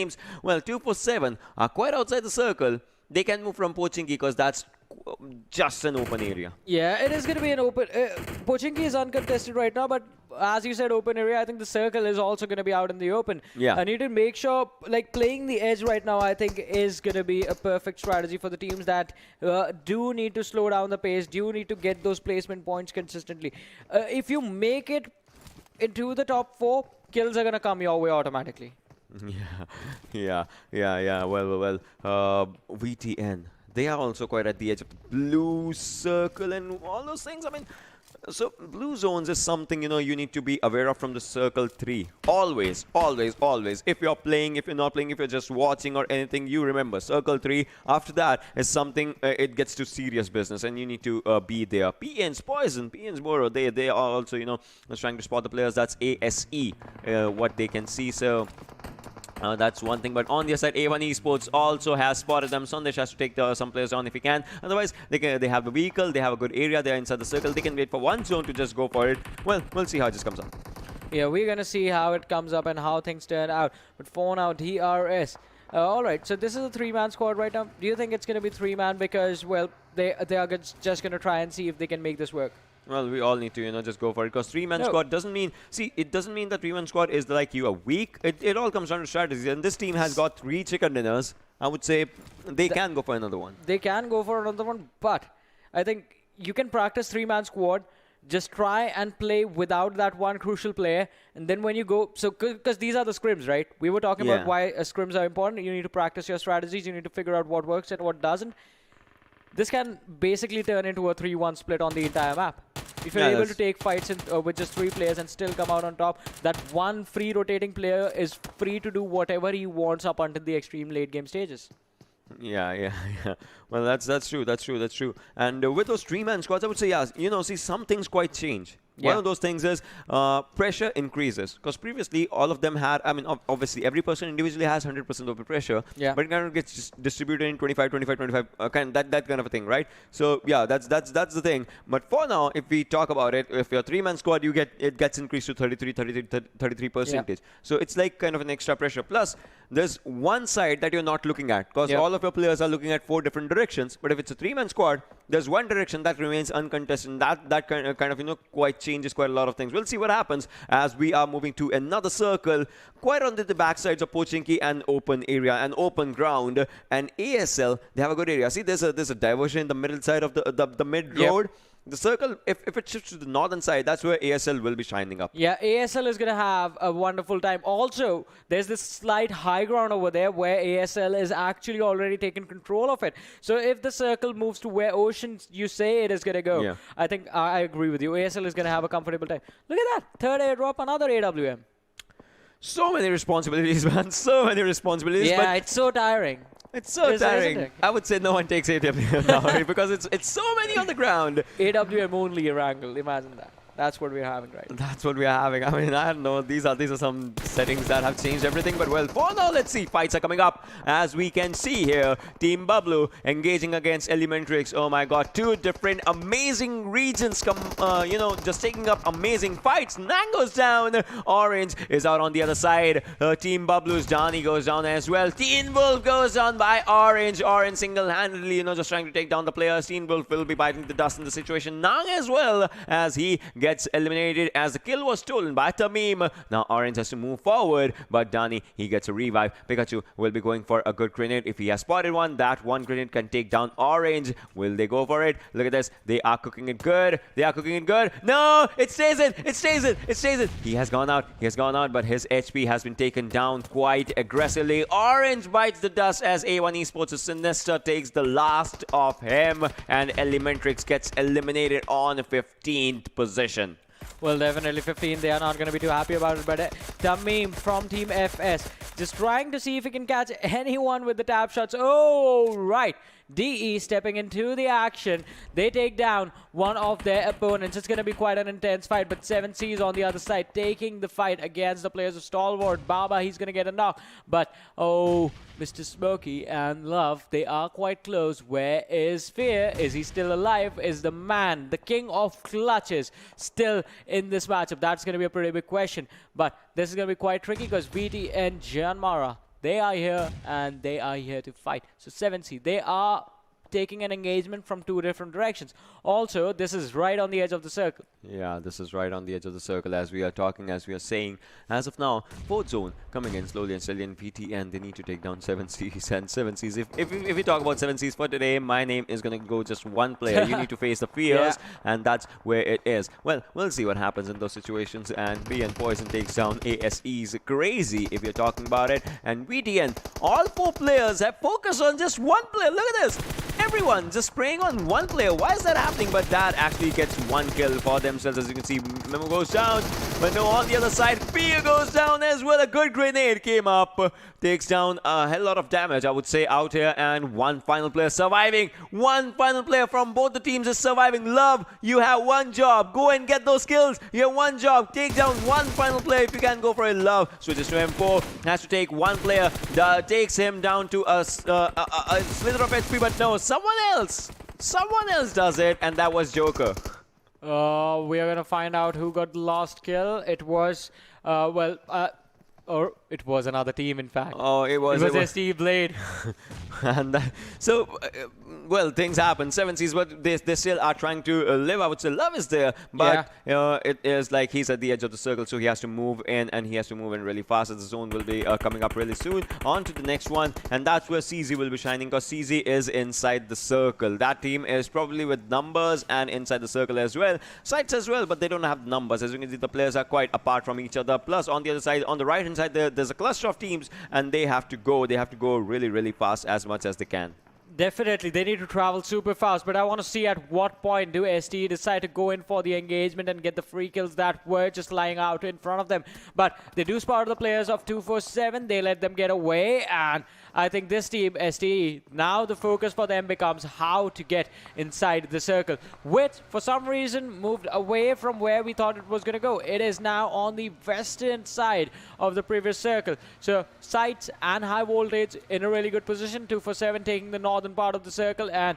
Well, 247 are quite outside the circle. They can move from Pubg because that's just an open area. Yeah, it is going to be an open... Pubg is uncontested right now, but as you said, open area, I think the circle is also going to be out in the open. Yeah. I need to make sure, like, playing the edge right now, I think, is going to be a perfect strategy for the teams that do need to slow down the pace, do need to get those placement points consistently. If you make it into the top 4, kills are going to come your way automatically. Yeah. Well. VTN. They are also quite at the edge of the blue circle and all those things. I mean, so blue zones is something, you need to be aware of from the circle 3. Always. If you're playing, if you're not playing, if you're just watching or anything, you remember circle 3. After that is something, it gets to serious business and you need to be there. PN's Poison, PN's Moro, they are also, trying to spot the players. That's ASE, what they can see. So that's one thing. But on the other side, A1 Esports also has spotted them. Sandesh has to take some players down if he can. Otherwise, they have the vehicle, they have a good area, they're inside the circle. They can wait for one zone to just go for it. Well, we'll see how it just comes up. Yeah, we're going to see how it comes up and how things turn out. But for now, DRS. Alright, so this is a 3-man squad right now. Do you think it's going to be 3-man because, well, they are just going to try and see if they can make this work? Well, we all need to, just go for it. Because 3-man squad doesn't mean... See, it doesn't mean that 3-man squad is like you are weak. It all comes down to strategy. And this team has got 3 chicken dinners. I would say they can go for another one. They can go for another one, but I think you can practice 3-man squad. Just try and play without that one crucial player, and then when you go, so because these are the scrims, right? We were talking about why scrims are important. You need to practice your strategies. You need to figure out what works and what doesn't. This can basically turn into a 3-1 split on the entire map. If you're able to take fights with just 3 players and still come out on top, that one free rotating player is free to do whatever he wants up until the extreme late game stages. Yeah. Well, that's true. And with those 3-man squads, I would say, see, some things quite change. One of those things is pressure increases. Because previously, all of them had, obviously, every person individually has 100% of the pressure. Yeah. But it kind of gets distributed in 25, that kind of a thing, right? So, yeah, that's the thing. But for now, if we talk about it, if you're 3-man squad, it gets increased to 33%. So, it's like kind of an extra pressure. Plus, there's one side that you're not looking at. Because all of your players are looking at 4 different directions. But if it's a 3-man squad, there's one direction that remains uncontested. That kind of quite changes quite a lot of things. We'll see what happens as we are moving to another circle, quite on the backsides of Pochinki, and open area, an open ground. And ASL, they have a good area. See, there's a diversion in the middle side of the mid road. The circle, if it shifts to the northern side, that's where ASL will be shining up. Yeah, ASL is going to have a wonderful time. Also, there's this slight high ground over there where ASL is actually already taken control of it. So if the circle moves to where Ocean, you say it is going to go, I think I agree with you. ASL is going to have a comfortable time. Look at that. Third airdrop, another AWM. So many responsibilities, man. So many responsibilities. Yeah, but it's so tiring. It's so tiring. I would say no one takes AWM now because it's so many on the ground. AWM only Erangel. Imagine that. That's what we're having right now. That's what we're having. I mean, I don't know. These are some settings that have changed everything. But well, for now, let's see. Fights are coming up. As we can see here, Team Bablu engaging against ElementriX. Oh my god. 2 different amazing regions just taking up amazing fights. Nang goes down. Orange is out on the other side. Team Bablu's Johnny goes down as well. Teen Wolf goes down by Orange. Orange single-handedly, just trying to take down the players. Teen Wolf will be biting the dust in the situation. Nang as well, as he gets eliminated as the kill was stolen by Tamim. Now Orange has to move forward, but Dani, he gets a revive. Pikachu will be going for a good grenade. If he has spotted one, that one grenade can take down Orange. Will they go for it? Look at this. They are cooking it good. No, it stays in. He has gone out, but his HP has been taken down quite aggressively. Orange bites the dust as A1 Esports' Sinister takes the last of him, and ElementriX gets eliminated on 15th position. Well, definitely 15. They are not going to be too happy about it. But Tamim from Team FS just trying to see if he can catch anyone with the tap shots. Oh, right. DE stepping into the action. They take down one of their opponents. It's going to be quite an intense fight, but 7C is on the other side taking the fight against the players of Stalwart. Baba, he's going to get a knock. But, oh, Mr. Smokey and Love, they are quite close. Where is Fear? Is he still alive? Is the man, the king of clutches, still in this matchup? That's going to be a pretty big question. But this is going to be quite tricky because VTNxJyanMaara, they are here and they are here to fight. So 7C, they are taking an engagement from 2 different directions. Also, this is right on the edge of the circle. Yeah, this is right on the edge of the circle as we are talking, as we are saying. As of now, 4th zone coming in slowly and steadily in VTN. They need to take down 7Cs and 7Cs. If we talk about 7Cs for today, my name is going to go just one player. You need to face the Fears, and that's where it is. Well, we'll see what happens in those situations. And BN Poison takes down ASE's Crazy if you're talking about it. And VTN, all 4 players have focused on just one player. Look at this. Everyone just spraying on one player. Why is that happening? But that actually gets one kill for themselves. As you can see, Memo goes down. But no, on the other side, Fear goes down as well. A good grenade came up. Takes down a hell lot of damage, I would say, out here. And one final player surviving. One final player from both the teams is surviving. Love, you have one job. Go and get those kills. You have one job. Take down one final player if you can go for it. Love switches to M4. Has to take one player. Takes him down to a slither of HP. But no, someone else does it, and that was Joker. We are going to find out who got the last kill. It was, or it was another team, in fact. Oh, it was ST Blade. and well, things happen. 7Cs, but they still are trying to live. I would say love is there, but it is like he's at the edge of the circle, so he has to move in, and he has to move in really fast, as the zone will be coming up really soon. On to the next one, and that's where CZ will be shining, because CZ is inside the circle. That team is probably with numbers and inside the circle as well. SCYTES as well, but they don't have numbers. As you can see, the players are quite apart from each other. Plus, on the other side, on the right-hand side, there's a cluster of teams, and they have to go really, really fast as much as they can. Definitely, they need to travel super fast, but I want to see at what point do ST decide to go in for the engagement and get the free kills that were just lying out in front of them. But they do spot the players of 247, they let them get away, and I think this team, ST, now the focus for them becomes how to get inside the circle, which for some reason moved away from where we thought it was going to go. It is now on the western side of the previous circle. So SCYTES and High Voltage in a really good position, 247 taking the northern part of the circle, and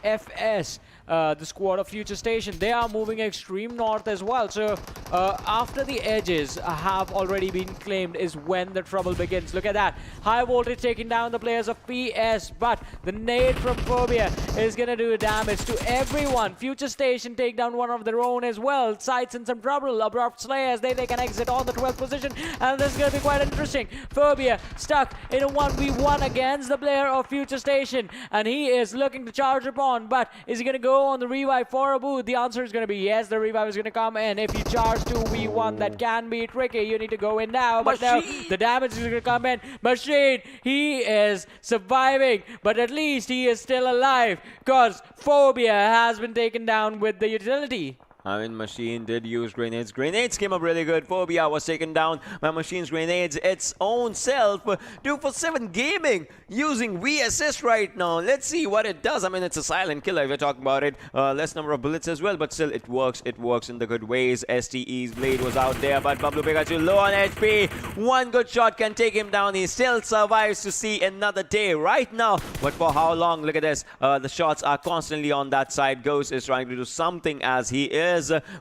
FS, the squad of FutureStation, they are moving extreme north as well. So after the edges have already been claimed is when the trouble begins. Look at that. High Voltage taking down the players of PS, but the nade from Phobia is going to do damage to everyone. FutureStation take down one of their own as well. SCYTES in some trouble. Abrupt Slayers, they can exit on the 12th position, and this is going to be quite interesting. Phobia stuck in a 1v1 against the player of FutureStation, and he is looking to charge upon, but is he going to go on the revive for a boot? The answer is going to be yes, the revive is going to come, and if you charge 2v1, that can be tricky. You need to go in now, but now the damage is going to come in. Machine, he is surviving, but at least he is still alive, because Phobia has been taken down with the utility. I mean, Machine did use grenades. Grenades came up really good. Phobia was taken down by Machine's grenades its own self. 247 Gaming using V-Assist right now. Let's see what it does. I mean, it's a silent killer if you're talking about it. Less number of bullets as well, but still it works. It works in the good ways. STE's Blade was out there, but Bablu Pikachu low on HP. One good shot can take him down. He still survives to see another day right now. But for how long? Look at this. The shots are constantly on that side. Ghost is trying to do something as he is.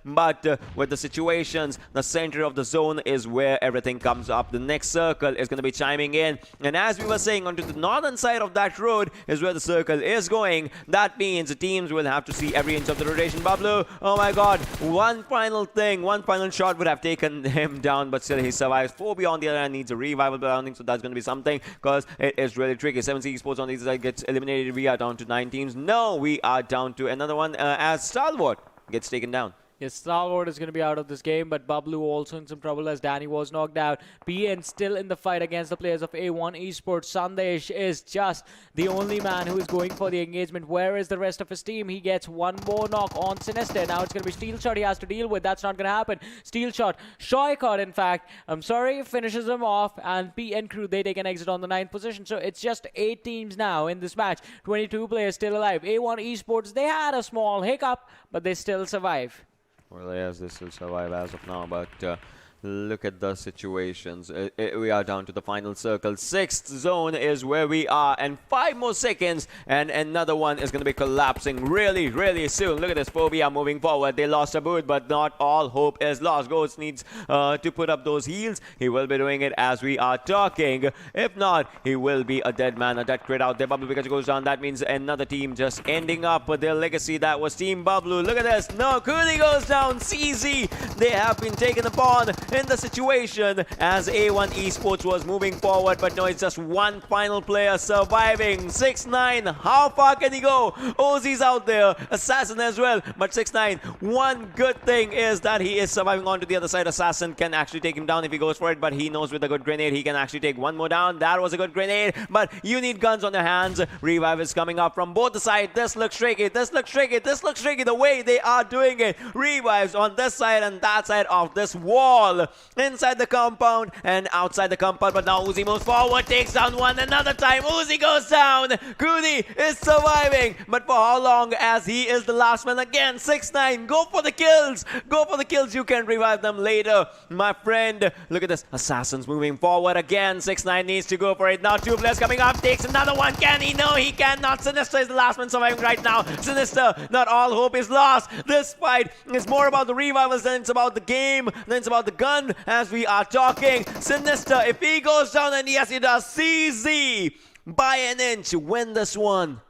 But with the situations, the center of the zone is where everything comes up. The next circle is going to be chiming in, and as we were saying, onto the northern side of that road is where the circle is going. That means the teams will have to see every inch of the rotation. Bablu, oh my god, one final thing, one final shot would have taken him down, but still he survives. Phobia on the other hand needs a revival grounding, so that's going to be something, because it is really tricky. 7C Esports on the other side gets eliminated. We are down to 9 teams. No, we are down to another one as Stalwart gets taken down. Yes, Stalwart is going to be out of this game, but Bablu also in some trouble as Danny was knocked out. PN still in the fight against the players of A1 Esports. Sandesh is just the only man who is going for the engagement. Where is the rest of his team? He gets one more knock on Sinister. Now it's going to be Steel Shot he has to deal with. That's not going to happen. Steel Shot, Shoycott in fact, I'm sorry, finishes him off, and PN Crew, they take an exit on the 9th position. So it's just 8 teams now in this match. 22 players still alive. A1 Esports, they had a small hiccup, but they still survive. Well, yes, this will survive as of now, but look at the situations. We are down to the final circle. 6th zone is where we are, and 5 more seconds, and another one is going to be collapsing really, really soon. Look at this. Phobia moving forward. They lost a boot, but not all hope is lost. Ghost needs to put up those heals. He will be doing it as we are talking. If not, he will be a dead man, a dead crit out there. Bablu Pikachu goes down. That means another team just ending up with their legacy. That was Team Bablu. Look at this. No, Kuni goes down. CZ, they have been taken upon in the situation as A1 Esports was moving forward, but no, it's just one final player surviving. 6ix9ine, how far can he go? Ozzy's out there, Assassin as well, but 6ix9ine, one good thing is that he is surviving onto the other side. Assassin can actually take him down if he goes for it, but he knows with a good grenade he can actually take one more down. That was a good grenade, but you need guns on your hands. Revive is coming up from both the sides. This looks tricky, this looks tricky, this looks tricky the way they are doing it. Revives on this side and that side of this wall, inside the compound and outside the compound, but now Uzi moves forward, takes down one another time. Uzi goes down. Kuni is surviving, but for how long, as he is the last man again. 6ix9ine, go for the kills. Go for the kills. You can revive them later, my friend. Look at this. Assassins moving forward again. 6ix9ine needs to go for it. Now 2 players coming up. Takes another one. Can he? No, he cannot. Sinister is the last man surviving right now. Sinister, not all hope is lost. This fight is more about the revivals than it's about the game, than it's about the gun. gun as we are talking. Sinister, if he goes down, and yes, he does. CZ by an inch win this one.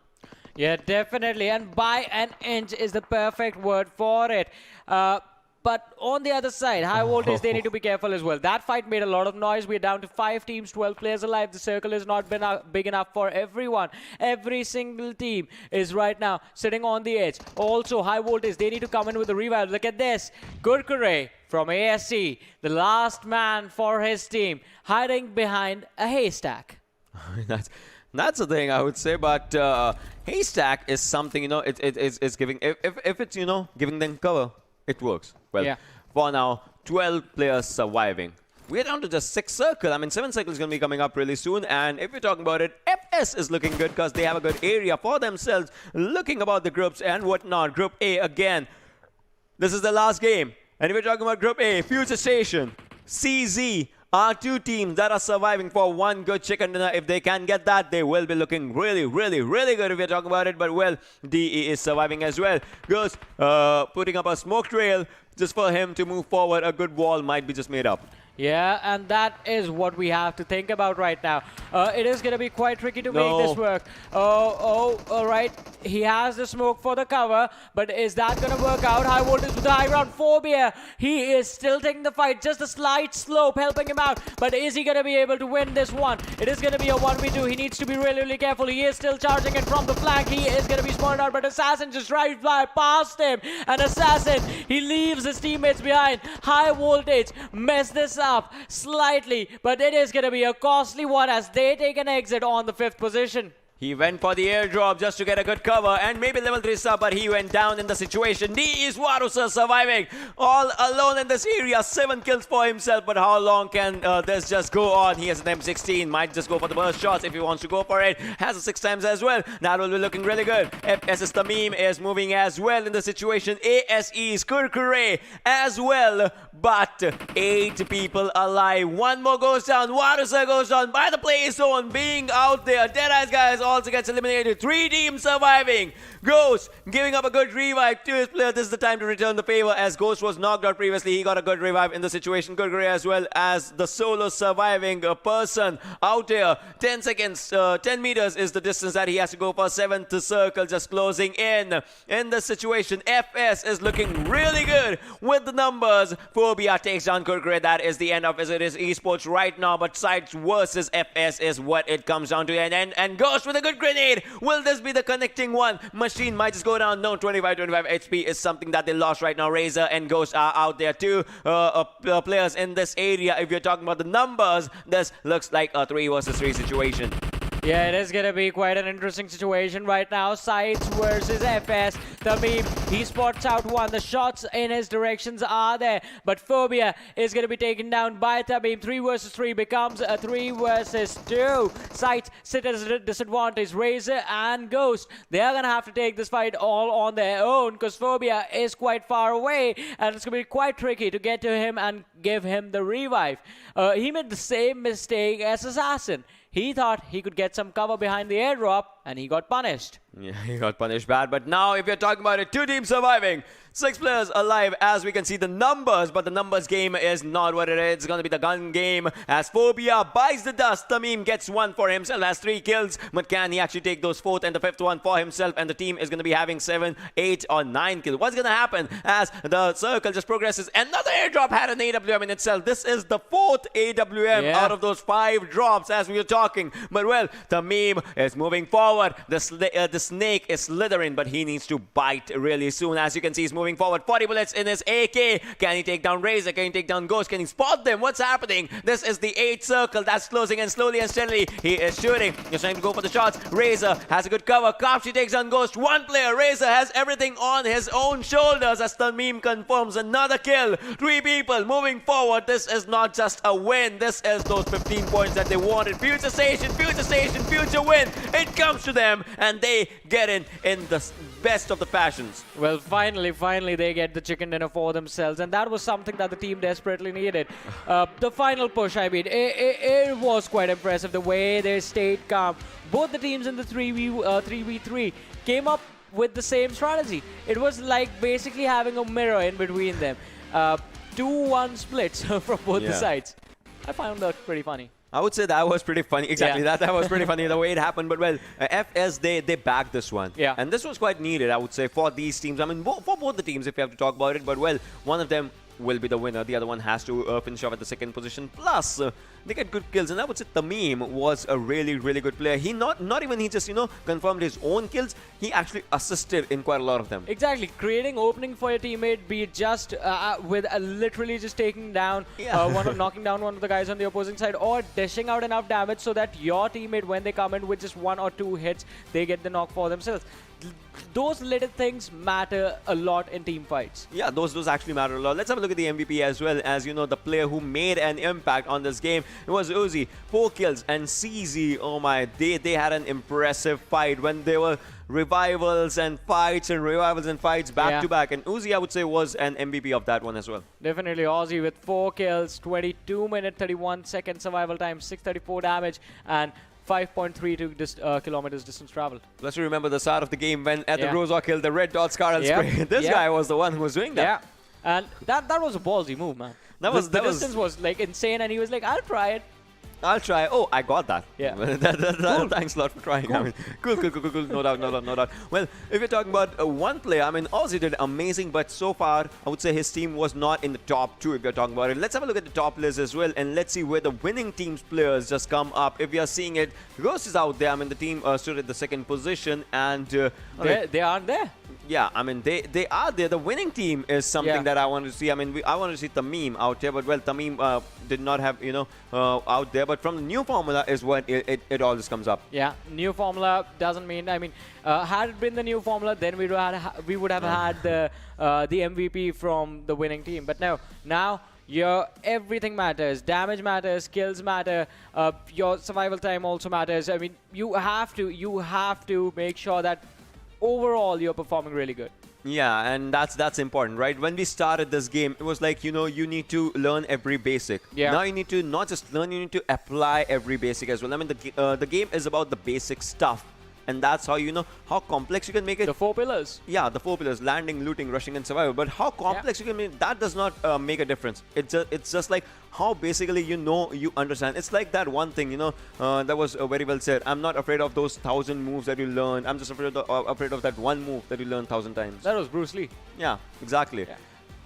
Yeah, definitely. And by an inch is the perfect word for it. But on the other side, high voltage, they need to be careful as well. That fight made a lot of noise. We're down to 5 teams, 12 players alive. The circle has not been big enough for everyone. Every single team is right now sitting on the edge. Also, high voltage, they need to come in with a revive. Look at this. Gurkure from ASC, the last man for his team, hiding behind a haystack. That's the thing I would say, but haystack is something, you know, it's giving, if it's, you know, giving them cover, it works. Well, yeah. For now, 12 players surviving. We're down to just 6 circle. I mean, 7 circle is going to be coming up really soon. And if we're talking about it, FS is looking good because they have a good area for themselves. Looking about the groups and whatnot. Group A again. This is the last game. And if we're talking about Group A, FutureStation, CZ, are 2 teams that are surviving for 1 good chicken dinner. If they can get that, they will be looking really, really, really good if we're talking about it. But, well, DE is surviving as well. Goes putting up a smoke trail just for him to move forward. A good wall might be just made up. Yeah, and that is what we have to think about right now. It is going to be quite tricky to make this work. All right. He has the smoke for the cover, but is that going to work out? High voltage with the high ground. Phobia, he is still taking the fight. Just a slight slope helping him out. But is he going to be able to win this one? It is going to be a 1v2. He needs to be really, really careful. He is still charging it from the flank. He is going to be spotted out, but Assassin just drives by past him. And Assassin, he leaves his teammates behind. High voltage mess this up slightly, but it is going to be a costly one as they take an exit on the 5th position. He went for the airdrop just to get a good cover and maybe level 3 sub, but he went down in the situation. DE Warusa surviving all alone in this area. 7 kills for himself, but how long can this just go on? He has an M16, might just go for the burst shots if he wants to go for it. Has a 6 times as well. That will be looking really good. FS's Tamim is moving as well in the situation. ASE's Kurkure as well, but 8 people alive. 1 more goes down. Warusa goes down by the play zone, being out there. Deadeyes guys also gets eliminated. 3 teams surviving. Ghost giving up a good revive to his player. This is the time to return the favor as Ghost was knocked out previously. He got a good revive in the situation. Gurgure as well as the solo surviving person out here. 10 seconds, 10 meters is the distance that he has to go for. 7th circle just closing in. In the situation, FS is looking really good with the numbers. Phobia takes down Gurgure. That is the end of Assiduous Esports right now, but Sides versus FS is what it comes down to. And Ghost with a good grenade. Will this be the connecting one? Machine might just go down. No, 25 HP is something that they lost right now. Razor and Ghost are out there too. Players in this area. If you're talking about the numbers, this looks like a 3 versus 3 situation. Yeah, it is going to be quite an interesting situation right now. Sides versus FS. Tamim, he spots out one. The shots in his directions are there. But Phobia is going to be taken down by Tamim. 3 versus 3 becomes a 3 versus 2. Sides sit at a disadvantage. Razor and Ghost, they are going to have to take this fight all on their own because Phobia is quite far away. And it's going to be quite tricky to get to him and give him the revive. He made the same mistake as Assassin. He thought he could get some cover behind the airdrop, and he got punished. Yeah, he got punished bad. But now, if you're talking about it, 2 teams surviving, 6 players alive, as we can see the numbers. But the numbers game is not what it is. It's going to be the gun game. As Phobia buys the dust, Tamim gets 1 for himself, has 3 kills. But can he actually take those 4th and the 5th one for himself? And the team is going to be having 7, 8, or 9 kills. What's going to happen as the circle just progresses? Another airdrop had an AWM in itself. This is the 4th AWM out of those 5 drops as we are talking. But well, Tamim is moving forward. The snake is slithering, but he needs to bite really soon. As you can see, he's moving forward. 40 bullets in his AK. Can he take down Razor? Can he take down Ghost? Can he spot them? What's happening? This is the 8th circle that's closing, and slowly and steadily he is shooting. He's trying to go for the shots. Razor has a good cover. Kapshi takes down Ghost. 1 player. Razor has everything on his own shoulders as Tamim confirms another kill. 3 people moving forward. This is not just a win. This is those 15 points that they wanted. FutureStation, future win. It comes to them, and they get in the best of the fashions. Well, finally they get the chicken dinner for themselves, and that was something that the team desperately needed. The final push, I mean, it was quite impressive the way they stayed calm. Both the teams in the 3v3 came up with the same strategy. It was like basically having a mirror in between them. 2-1 splits from both the Yeah. sides. I found that pretty funny. I would say that was pretty funny. Exactly, Yeah. that was pretty funny the way it happened. But well, FS they backed this one, Yeah. and this was quite needed, I would say, for these teams. I mean, for both the teams, if you have to talk about it. But well, one of them will be the winner. The other one has to finish off at the second position. Plus, they get good kills, and I would say Tamim was a really good player. He not even he just confirmed his own kills. He actually assisted in quite a lot of them. Exactly, creating opening for your teammate, be it just with literally just taking down knocking down one of the guys on the opposing side, or dishing out enough damage so that your teammate, when they come in with just 1 or 2 hits, they get the knock for themselves. Those little things matter a lot in team fights. Yeah, those actually matter a lot. Let's have a look at the MVP as well. As you know, the player who made an impact on this game, it was Uzi. 4 kills, and CZ, oh my, they had an impressive fight when they were revivals and fights back to back. And Uzi, I would say, was an MVP of that one as well. Definitely Aussie with 4 kills, 22 minute 31 second survival time, 634 damage, and 5.32 kilometers distance traveled. Let's remember the start of the game when at the Rosa killed the red dot scar and spray. This Yeah. guy was the one who was doing that. Yeah, and that was a ballsy move, man. The distance was like insane, and he was like, "I'll try it." I'll try. Oh, I got that. Yeah. Cool. Thanks a lot for trying. Cool. I mean, cool. No doubt. Well, if you're talking about one player, I mean, Aussie did amazing, but so far, I would say his team was not in the top 2 if you're talking about it. Let's have a look at the top list as well, and let's see where the winning team's players just come up. If we are seeing it, Ghost is out there. I mean, the team stood at the second position, and They aren't there. yeah, I mean, they are there. The winning team is something that I want to see. I mean, I want to see Tamim out there, but well, Tamim did not have, out there. But from the new formula is when it all just comes up. Yeah, new formula doesn't mean, I mean, had it been the new formula, then we would have had the MVP from the winning team. But no, now everything matters. Damage matters, skills matter, your survival time also matters. I mean, you have to make sure that overall you're performing really good. Yeah, and that's important, right? When we started this game, it was like, you need to learn every basic. Yeah. Now you need to not just learn, you need to apply every basic as well. I mean, the game is about the basic stuff. And that's how how complex you can make it. The 4 pillars. Yeah, the 4 pillars: landing, looting, rushing, and survival. But how complex you can make that does not make a difference. It's just like how basically you understand. It's like that one thing that was very well said. I'm not afraid of those 1,000 moves that you learn. I'm just afraid of that one move that you learn 1,000 times. That was Bruce Lee. Yeah, exactly. Yeah.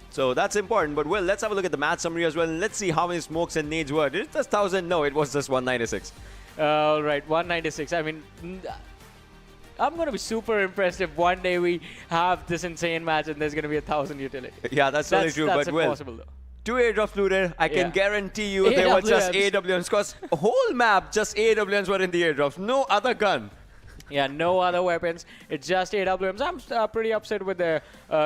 So that's important. But well, let's have a look at the match summary as well. And let's see how many smokes and nades were. Did it just 1,000? No, it was just 196. All right, 196. I mean, I'm going to be super impressed if one day we have this insane match and there's going to be 1,000 utility. Yeah, that's really true. That's but well, impossible, though. 2 airdrops looted. I can guarantee you they were just AWMs. Because whole map, just AWMs were in the airdrops. No other gun. Yeah, no other weapons. It's just AWMs. I'm pretty upset with the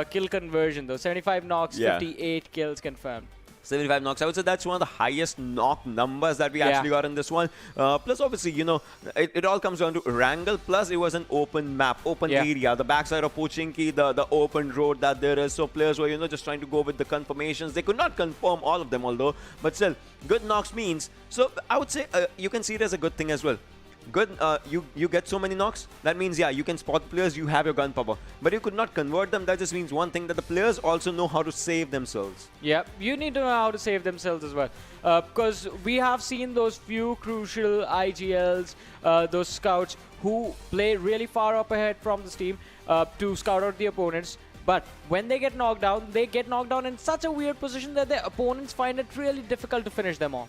kill conversion, though. 75 knocks, 58 kills confirmed. 75 knocks. I would say that's one of the highest knock numbers that we actually got in this one. Plus, obviously, it all comes down to Erangel. Plus, it was an open map, open area. The backside of Pochinki, the open road that there is. So players were, just trying to go with the confirmations. They could not confirm all of them, although. But still, good knocks means. So I would say you can see it as a good thing as well. Good, you get so many knocks. That means, you can spot players, you have your gun power. But you could not convert them. That just means one thing, that the players also know how to save themselves. Yeah, you need to know how to save themselves as well. Because we have seen those few crucial IGLs, those scouts who play really far up ahead from this team to scout out the opponents. But when they get knocked down in such a weird position that their opponents find it really difficult to finish them off.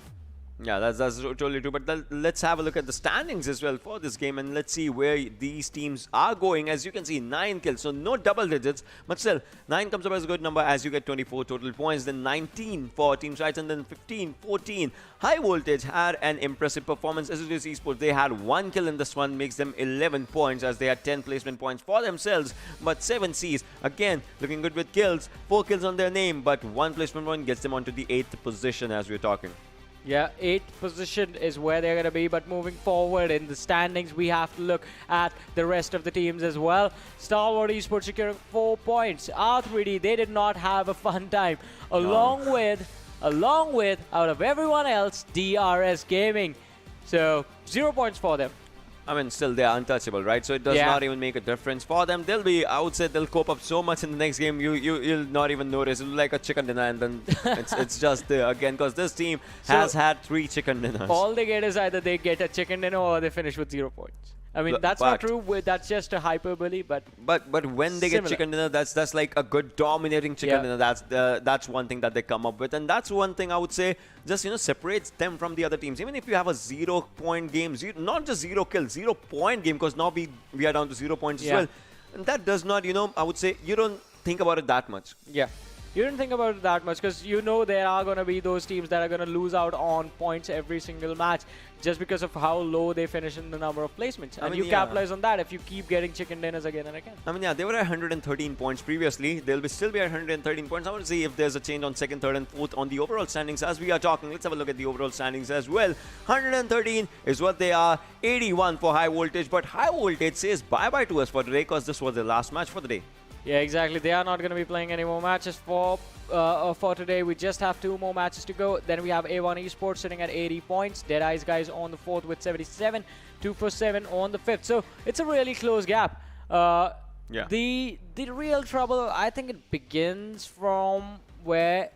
Yeah, that's totally true. But let's have a look at the standings as well for this game, and let's see where these teams are going. As you can see, 9 kills, so no double digits, but still 9 comes up as a good number as you get 24 total points. Then 19 for Team SCYTES, and then 15, 14. High Voltage had an impressive performance. Assiduous Esports, they had 1 kill in this one, makes them 11 points as they had 10 placement points for themselves. But 7Cs, again, looking good with kills, 4 kills on their name, but 1 placement point gets them onto the 8th position as we're talking. Yeah, 8th position is where they're going to be, but moving forward in the standings, we have to look at the rest of the teams as well. Stalwart Esports securing 4 points. R3D, they did not have a fun time. Along with, out of everyone else, DRS Gaming. So, 0 points for them. I mean, still they are untouchable, right? So it does not even make a difference for them. They'll be, I would say, they'll cope up so much in the next game. You'll not even notice. It'll be like a chicken dinner, and then it's just there again, because this team has had 3 chicken dinners. All they get is either they get a chicken dinner or they finish with 0 points. I mean, that's not true. That's just a hyperbole, but when they get chicken dinner, that's like a good dominating chicken dinner. That's one thing that they come up with, and that's one thing I would say just separates them from the other teams. Even if you have a 0-point game, not just 0 kills, 0-point game, because now we are down to 0 points as well. And that does not, I would say you don't think about it that much. Yeah. You don't think about it that much because there are going to be those teams that are going to lose out on points every single match just because of how low they finish in the number of placements. And you capitalize on that if you keep getting chicken dinners again and again. I mean, they were at 113 points previously. They'll still be at 113 points. I want to see if there's a change on 2nd, 3rd, and 4th on the overall standings as we are talking. Let's have a look at the overall standings as well. 113 is what they are. 81 for High Voltage. But High Voltage says bye-bye to us for today because this was the last match for the day. Yeah, exactly. They are not going to be playing any more matches for today. We just have 2 more matches to go. Then we have A1 Esports sitting at 80 points. DEADEYES guys on the 4th with 77. 2 for 7 on the 5th. So it's a really close gap. The real trouble, I think it begins from where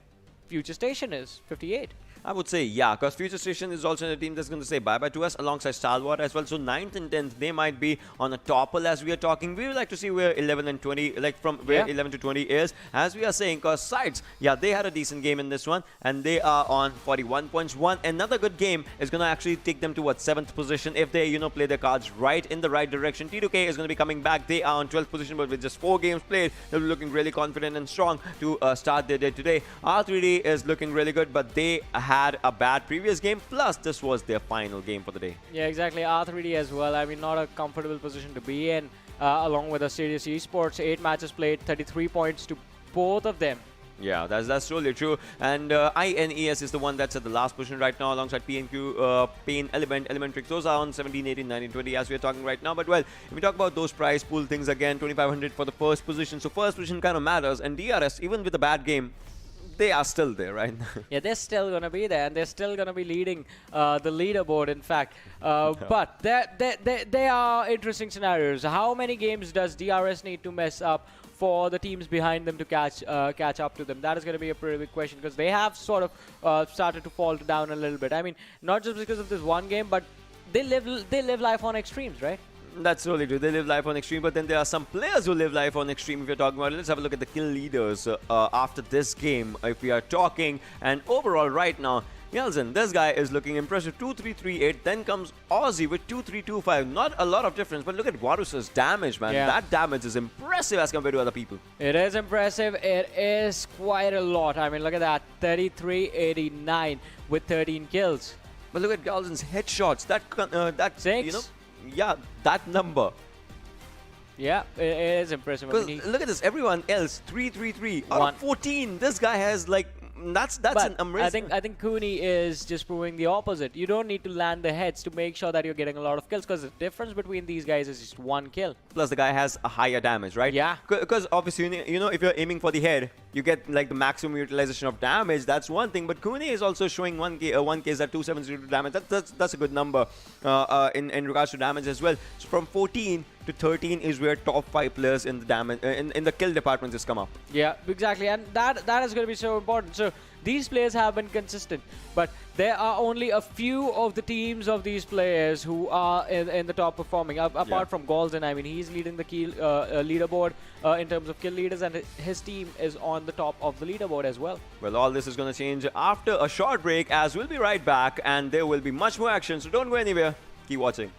FutureStation is, 58. I would say, yeah, because FutureStation is also a team that's going to say bye-bye to us alongside Stalwart as well. So 9th and 10th, they might be on a topple as we are talking. We would like to see where 11 and 20, like from where 11 to 20 is, as we are saying, because SCYTES, they had a decent game in this one, and they are on 41 points. Another good game is going to actually take them to 7th position if they, play their cards right in the right direction. T2K is going to be coming back. They are on 12th position, but with just 4 games played, they'll be looking really confident and strong to start their day today. R3D is looking really good, but they had a bad previous game, plus this was their final game for the day. Yeah, exactly. R3D as well. I mean, not a comfortable position to be in, along with Assiduous Esports. 8 matches played, 33 points to both of them. Yeah, that's totally true. And INES is the one that's at the last position right now, alongside PAINxELMT, ElementriX. Those are on 17, 18, 19, 20 as we are talking right now. But well, if we talk about those prize pool things again, 2,500 for the first position. So first position kind of matters. And DRS, even with a bad game, they are still there, right? Yeah, they're still going to be there, and they're still going to be leading the leaderboard, in fact. But there are interesting scenarios. How many games does DRS need to mess up for the teams behind them to catch up to them? That is going to be a pretty big question, because they have sort of started to fall down a little bit. I mean, not just because of this one game, but they live life on extremes, right? That's really true. They live life on Extreme, but then there are some players who live life on Extreme if you're talking about it. Let's have a look at the kill leaders after this game if we are talking. And overall right now, Yelzen, this guy is looking impressive. 2,338. Then comes Aussie with 2,325. Not a lot of difference, but look at Varus's damage, man. Yeah. That damage is impressive as compared to other people. It is impressive. It is quite a lot. I mean, look at that. 3,389 with 13 kills. But look at Yelzen's headshots. That 6? Yeah, that number. Yeah, it is impressive. I mean, look at this. Everyone else, 333 out of 14. This guy has like that's an amazing. I think Cooney is just proving the opposite. You don't need to land the heads to make sure that you're getting a lot of kills, because the difference between these guys is just 1 kill. Plus the guy has a higher damage, right? Yeah. Because obviously, if you're aiming for the head, you get like the maximum utilization of damage. That's one thing. But Cooney is also showing 1K is at 272 damage. That's a good number in regards to damage as well. So from 14 to 13 is where top 5 players in the damage in the kill department just come up. Yeah, exactly, and that is going to be so important. So these players have been consistent, but there are only a few of the teams of these players who are in the top performing. Apart from Golden, I mean, he's leading the kill leaderboard in terms of kill leaders, and his team is on the top of the leaderboard as well. Well, all this is going to change after a short break, as we'll be right back, and there will be much more action. So don't go anywhere. Keep watching.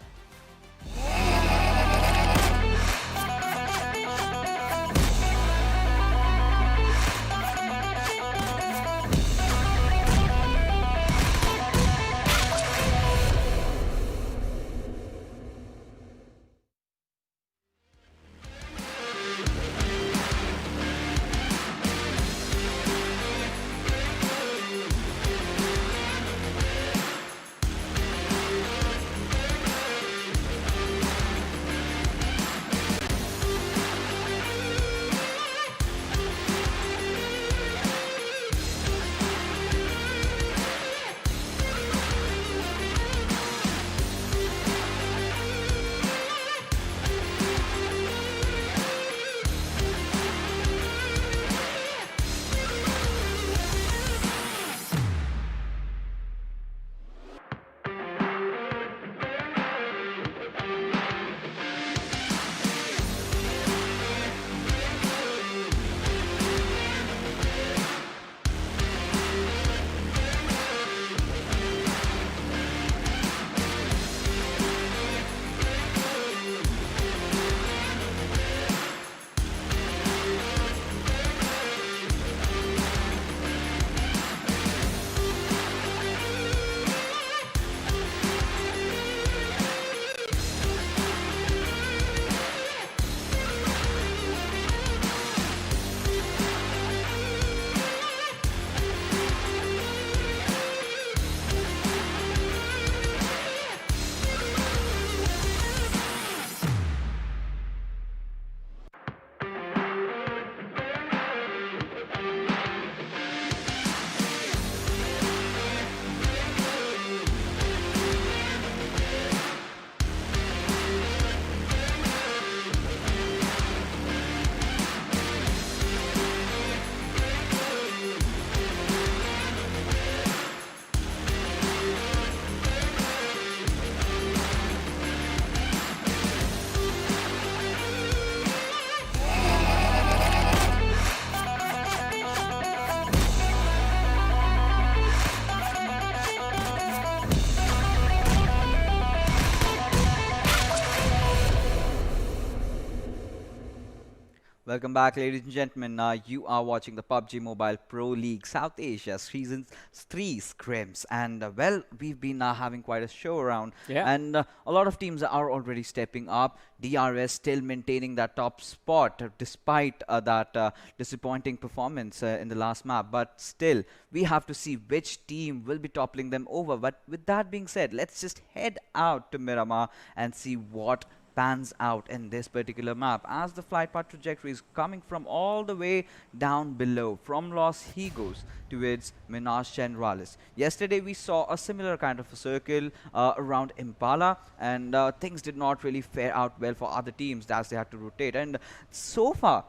Welcome back, ladies and gentlemen. You are watching the PUBG Mobile Pro League South Asia Season 3 Scrims. And, well, we've been having quite a show around. Yeah. And a lot of teams are already stepping up. DRS still maintaining that top spot despite that disappointing performance in the last map. But still, we have to see which team will be toppling them over. But with that being said, let's just head out to Miramar and see what pans out in this particular map, as the flight path trajectory is coming from all the way down below from Los Higos towards Minas Generalis. Yesterday we saw a similar kind of a circle around Impala, and things did not really fare out well for other teams as they had to rotate. And so far,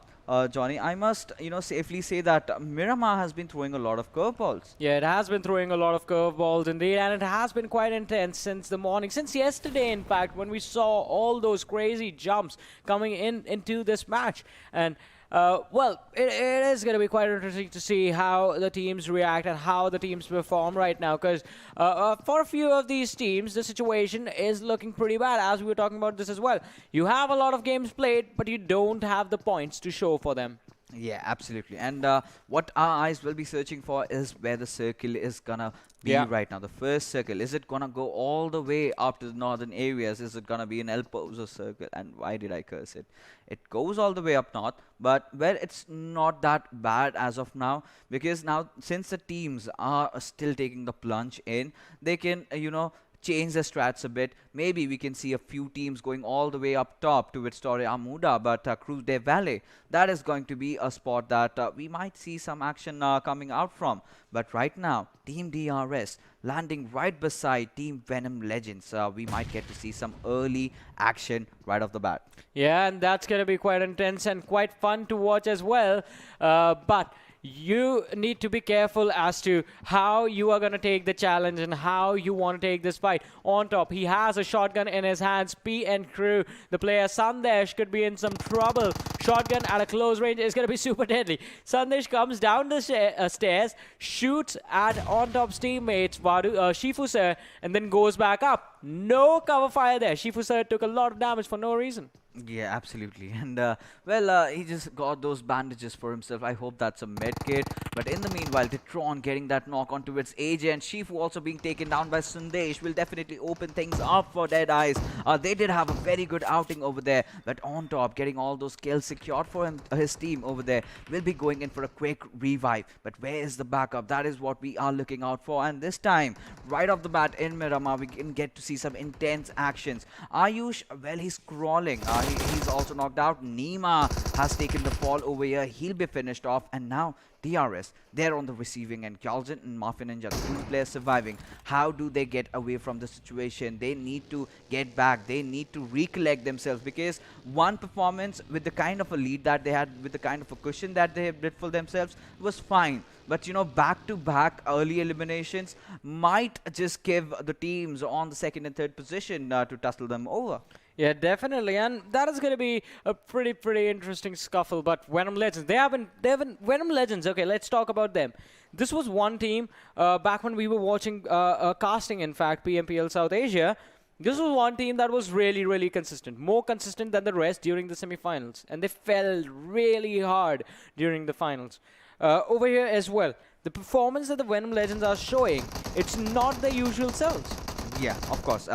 Johnny, I must, safely say that Miramar has been throwing a lot of curveballs. Yeah, it has been throwing a lot of curveballs indeed, and it has been quite intense since the morning, since yesterday, in fact, when we saw all those crazy jumps coming into this match. And well, it is going to be quite interesting to see how the teams react and how the teams perform right now, because for a few of these teams, the situation is looking pretty bad, as we were talking about this as well. You have a lot of games played, but you don't have the points to show for them. Yeah, absolutely. And what our eyes will be searching for is where the circle is gonna be right now. The first circle, is it gonna go all the way up to the northern areas? Is it gonna be an El Pozo circle? And why did I curse it? It goes all the way up north, but well, it's not that bad as of now, because now since the teams are still taking the plunge in, they can change the strats a bit. Maybe we can see a few teams going all the way up top towards Torre Amuda, but Cruz de Valle, that is going to be a spot that we might see some action coming out from. But right now, Team DRS landing right beside Team Venom Legends. We might get to see some early action right off the bat. Yeah, and that's going to be quite intense and quite fun to watch as well. But you need to be careful as to how you are going to take the challenge and how you want to take this fight. On top, he has a shotgun in his hands. P and Crew, the player Sandesh, could be in some trouble. Shotgun at a close range is going to be super deadly. Sandesh comes down the stairs, shoots at On Top's teammates, Shifu Sir, and then goes back up. No cover fire there. Shifu Sir took a lot of damage for no reason. Yeah, absolutely. And, well, he just got those bandages for himself. I hope that's a med kit. But in the meanwhile, Detron getting that knock on towards AJ, and Shifu also being taken down by Sundesh will definitely open things up for Deadeyes. They did have a very good outing over there, but On Top getting all those kills secured for his team over there will be going in for a quick revive. But where is the backup? That is what we are looking out for. And this time, right off the bat in Miramar, we can get to see some intense actions. Ayush, well, he's crawling. He's also knocked out. Nima has taken the fall over here. He'll be finished off. And now DRS, they're on the receiving end. Galjan and Ninja, the two players surviving. How do they get away from the situation? They need to get back. They need to recollect themselves, because one performance with the kind of a lead that they had, with the kind of a cushion that they built for themselves, was fine. But back-to-back early eliminations might just give the teams on the second and third position to tussle them over. Yeah, definitely, and that is going to be a pretty interesting scuffle. But Venom Legends, they haven't Venom Legends. Okay, let's talk about them. This was one team back when we were watching casting, in fact, PMPL South Asia. This was one team that was really consistent, more consistent than the rest during the semifinals, and they fell really hard during the finals. Over here as well, the performance that the Venom Legends are showing, it's not the usual selves. Yeah, of course.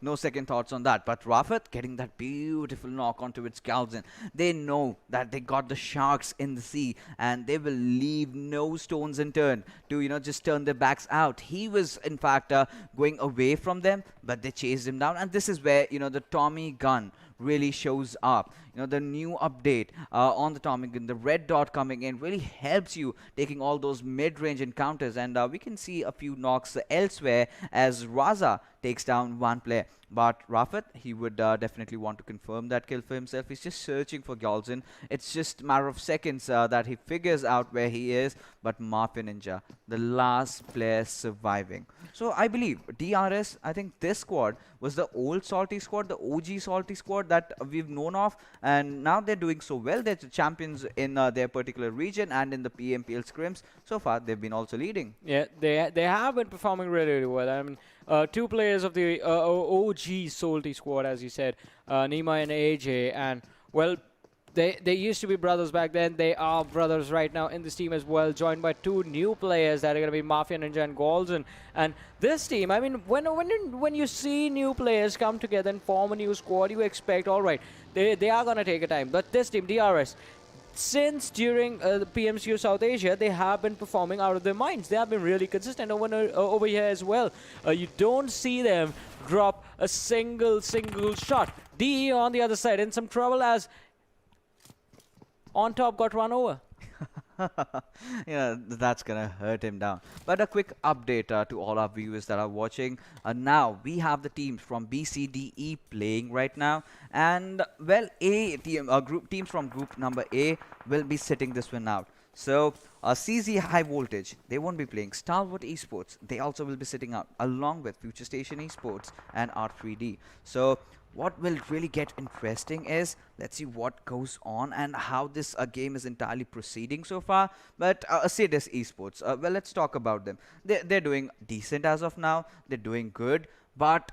No second thoughts on that. But Rafat getting that beautiful knock onto its Galzin. They know that they got the sharks in the sea, and they will leave no stones unturned to, just turn their backs out. He was, in fact, going away from them, but they chased him down. And this is where, the Tommy gun really shows up. The new update on the Tommy gun, the red dot coming in, really helps you taking all those mid-range encounters. And we can see a few knocks elsewhere as Raza takes down one player. But Rafat, he would definitely want to confirm that kill for himself. He's just searching for Galzin. It's just a matter of seconds that he figures out where he is. But Ninja, the last player surviving. So I believe DRS, I think this squad was the old Salty squad, the OG Salty squad that we've known of. And now they're doing so well. They're the champions in their particular region and in the PMPL Scrims. So far, they've been also leading. Yeah, they have been performing really well. I mean, two players of the OG Salty squad, as you said, Nima and AJ, and well, They used to be brothers back then. They are brothers right now in this team as well, joined by two new players that are going to be Mafia Ninja and Golden. And this team, I mean, when you see new players come together and form a new squad, you expect, all right, they are going to take a time. But this team, DRS, since during the PMCO South Asia, they have been performing out of their minds. They have been really consistent over here as well. You don't see them drop a single shot. DE on the other side in some trouble as on top got run over. Yeah, that's gonna hurt him down. But a quick update to all our viewers that are watching. Now we have the teams from BCDE playing right now, and well, teams from group number A will be sitting this one out. So CZxHIGHVOLTAGE, they won't be playing. Stalwart Esports, they also will be sitting out, along with FutureStation Esports and R3D. So what will really get interesting is, let's see what goes on and how this game is entirely proceeding so far. But Assiduous Esports, well, let's talk about them. They're doing decent as of now. They're doing good. But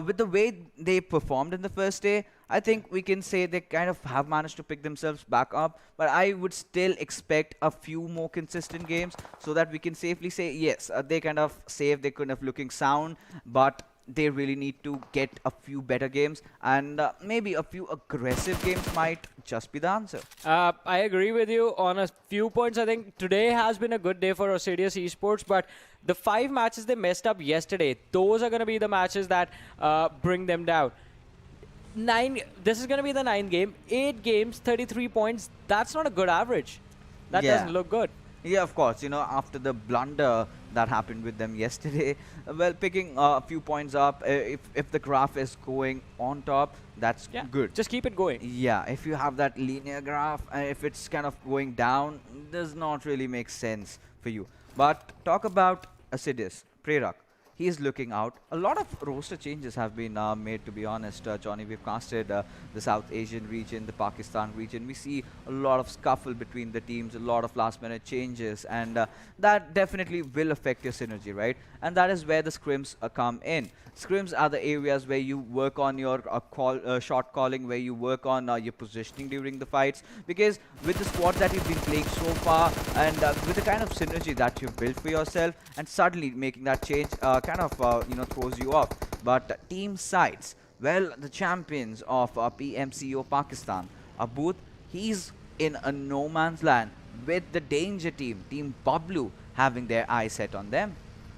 with the way they performed in the first day, I think we can say they kind of have managed to pick themselves back up. But I would still expect a few more consistent games so that we can safely say, yes, they kind of saved, they're kind of looking sound, but they really need to get a few better games, and maybe a few aggressive games might just be the answer. I agree with you on a few points. I think today has been a good day for Assiduous Esports, but the 5 matches they messed up yesterday, those are going to be the matches that bring them down. This is going to be the 9th game. 8 games, 33 points. That's not a good average. That doesn't look good. Yeah, of course. You know, after the blunder that happened with them yesterday, well, picking a few points up, if the graph is going on top, that's good. Just keep it going. Yeah, if you have that linear graph, if it's kind of going down, does not really make sense for you. But talk about Assiduous, Prerak. He is looking out. A lot of roster changes have been made, to be honest. Johnny, we've casted the South Asian region, the Pakistan region. We see a lot of scuffle between the teams, a lot of last-minute changes, and that definitely will affect your synergy, right? And that is where the scrims come in. Scrims are the areas where you work on your shot calling, where you work on your positioning during the fights. Because with the squad that you've been playing so far, and with the kind of synergy that you've built for yourself, and suddenly making that change kind of throws you off. But team sides, well, the champions of PMCO Pakistan, Abud, he's in a no man's land with the danger team, Team Bablu, having their eyes set on them.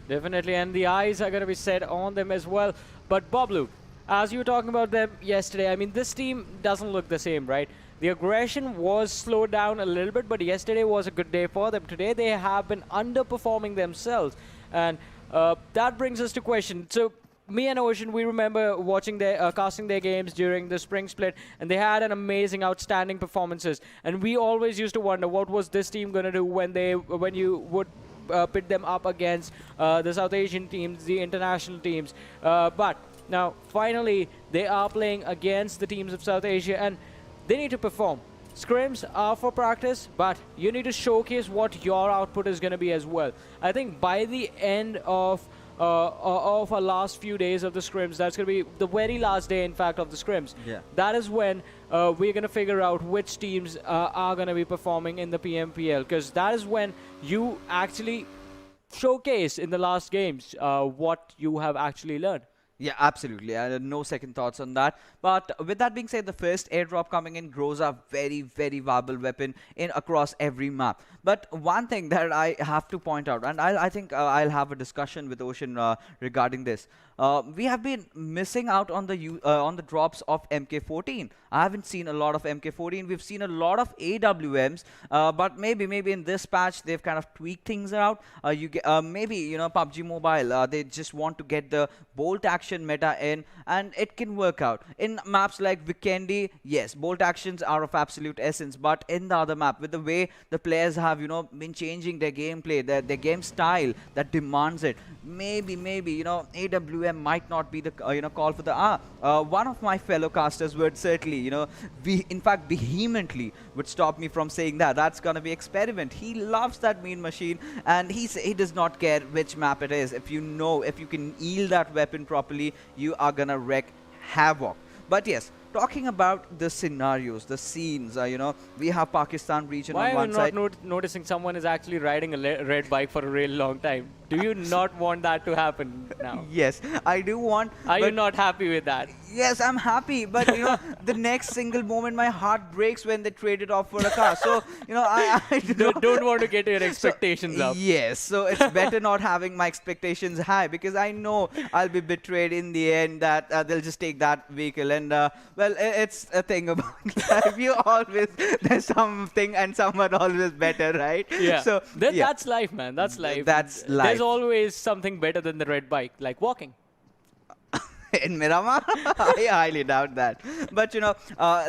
Definitely, and the eyes are going to be set on them as well. But Bablu, as you were talking about them yesterday, I mean, this team doesn't look the same, right? The aggression was slowed down a little bit, but yesterday was a good day for them. Today, they have been underperforming themselves. And that brings us to question. So, me and Ocean, we remember watching their casting their games during the spring split, and they had an amazing, outstanding performances. And we always used to wonder what was this team going to do when you would pit them up against the South Asian teams, the international teams. But now, finally, they are playing against the teams of South Asia, and they need to perform. Scrims are for practice, but you need to showcase what your output is going to be as well. I think by the end of our last few days of the scrims, that's going to be the very last day, in fact, of the scrims. Yeah. That is when we're going to figure out which teams are going to be performing in the PMPL, because that is when you actually showcase in the last games what you have actually learned. Yeah, absolutely. No second thoughts on that. But with that being said, the first airdrop coming in grows a very, very viable weapon in across every map. But one thing that I have to point out, and I think I'll have a discussion with Ocean regarding this. We have been missing out on the drops of MK14. I haven't seen a lot of MK14. We've seen a lot of AWMs, but maybe in this patch they've kind of tweaked things out. Maybe PUBG Mobile, they just want to get the bolt action meta in, and it can work out. In maps like Vikendi, yes, bolt actions are of absolute essence, but in the other map, with the way the players have been changing their gameplay, their game style that demands it, maybe AWM might not be the call for the one of my fellow casters would certainly in fact vehemently would stop me from saying that. That's gonna be Experiment. He loves that mean machine, and he does not care which map it is. If you can yield that weapon properly, you are gonna wreak havoc. But yes, talking about the scenarios, the scenes, we have Pakistan region Why on are one you side. not noticing someone is actually riding a red bike for a really long time? Do you not want that to happen now? Yes, I do want. Are you but not happy with that? Yes, I'm happy, but the next single moment my heart breaks when they trade it off for a car. So I Don't want to get your expectations up. Yes, so it's better not having my expectations high, because I know I'll be betrayed in the end, that they'll just take that vehicle. And it's a thing about life. There's something and someone always better, right? Yeah. So That's life, man. That's life. That's life. There's always something better than the red bike, like walking. In Miramar? I highly doubt that. But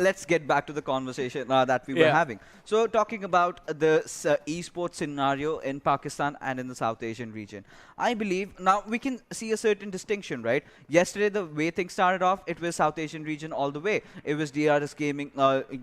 let's get back to the conversation that we were having. So talking about the esports scenario in Pakistan and in the South Asian region, I believe now we can see a certain distinction, right? Yesterday, the way things started off, it was South Asian region all the way. It was DRS Gaming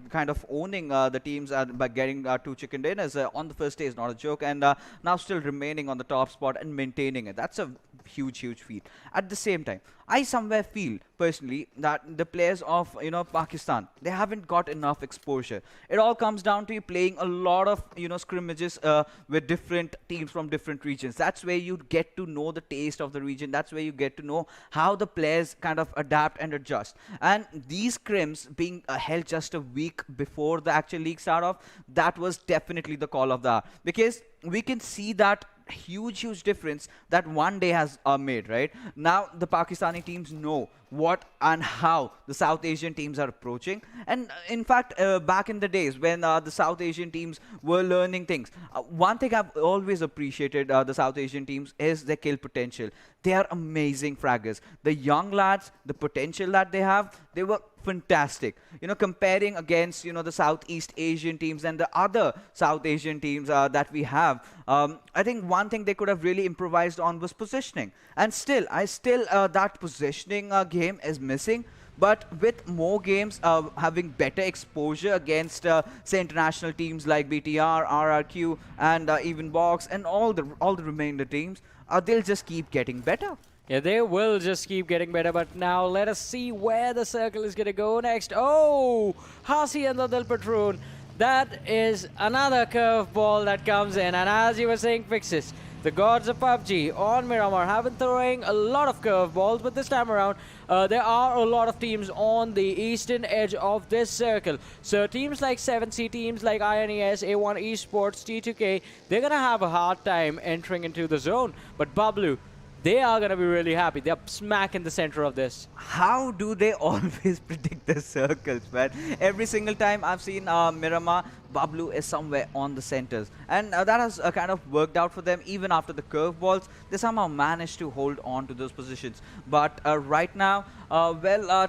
kind of owning the teams by getting 2 chicken dinners on the first day, is not a joke, and now still remaining on the top spot and maintaining it. That's a huge feat. At the same time, I somewhere feel personally that the players of Pakistan, they haven't got enough exposure. It all comes down to you playing a lot of scrimmages with different teams from different regions. That's where you get to know the taste of the region. That's where you get to know how the players kind of adapt and adjust. And these scrims being held just a week before the actual league start off, that was definitely the call of the hour, because we can see that huge difference that one day has made, right? Now the Pakistani teams know what and how the South Asian teams are approaching. And in fact, back in the days when the South Asian teams were learning things, one thing I've always appreciated the South Asian teams is their kill potential. They are amazing fraggers. The young lads, the potential that they have, they were fantastic. Comparing against the Southeast Asian teams and the other South Asian teams that we have, I think one thing they could have really improvised on was positioning. And still that positioning game is missing. But with more games having better exposure against, say, international teams like BTR, RRQ, and even Box, and all the remainder teams, they'll just keep getting better. Yeah, they will just keep getting better, but now let us see where the circle is going to go next. Oh, Hacienda del Patron. That is another curveball that comes in, and as you were saying, Fixes, the gods of PUBG on Miramar have been throwing a lot of curveballs, but this time around, there are a lot of teams on the eastern edge of this circle. So teams like 7C, teams like INES, A1 Esports, T2K, they're going to have a hard time entering into the zone. But Bablu, they are going to be really happy. They're smack in the center of this. How do they always predict the circles, man? Every single time I've seen Miramar, Bablu is somewhere on the centers. And that has kind of worked out for them. Even after the curveballs, they somehow managed to hold on to those positions. But right now,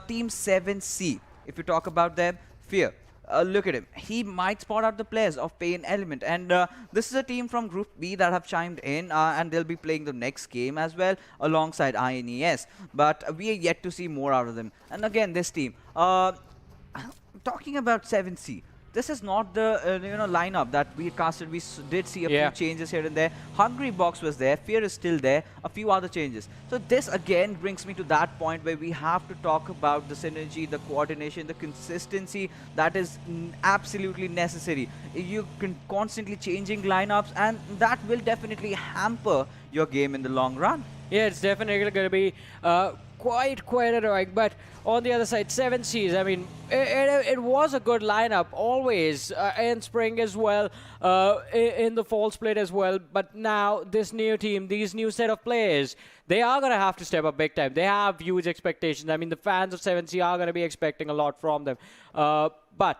Team 7C, if you talk about them, Fear. Look at him. He might spot out the players of PAINxELMT. And this is a team from Group B that have chimed in, and they'll be playing the next game as well alongside INES. But we are yet to see more out of them. And again, this team. Talking about 7C. This is not the lineup that we casted. We did see a few changes here and there. Hungry Box was there. Fear is still there. A few other changes. So this again brings me to that point where we have to talk about the synergy, the coordination, the consistency that is absolutely necessary. You can constantly changing lineups, and that will definitely hamper your game in the long run. Yeah, it's definitely going to be quite annoying. But on the other side, 7Cs, I mean, it was a good lineup always in spring as well, in the fall split as well. But now this new team, these new set of players, they are going to have to step up big time. They have huge expectations. I mean, the fans of 7C are going to be expecting a lot from them. But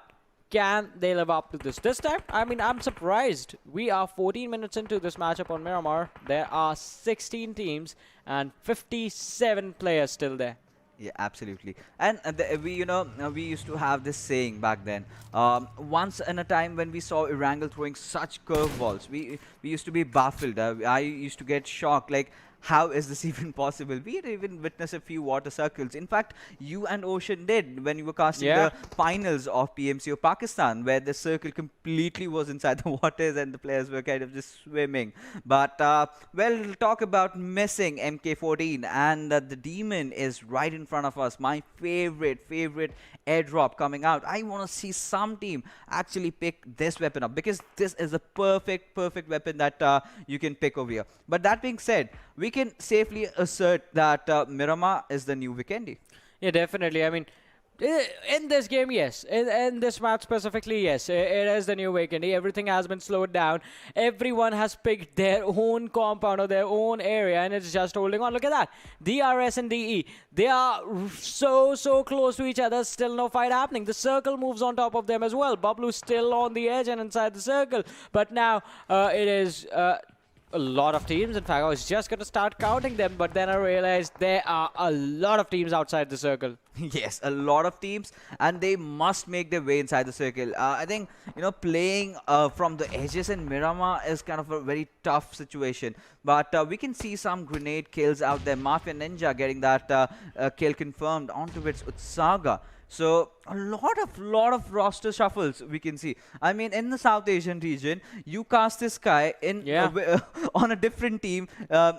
can they live up to this? This time, I mean, I'm surprised. We are 14 minutes into this matchup on Miramar. There are 16 teams and 57 players still there. Yeah, absolutely. And we used to have this saying back then. Once in a time when we saw Erangel throwing such curveballs, we used to be baffled. I used to get shocked. Like, how is this even possible? We had even witnessed a few water circles. In fact, you and Ocean did when you were casting the finals of PMC of Pakistan, where the circle completely was inside the waters and the players were kind of just swimming. But, well, talk about missing MK14, and the demon is right in front of us. My favorite airdrop coming out. I want to see some team actually pick this weapon up, because this is a perfect weapon that you can pick over here. But that being said, we can safely assert that Miramar is the new Vikendi. Yeah, definitely. I mean, in this game, yes. In this match specifically, yes. It is the new Vikendi. Everything has been slowed down. Everyone has picked their own compound or their own area, and it's just holding on. Look at that. DRS and DE. They are so close to each other. Still no fight happening. The circle moves on top of them as well. Bablu still on the edge and inside the circle. But now it is... a lot of teams. In fact, I was just going to start counting them, but then I realized there are a lot of teams outside the circle. Yes, a lot of teams, and they must make their way inside the circle. I think, you know, playing from the edges in Miramar is kind of a very tough situation. But we can see some grenade kills out there. Mafia Ninja getting that kill confirmed onto its Utsaga. So a lot of roster shuffles we can see. I mean, in the South Asian region, you cast this guy in on a different team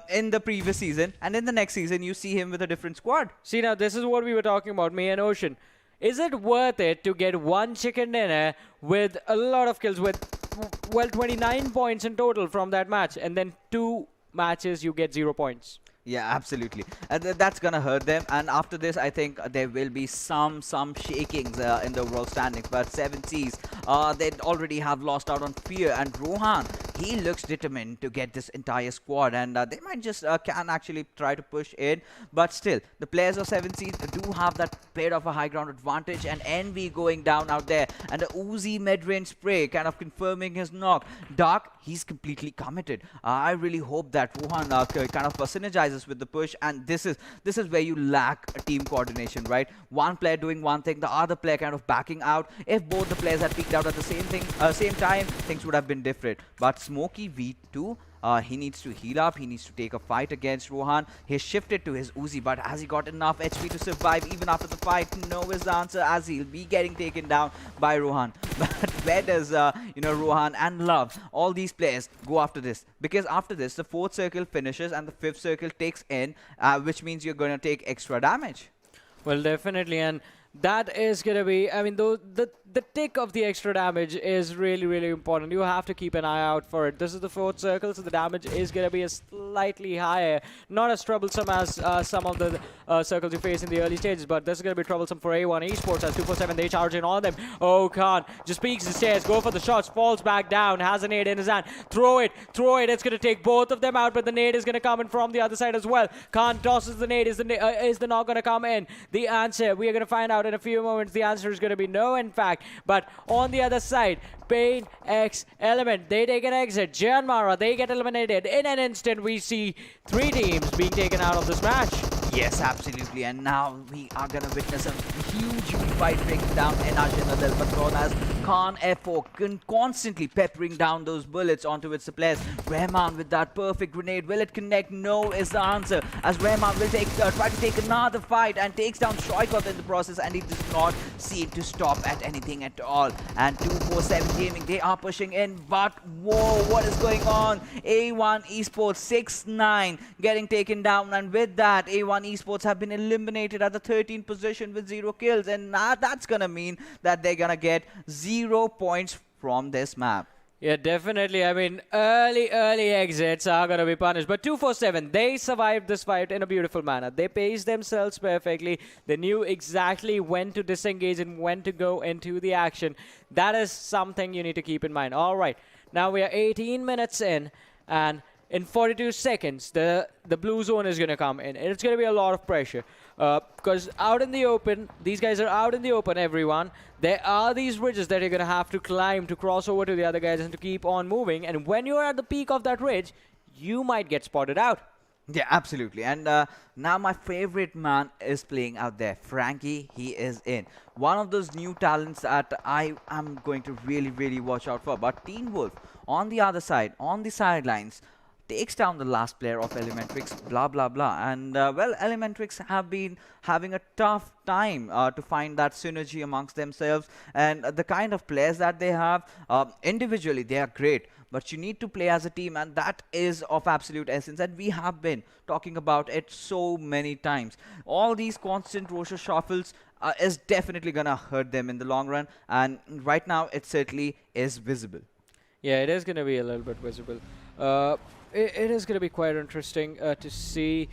in the previous season, and in the next season you see him with a different squad. See, now this is what we were talking about, me and Ocean. Is it worth it to get one chicken dinner with a lot of kills, with, well, 29 points in total from that match, and then 2 matches you get 0 points? Yeah, absolutely. That's gonna hurt them. And after this, I think there will be some shakings in the overall standings. But 7Cs, they already have lost out on Fear. And Rohan, he looks determined to get this entire squad. And they might just can actually try to push in. But still, the players of 7Cs do have that bit of a high ground advantage. And Envy going down out there. And the Uzi mid-range spray kind of confirming his knock. Dark, he's completely committed. I really hope that Rohan kind of synergizes with the push, and this is where you lack team coordination, right? One player doing one thing, the other player kind of backing out. If both the players had peeked out at the same time, things would have been different. But Smokey V2, he needs to heal up. He needs to take a fight against Rohan. He shifted to his Uzi, but has he got enough HP to survive even after the fight? No is the answer, as he'll be getting taken down by Rohan. But where does you know, Rohan and Love, all these players, go after this? Because after this, the 4th circle finishes and the 5th circle takes in, which means you're going to take extra damage. Well, definitely, and that is going to be, I mean, the tick of the extra damage is really important. You have to keep an eye out for it. This is the 4th circle, so the damage is going to be slightly higher. Not as troublesome as some of the circles you face in the early stages, but this is going to be troublesome for A1 Esports as 247, they charge in on them. Oh, Khan just peeks the stairs, go for the shots, falls back down, has a nade in his hand. Throw it. It's going to take both of them out, but the nade is going to come in from the other side as well. Khan tosses the nade. Is the knock going to come in? The answer, we are going to find out in a few moments. The answer is going to be no, in fact. But on the other side, PAINxELMT, they take an exit. JyanMaara, they get eliminated. In an instant, we see 3 teams being taken out of this match. Yes, absolutely. And now we are going to witness a huge fight breaking down in Arjun Patron as Khan F4 constantly peppering down those bullets onto its players. Rahman with that perfect grenade. Will it connect? No is the answer. As Rahman will try to take another fight and takes down Shoykov in the process, and he does not seem to stop at anything at all. And 247 Gaming, they are pushing in, but whoa, what is going on? A1 Esports 6-9 getting taken down, and with that, A1 Esports have been eliminated at the 13th position with 0 kills, and that's gonna mean that they're gonna get 0 points from this map. Yeah, definitely. I mean, early exits are going to be punished. But 247, they survived this fight in a beautiful manner. They paced themselves perfectly. They knew exactly when to disengage and when to go into the action. That is something you need to keep in mind. All right, now we are 18 minutes in, and in 42 seconds, the blue zone is going to come in. It's going to be a lot of pressure. Because out in the open, these guys are out in the open, everyone. There are these ridges that you're going to have to climb to cross over to the other guys and to keep on moving. And when you're at the peak of that ridge, you might get spotted out. Yeah, absolutely. And now my favorite man is playing out there. Frankie, he is in. One of those new talents that I am going to really watch out for. But Teen Wolf, on the other side, on the sidelines, takes down the last player of ElementriX, blah blah blah. And well, ElementriX have been having a tough time to find that synergy amongst themselves, and the kind of players that they have individually, they are great, but you need to play as a team, and that is of absolute essence, and we have been talking about it so many times. All these constant roster shuffles is definitely gonna hurt them in the long run, and right now it certainly is visible. Yeah, it is going to be a little bit visible. It is going to be quite interesting to see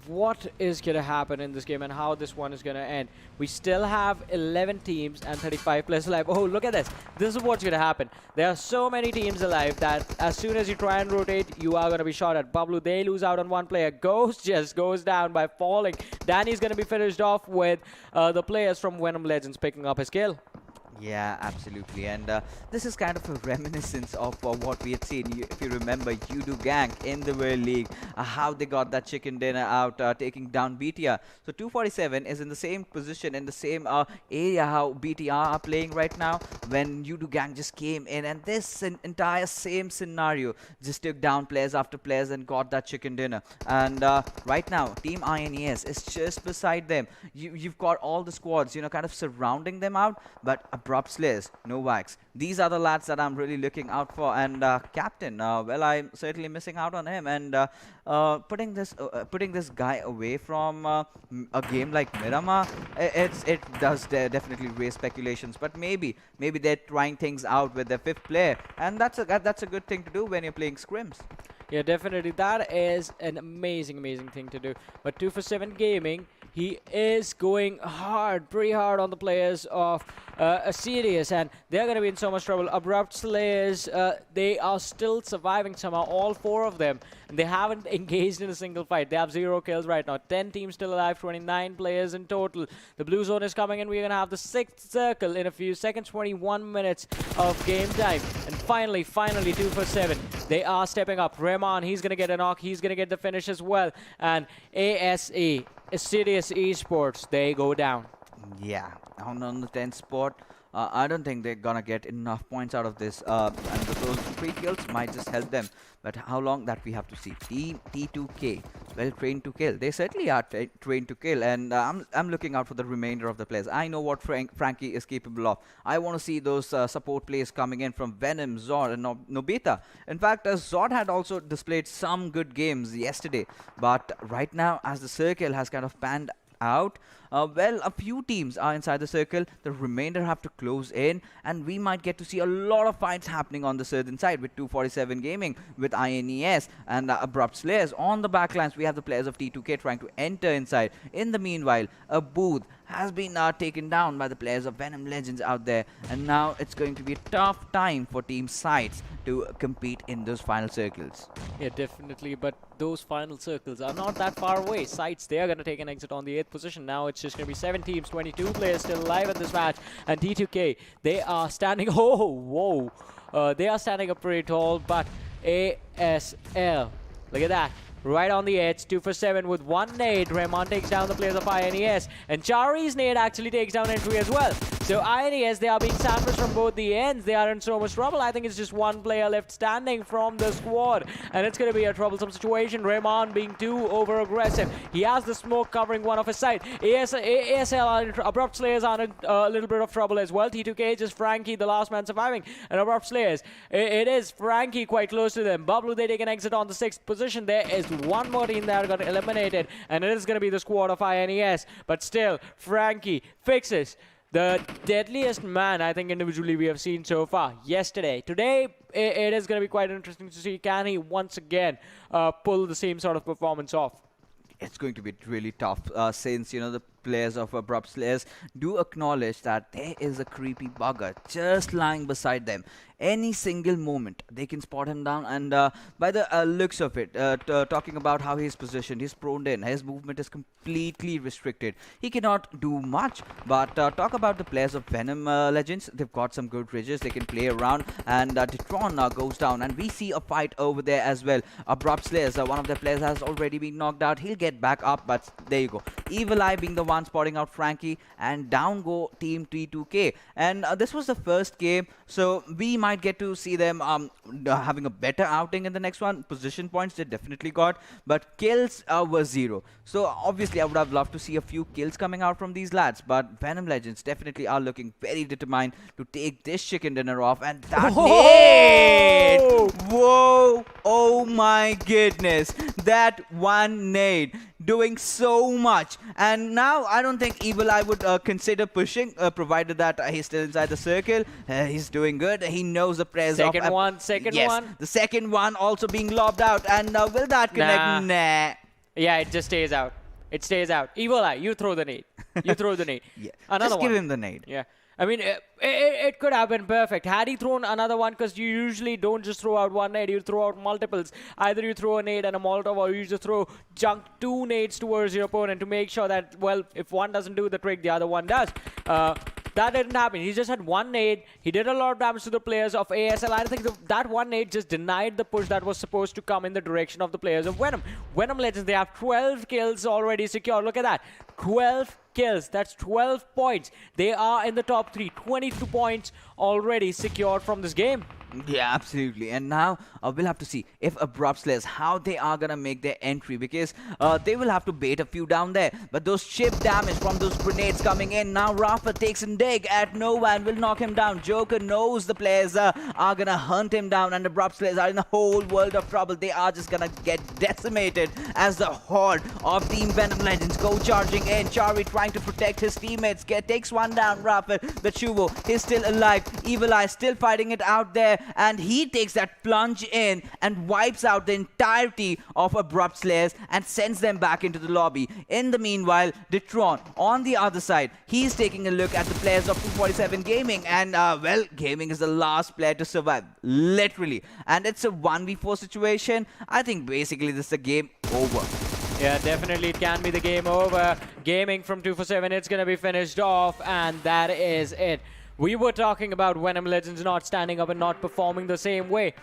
what is going to happen in this game and how this one is going to end. We still have 11 teams and 35 players alive. Oh, look at this. This is what's going to happen. There are so many teams alive that as soon as you try and rotate, you are going to be shot at. Bablu, they lose out on one player. Ghost just goes down by falling. Danny's going to be finished off with the players from Venom Legends picking up his kill. Yeah, absolutely. And this is kind of a reminiscence of what we had seen. If you remember, Yudu Gang in the World League, how they got that chicken dinner out, taking down BTR. So 247 is in the same position, in the same area how BTR are playing right now, when Yudu Gang just came in, and this entire same scenario just took down players after players and got that chicken dinner. And right now, Team INES is just beside them. You've got all the squads, you know, kind of surrounding them out, but Abrupt Slayers, Novax. These are the lads that I'm really looking out for. And Captain, well, I'm certainly missing out on him. And putting this guy away from a game like Miramar, it does definitely raise speculations. But maybe they're trying things out with their 5th player, and that's a good thing to do when you're playing scrims. Yeah, definitely. That is an amazing thing to do. But 247 Gaming, he is going hard, pretty hard on the players of Assiduous, and they're going to be in so much trouble. Abrupt Slayers, they are still surviving somehow, all 4 of them. And they haven't engaged in a single fight. They have 0 kills right now. 10 teams still alive, 29 players in total. The blue zone is coming in. We're going to have the 6th circle in a few seconds, 21 minutes of game time. And finally, 247. They are stepping up. Rahman, he's going to get a knock. He's going to get the finish as well. And ASE, Assiduous Esports, they go down. Yeah, on the 10th spot. I don't think they're gonna get enough points out of this, and those 3 kills might just help them. But how long, that we have to see. Team T2K, well trained to kill. They certainly are trained to kill, and I'm looking out for the remainder of the players. I know what Frankie is capable of. I want to see those support players coming in from Venom, Zod, and Nobita. In fact, Zod had also displayed some good games yesterday, but right now, as the circle has kind of panned out, well, a few teams are inside the circle. The remainder have to close in, and we might get to see a lot of fights happening on the southern side with 247 Gaming, with INES, and Abrupt Slayers. On the backlines, we have the players of T2K trying to enter inside. In the meanwhile, a booth has been taken down by the players of Venom Legends out there, and now it's going to be a tough time for Team SCYTES to compete in those final circles. Yeah, definitely, but those final circles are not that far away. SCYTES, they are going to take an exit on the 8th position. Now it's just going to be 7 teams, 22 players still alive at this match, and T2K, they are standing, they are standing up pretty tall, but ASL, look at that. Right on the edge, 247 with 1 nade. Rahman takes down the players of INES. And Chari's nade actually takes down Entry as well. So INES, they are being sandwiched from both the ends. They are in so much trouble. I think it's just 1 player left standing from the squad. And it's going to be a troublesome situation. Rahman being too over-aggressive. He has the smoke covering one of his side. ASL, Abrupt Slayers are in a little bit of trouble as well. T2K, just Frankie, the last man surviving. And Abrupt Slayers, it is Frankie quite close to them. Bablu, they take an exit on the 6th position. There is 1 more team that got eliminated, and it is going to be the squad of INES. But still, Frankie fixes the deadliest man, I think, individually we have seen so far yesterday. Today, it is going to be quite interesting to see, can he once again pull the same sort of performance off. It's going to be really tough, since, you know, the players of Abrupt Slayers do acknowledge that there is a creepy bugger just lying beside them. Any single moment, they can spot him down, and by the looks of it, talking about how he's positioned, he's prone in, his movement is completely restricted. He cannot do much, but talk about the players of Venom Legends. They've got some good ridges, they can play around, and Detron goes down, and we see a fight over there as well. Abrupt Slayers, one of their players has already been knocked out. He'll get back up, but there you go. Evil Eye being the one spotting out Frankie, and down go Team T2K. And this was the first game, so we might might get to see them having a better outing in the next one. Position points they definitely got, but kills were 0. So obviously I would have loved to see a few kills coming out from these lads, but Venom Legends definitely are looking very determined to take this chicken dinner off. And that nade! Whoa! Oh my goodness! That one nade doing so much. And now I don't think Evil Eye would consider pushing, provided that he's still inside the circle. He's doing good. He knows the prayers of... Second one. Yes, the second one also being lobbed out. And will that connect? Nah. Yeah, it just stays out. It stays out. Evil Eye, you throw the nade. You throw the nade. Yeah. Another Just one. give him the nade. Yeah. I mean, it could have been perfect. Had he thrown another one, because you usually don't just throw out one nade, you throw out multiples. Either you throw a nade and a Molotov, or you just throw two nades towards your opponent to make sure that, well, if one doesn't do the trick, the other one does. That didn't happen. He just had one nade. He did a lot of damage to the players of ASL. I think that one nade just denied the push that was supposed to come in the direction of the players of Venom. Venom Legends, they have 12 kills already secured. Look at that. 12 kills. That's 12 points. They are in the top 3. 22 points already secured from this game. Yeah, absolutely. And now we'll have to see if Abrupt Slayers, how they are going to make their entry, because they will have to bait a few down there. But those chip damage from those grenades coming in. Now Rafa takes a dig at Nova and will knock him down. Joker knows the players are going to hunt him down, and Abrupt Slayers are in a whole world of trouble. They are just going to get decimated as the horde of Team Venom Legends go charging in. Chari trying to protect his teammates. Takes one down. Rafa, the Chuvo, he's still alive. Evil Eye still fighting it out there. And he takes that plunge in and wipes out the entirety of Abrupt Slayers and sends them back into the lobby. In the meanwhile, Detron on the other side, he's taking a look at the players of 247 Gaming, and well, Gaming is the last player to survive, literally. And it's a 1v4 situation. I think basically this is a game over. Yeah, definitely it can be the game over. Gaming from 247, it's going to be finished off, and that is it. We were talking about Venom Legends not standing up and not performing the same way.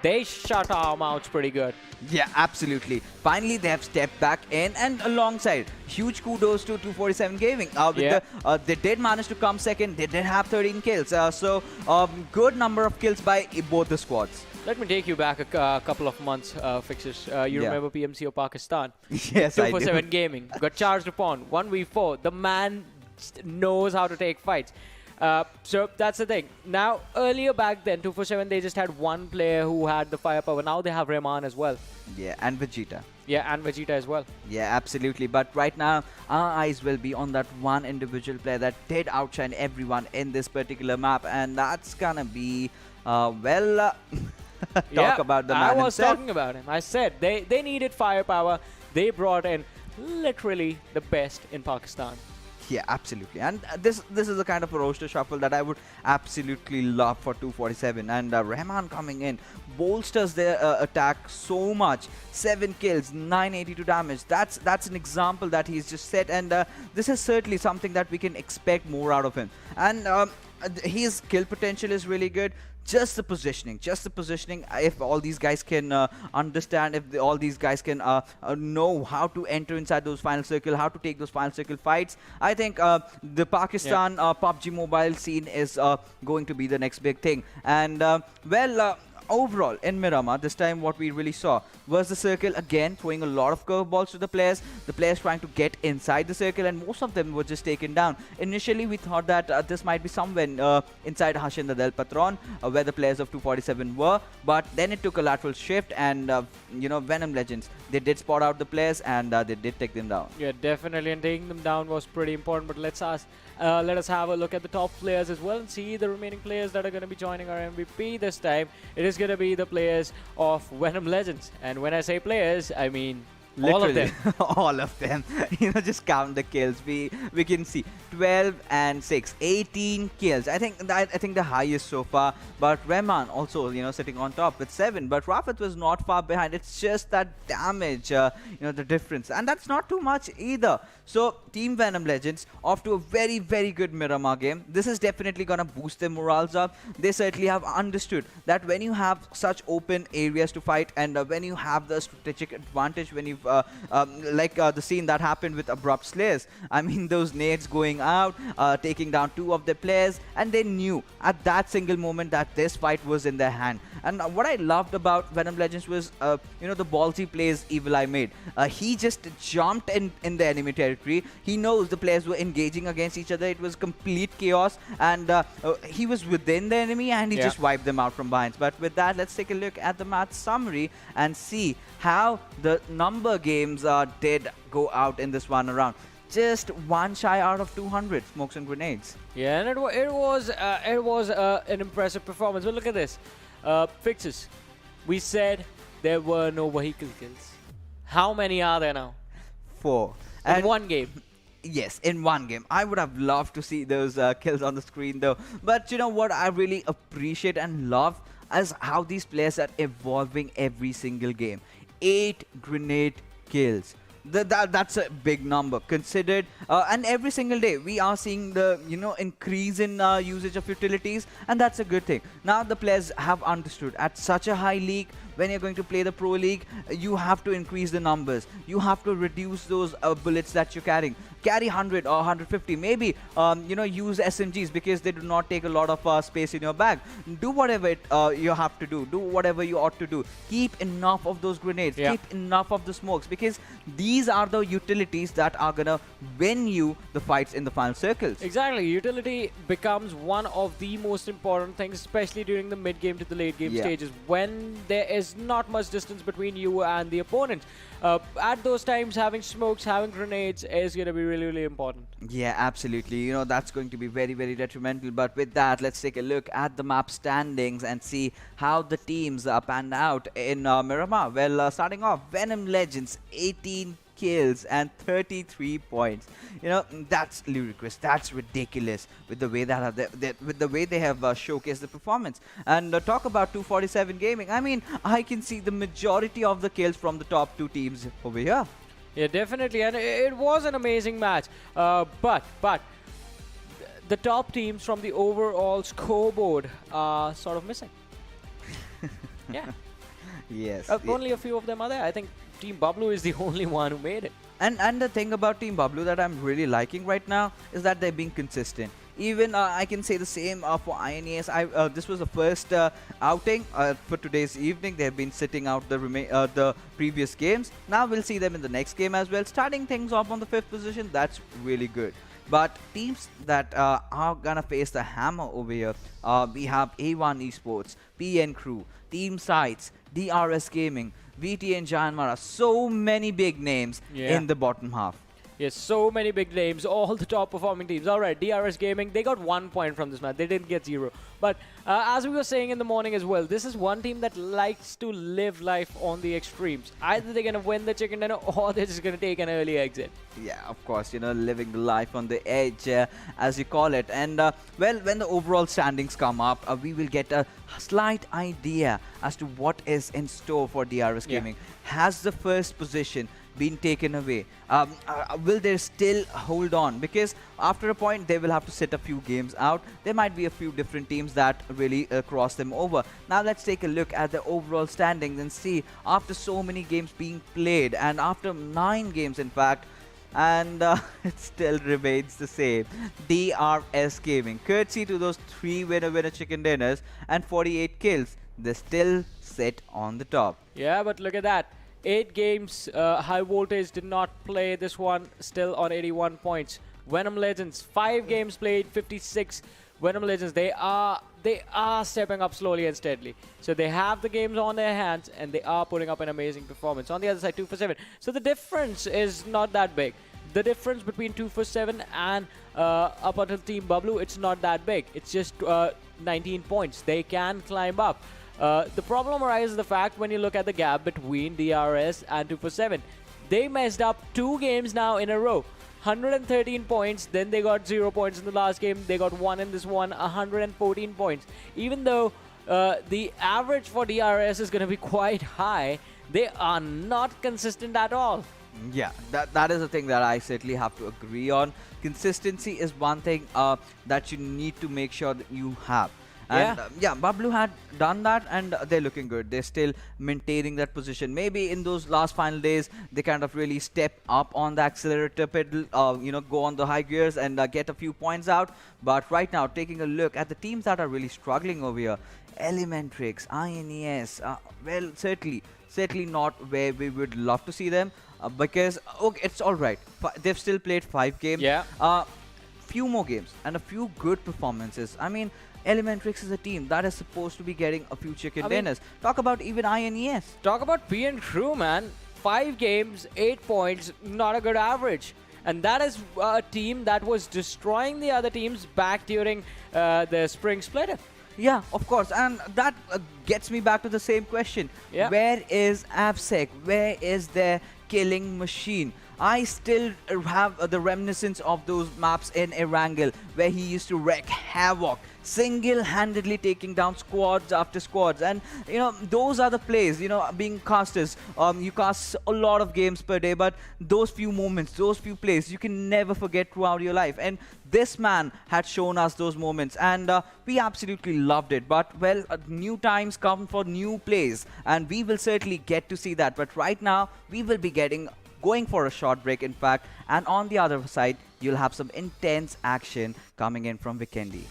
They shut our mouths pretty good. Yeah, absolutely. Finally, they have stepped back in, and alongside, huge kudos to 247 Gaming. They did manage to come second. They did have 13 kills. So, good number of kills by both the squads. Let me take you back a couple of months, Fixes. You remember PMC of Pakistan? Yes, I do. 247 Gaming got charged upon. 1v4. The man knows how to take fights. So that's the thing. Now, earlier back then, 247, they just had one player who had the firepower. Now they have Rahman as well. Yeah, and Vegeta. Yeah, and Vegeta as well. Yeah, absolutely. But right now, our eyes will be on that one individual player that did outshine everyone in this particular map. And that's gonna be, talk about the man I was himself. talking about him. I said they needed firepower. They brought in literally the best in Pakistan. Yeah, absolutely. And this is the kind of a roster shuffle that I would absolutely love for 247. And Rahman coming in bolsters their attack so much. 7 kills, 982 damage. That's an example that he's just set. And this is certainly something that we can expect more out of him. And his kill potential is really good. Just the positioning. If all these guys can understand, if all these guys can know how to enter inside those final circle, how to take those final circle fights, I think the Pakistan PUBG mobile scene is going to be the next big thing. And overall in Miramar, this time what we really saw was the circle again throwing a lot of curveballs to the players trying to get inside the circle, and most of them were just taken down. Initially we thought that this might be somewhere inside Hashinda Del Patron, where the players of 247 were, but then it took a lateral shift, and Venom Legends, they did spot out the players, and they did take them down. Yeah, definitely, and taking them down was pretty important. But let us have a look at the top players as well and see the remaining players that are going to be joining our MVP this time. It is going to be the players of Venom Legends, and when I say players, I mean all of them. All of them. Just count the kills. We can see 12 and 6, 18 kills. I think the highest so far. But Rahman also, sitting on top with 7. But Rafat was not far behind. It's just that damage, the difference, and that's not too much either. So Team Venom Legends off to a very, very good Miramar game. This is definitely gonna boost their morals up. They certainly have understood that when you have such open areas to fight, and when you have the strategic advantage, when you like the scene that happened with Abrupt Slayers. I mean, those nades going out, taking down 2 of their players, and they knew at that single moment that this fight was in their hand. And what I loved about Venom Legends was, the ballsy plays Evil Eye made. He just jumped in the enemy territory. He knows the players were engaging against each other. It was complete chaos, and he was within the enemy, and he just wiped them out from behind. But with that, let's take a look at the match summary and see how the number games did go out in this one round. Just one shy out of 200 smokes and grenades. Yeah, and it was an impressive performance. But look at this. Fixes. We said there were no vehicle kills. How many are there now? 4. In one game. Yes, in one game. I would have loved to see those kills on the screen though. But you know what I really appreciate and love is how these players are evolving every single game. 8 grenade kills. That's a big number considered, and every single day we are seeing the increase in usage of utilities, and that's a good thing. Now the players have understood at such a high league, when you're going to play the pro league, you have to increase the numbers. You have to reduce those bullets that you're carrying. Carry 100 or 150. Maybe use SMGs because they do not take a lot of space in your bag. Do whatever you have to do. Do whatever you ought to do. Keep enough of those grenades. Keep enough of the smokes, because these are the utilities that are gonna win you the fights in the final circles. Exactly. Utility becomes one of the most important things, especially during the mid game to the late game stages, when there is not much distance between you and the opponent. At those times, having smokes, having grenades is going to be really, really important. Yeah, absolutely. That's going to be very, very detrimental. But with that, let's take a look at the map standings and see how the teams panned out in Miramar. Well, starting off, Venom Legends, 18 kills and 33 points. That's ludicrous. That's ridiculous with the way that they have showcased the performance. And talk about 247 Gaming. I mean, I can see the majority of the kills from the top 2 teams over here. Yeah, definitely, and it was an amazing match. But the top teams from the overall scoreboard are sort of missing. Yeah. Yes. Only a few of them are there. I think Team Bablu is the only one who made it. And the thing about Team Bablu that I'm really liking right now is that they're being consistent. Even I can say the same for INES. This was the first outing for today's evening. They've been sitting out the previous games. Now we'll see them in the next game as well. Starting things off on the 5th position, that's really good. But teams that are gonna face the hammer over here, we have A1 Esports, PN Crew, Team Sites, DRS Gaming, VTNxJyanMaara. So many big names in the bottom half. Yes, so many big names, all the top performing teams. All right, DRS Gaming, they got 1 point from this match. They didn't get 0. But as we were saying in the morning as well, this is one team that likes to live life on the extremes. Either they're going to win the chicken dinner or they're just going to take an early exit. Yeah, of course, living the life on the edge, as you call it. And, well, when the overall standings come up, we will get a slight idea as to what is in store for DRS Gaming. Has the first position been taken away? Will they still hold on? Because after a point, they will have to sit a few games out. There might be a few different teams that really cross them over. Now let's take a look at the overall standings and see, after so many games being played, and after 9 games in fact, and it still remains the same. DRS Gaming, courtesy to those 3 winner chicken dinners and 48 kills, they still sit on the top. Yeah, but look at that. 8 games, High Voltage did not play this one, still on 81 points. Venom Legends, 5 games played, 56. Venom Legends, they are stepping up slowly and steadily. So they have the games on their hands and they are putting up an amazing performance. On the other side, 2 for 7. So the difference is not that big. The difference between 2 for 7 and up until Team Bablu, it's not that big. It's just 19 points. They can climb up. The problem arises the fact when you look at the gap between DRS and 2 for 7. They messed up 2 games now in a row. 113 points, then they got 0 points in the last game. They got 1 in this one, 114 points. Even though the average for DRS is going to be quite high, they are not consistent at all. Yeah, that is a thing that I certainly have to agree on. Consistency is one thing that you need to make sure that you have. And Yeah. Bablu had done that, and they're looking good. They're still maintaining that position. Maybe in those last final days, they kind of really step up on the accelerator pedal, go on the high gears and get a few points out. But right now, taking a look at the teams that are really struggling over here, ElementriX, INES, well, certainly not where we would love to see them, because okay, it's all right. They've still played 5 games. Yeah. Few more games and a few good performances. I mean, ElementriX is a team that is supposed to be getting a future contenders. Talk about even INES. Talk about P and Crew, man. 5 games, 8 points, not a good average. And that is a team that was destroying the other teams back during the spring split. Yeah, of course, and that gets me back to the same question. Yeah. Where is AppSec? Where is their killing machine? I still have the reminiscence of those maps in Erangel, where he used to wreak havoc, single-handedly taking down squads after squads. And those are the plays. Being casters, you cast a lot of games per day, but those few moments, those few plays, you can never forget throughout your life. And this man had shown us those moments, and we absolutely loved it. But well, new times come for new plays, and we will certainly get to see that. But right now, we will be going for a short break, in fact, and on the other side, you'll have some intense action coming in from Vikendi.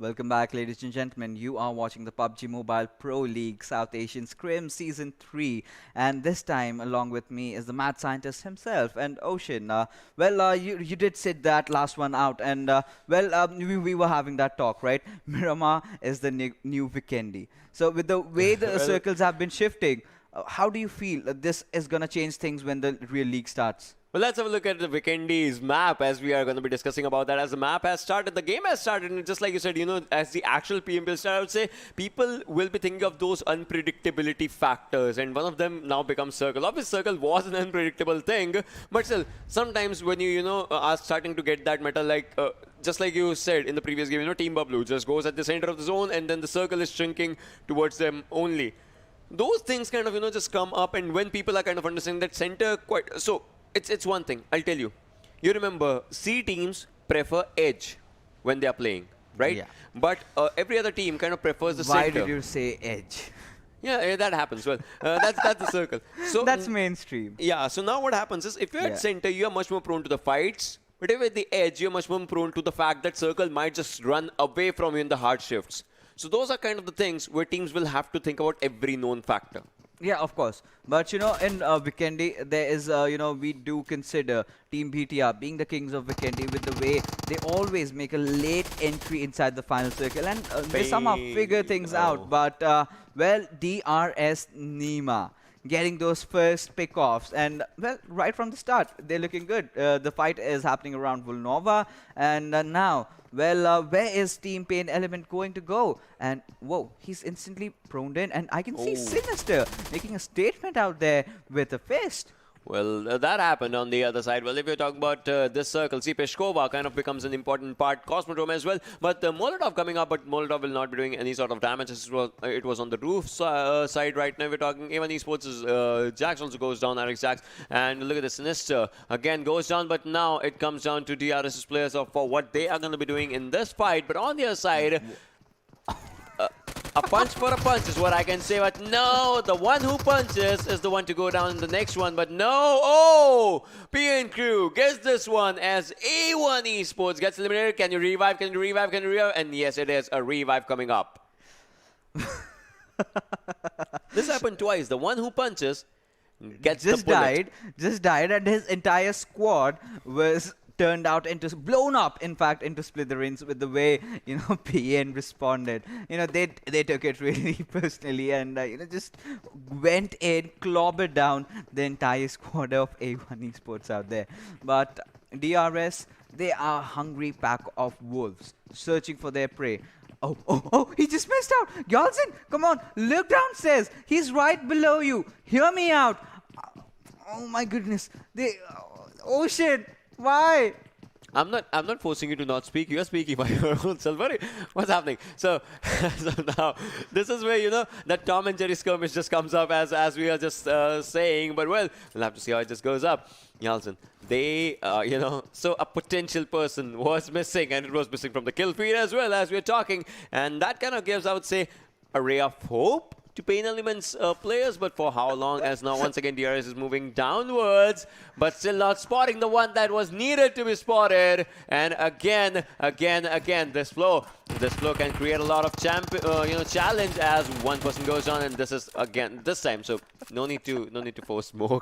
Welcome back, ladies and gentlemen. You are watching the PUBG Mobile Pro League South Asian Scrims Season 3. And this time, along with me, is the mad scientist himself and Ocean. You did sit that last one out. And, we were having that talk, right? Miramar is the new Vikendi. So with the way the circles have been shifting, how do you feel that this is going to change things when the real league starts? Well, let's have a look at the Vikendi's map as we are going to be discussing about that. As the map has started, the game has started, and just like you said, as the actual PMPL started, I would say people will be thinking of those unpredictability factors, and one of them now becomes Circle. Obviously, Circle was an unpredictable thing, but still, sometimes when you are starting to get that meta, like just like you said in the previous game, Team Bablu just goes at the center of the zone, and then the circle is shrinking towards them only. Those things kind of, just come up, and when people are kind of understanding that center quite... So, it's one thing, I'll tell you. You remember, C teams prefer edge when they are playing, right? Yeah. But every other team kind of prefers the Why center. did you say edge? Yeah, that happens. Well, that's the circle. So That's mainstream. Yeah, so now what happens is, if you're at center, you are much more prone to the fights. But if you're at the edge, you're much more prone to the fact that circle might just run away from you in the hard shifts. So those are kind of the things where teams will have to think about every known factor. Yeah, of course. But, in Vikendi, there is, we do consider Team BTR being the kings of Vikendi with the way they always make a late entry inside the final circle. And they somehow figure things out. But, DRS Nima getting those first pick-offs. And, well, right from the start, they're looking good. The fight is happening around Vulnova. And now... where is Team PAINxELMT going to go? And, whoa, he's instantly proned in. And I can see Sinister making a statement out there with a fist. Well, that happened on the other side. Well, if you're talking about this circle, see, Peshkova kind of becomes an important part, Cosmodrome as well. But Molotov coming up, but Molotov will not be doing any sort of damage. It was on the roof side right now. We're talking A1 Esports' Jax also goes down, Alex Jax. And look at the Sinister. Again, goes down, but now it comes down to DRS's players for what they are going to be doing in this fight. But on the other side... a punch for a punch is what I can say, but no, the one who punches is the one to go down in the next one, but no, PN Crew gets this one as A1 Esports gets eliminated. Can you revive, can you revive, can you revive? And yes, it is a revive coming up. This happened twice. The one who punches gets the bullet. Just died, and his entire squad was... turned out into blown up, in fact, into smithereens with the way PN responded. They took it really personally and just went in, clobbered down the entire squad of A1 Esports out there. But DRS, they are a hungry pack of wolves searching for their prey. Oh, he just missed out. Gyaltsen, come on, look downstairs. He's right below you. Hear me out. Oh my goodness. Ocean. Why? I'm not forcing you to not speak. You are speaking by your own self. What's happening? So now this is where that Tom and Jerry skirmish just comes up as we are just saying. But well, we'll have to see how it just goes up. Yalson, they so a potential person was missing, and it was missing from the kill feed as well as we're talking, and that kind of gives, I would say, a ray of hope to PAINxELMT's players, but for how long? As now once again DRS is moving downwards, but still not spotting the one that was needed to be spotted. And again, this flow can create a lot of challenge as one person goes down, and this is again this time. So no need to force more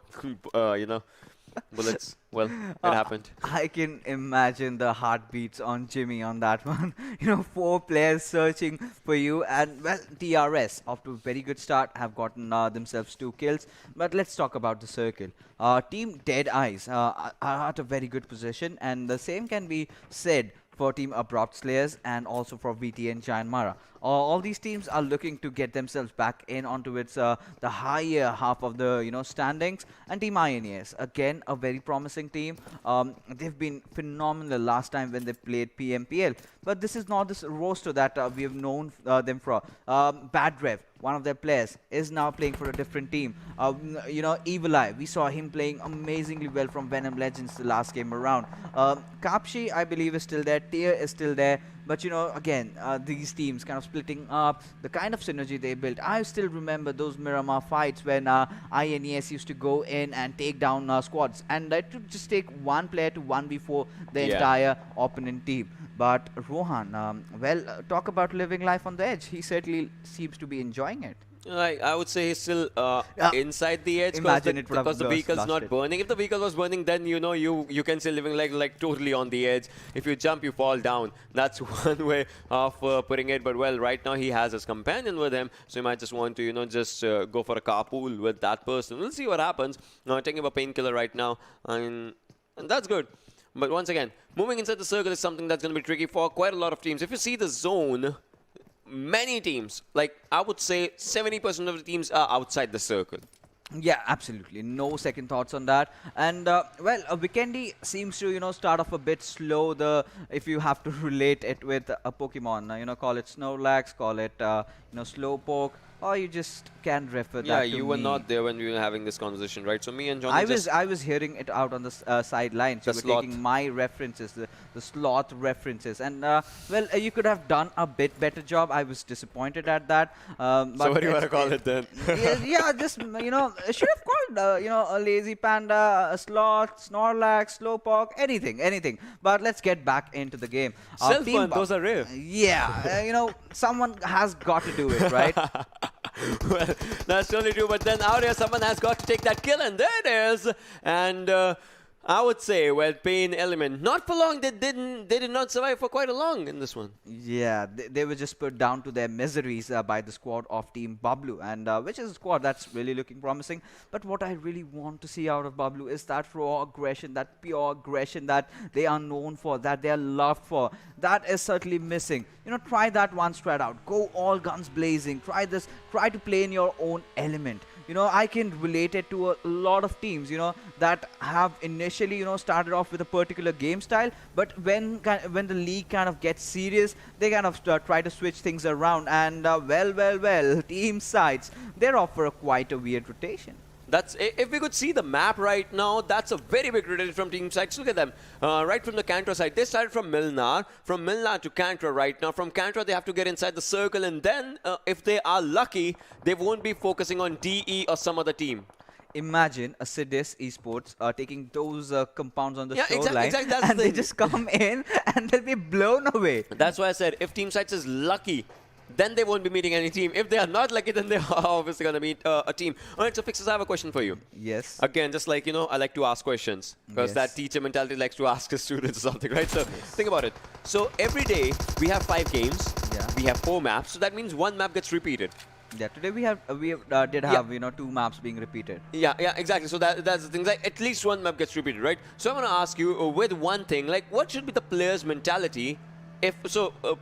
bullets. Well, it happened. I can imagine the heartbeats on Jimmy on that one. 4 players searching for you, and well, DRS off to a very good start, have gotten themselves 2 kills. But let's talk about the circle. Team DEADEYES are at a very good position, and the same can be said for Team Abrupt Slayers and also for VTNxJyanMaara. All these teams are looking to get themselves back in onto the higher half of the standings. And Team INES, again, a very promising team. They've been phenomenal last time when they played PMPL. But this is not this roster that we have known them for. Bad Rev, one of their players, is now playing for a different team. Evil Eye, we saw him playing amazingly well from Venom Legends the last game around. Kapshi, I believe, is still there. Tier is still there. But, again, these teams kind of splitting up, the kind of synergy they built. I still remember those Miramar fights when INES used to go in and take down squads. And that would just take one player to 1v4 the entire opponent team. But Rohan, talk about living life on the edge. He certainly seems to be enjoying it. Like, I would say he's still inside the edge Imagine it would have because the vehicle's not lasted. burning. If the vehicle was burning, then you can still living like totally on the edge. If you jump, you fall down. That's one way of putting it. But well, right now he has his companion with him, so he might just want to just go for a carpool with that person. We'll see what happens. Taking up a painkiller right now, and that's good. But once again, moving inside the circle is something that's going to be tricky for quite a lot of teams. If you see the zone, many teams, like I would say 70% of the teams are outside the circle. Yeah, absolutely. No second thoughts on that. And Vikendi seems to start off a bit slow. If you have to relate it with a Pokemon, call it Snorlax, call it Slowpoke, or you just can refer that to you were me. not there when we were having this conversation, right? So me and John I was hearing it out on the sidelines. You were taking my references, the sloth references, and you could have done a bit better job. I was disappointed at that. So what do you want to call it then? Just should have called a lazy panda, a sloth, Snorlax, Slowpoke, anything. But let's get back into the game. Self-burn, those are rare. Yeah, someone has got to do it, right? Well, that's totally true. But then out here, someone has got to take that kill, and there it is. And I would say, well, PAINxELMT, not for long. They did not survive for quite a long in this one. Yeah, they were just put down to their miseries by the squad of Team Bablu, and which is a squad that's really looking promising. But what I really want to see out of Bablu is that raw aggression, that pure aggression that they are known for, that they are loved for. That is certainly missing. Try that one straight out. Go all guns blazing. Try this. Try to play in your own element. I can relate it to a lot of teams, that have initially, started off with a particular game style, but when the league kind of gets serious, they kind of try to switch things around. And Team SCYTES, they're off for quite a weird rotation. That's, if we could see the map right now, that's a very big rotation from Team SCYTES. Look at them. Right from the Kantra side. They started from Miramar. From Miramar to Kantra right now. From Kantra, they have to get inside the circle. And then, if they are lucky, they won't be focusing on DE or some other team. Imagine Assiduous Esports taking those compounds on the shoreline, exactly, and they just come in and they'll be blown away. That's why I said, if Team SCYTES is lucky, then they won't be meeting any team. If they are not lucky, then they are obviously going to meet a team. All right, so Fixers, I have a question for you. Yes. Again, just like, I like to ask questions. Because that teacher mentality likes to ask his students or something, right? So think about it. So every day, we have 5 games. Yeah. We have 4 maps. So that means 1 map gets repeated. Yeah, today we did have 2 maps being repeated. Yeah, exactly. So that's the thing. Like, at least 1 map gets repeated, right? So I want to ask you, with one thing, like, what should be the player's mentality?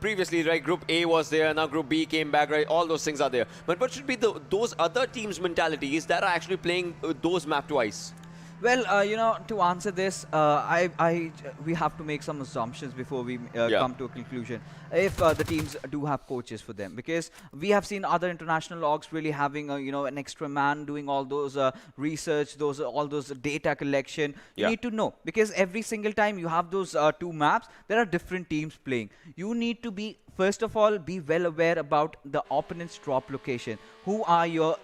Previously, right, Group A was there, now Group B came back, right? All those things are there. But what should be those other teams' mentalities that are actually playing those map twice? Well, to answer this, we have to make some assumptions before we come to a conclusion. If the teams do have coaches for them, because we have seen other international logs really having an extra man doing all those research, all those data collection. You need to know, because every single time you have those 2 maps, there are different teams playing. You need to be, first of all, be well aware about the opponent's drop location. Who are your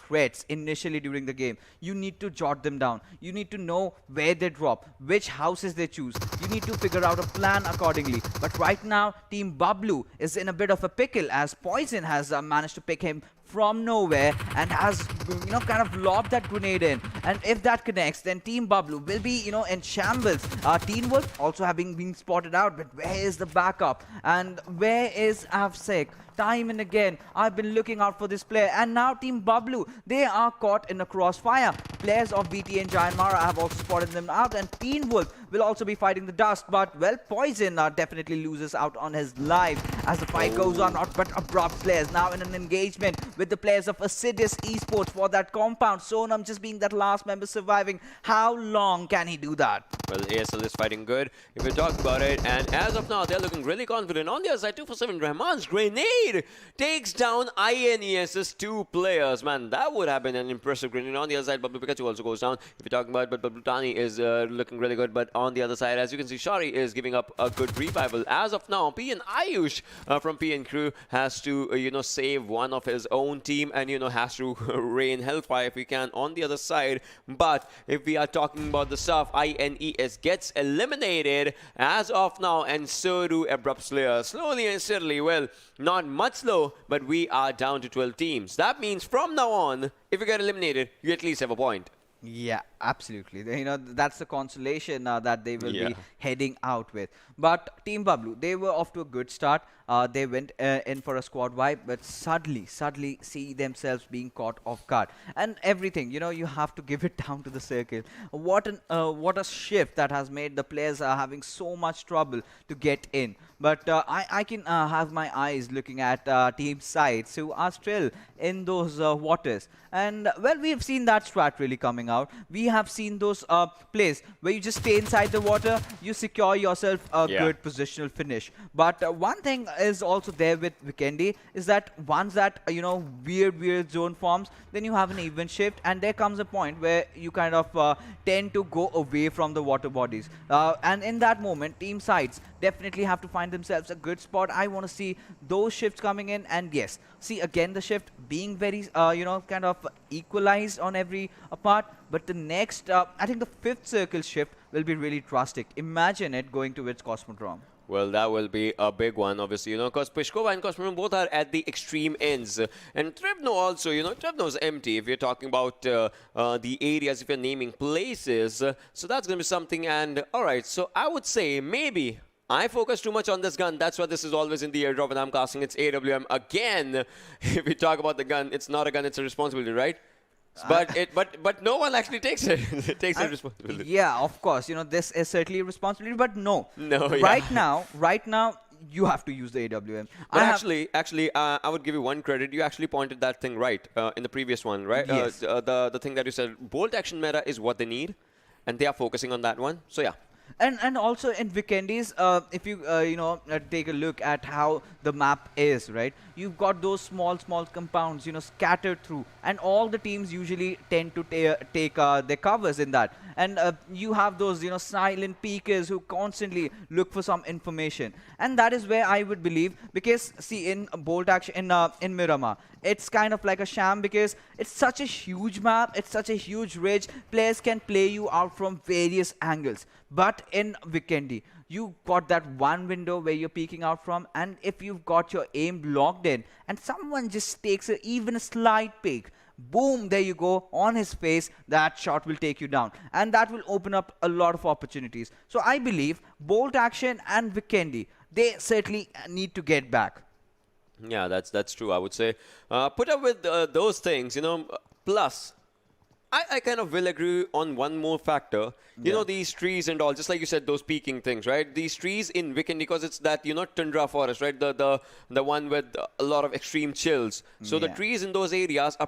threats initially during the game? You need to jot them down. You need to know where they drop, which houses they choose. You need to figure out a plan accordingly. But right now, Team Bablu is in a bit of a pickle, as Poison has managed to pick him from nowhere and has kind of lobbed that grenade in. And if that connects, then Team Bablu will be in shambles. Teen Wolf also having been spotted out, but where is the backup? And where is Avsec? Time and again, I've been looking out for this player, and now Team Bablu, they are caught in a crossfire. Players of VTNxJyanMaara have also spotted them out, and Teen Wolf will also be fighting the dust. But well, Poison definitely loses out on his life as the fight goes on. But Abrupt Slayers now in an engagement with the players of Assiduous Esports for that compound. Sonam just being that last member surviving. How long can he do that? Well, ASL is fighting good, if we talk about it, and as of now, they're looking really confident. On the other side, 247, Rahman's grenade takes down INES's 2 players. Man, that would have been an impressive grenade on the other side, Bablu, because Pikachu also goes down. If you're talking about, but Blutani is looking really good. But on the other side, as you can see, Shari is giving up a good revival. As of now, PN Ayush from PN Crew has to, save one of his own team and, has to rain hellfire if he can on the other side. But if we are talking about the stuff, INES gets eliminated as of now, and so do Abrupt Slayers. Slowly and steadily, well, not much slow, but we are down to 12 teams. That means from now on, if you get eliminated, you at least have a point. Yeah, absolutely. That's the consolation that they will be heading out with. But Team Bablu, they were off to a good start. They went in for a squad wipe, but suddenly see themselves being caught off guard. And everything, you have to give it down to the circle. What a shift that has made the players having so much trouble to get in. But I can have my eyes looking at Team SCYTES, who are still in those waters. And, well, we have seen that strat really coming out. We have seen those plays where you just stay inside the water, you secure yourself a good positional finish. But one thing is also there with Vikendi is that once that, weird zone forms, then you have an even shift, and there comes a point where you kind of tend to go away from the water bodies. And in that moment, Team SCYTES definitely have to find themselves a good spot. I want to see those shifts coming in, and yes, see again the shift being very, kind of equalized on every part. But the next, I think the 5th circle shift will be really drastic. Imagine it going to its Cosmodrome. Well, that will be a big one, obviously, because Pishkova and Cosmodrome both are at the extreme ends. And Trevno also, Trevno's empty if you're talking about the areas, if you're naming places. So that's going to be something. And, all right, so I would say maybe I focus too much on this gun. That's why this is always in the airdrop when I'm casting. It's AWM. Again, if we talk about the gun, it's not a gun, it's a responsibility, right? But no one actually takes it. It takes the responsibility. Yeah, of course. This is certainly a responsibility, but no. No, right now, you have to use the AWM. But actually, I would give you one credit. You actually pointed that thing right in the previous one, right? Yes. The thing that you said, bolt action meta is what they need, and they are focusing on that one. So yeah. And also in Vikendi's, if you take a look at how the map is, right? You've got those small compounds, scattered through, and all the teams usually tend to take their covers in that. And you have those, silent peekers who constantly look for some information. And that is where I would believe, because see, in bolt action in Miramar, it's kind of like a sham because it's such a huge map, it's such a huge ridge. Players can play you out from various angles. But in Vikendi, you got that one window where you're peeking out from, and if you've got your aim locked in and someone just takes even a slight peek, boom, there you go, on his face, that shot will take you down, and that will open up a lot of opportunities. So I believe bolt action and Vikendi, they certainly need to get back. Yeah, that's true, I would say. Put up with those things, plus I kind of will agree on one more factor. You know, these trees and all, just like you said, those peaking things, right? These trees in Vikendi, because it's that, tundra forest, right? The one with a lot of extreme chills. So the trees in those areas are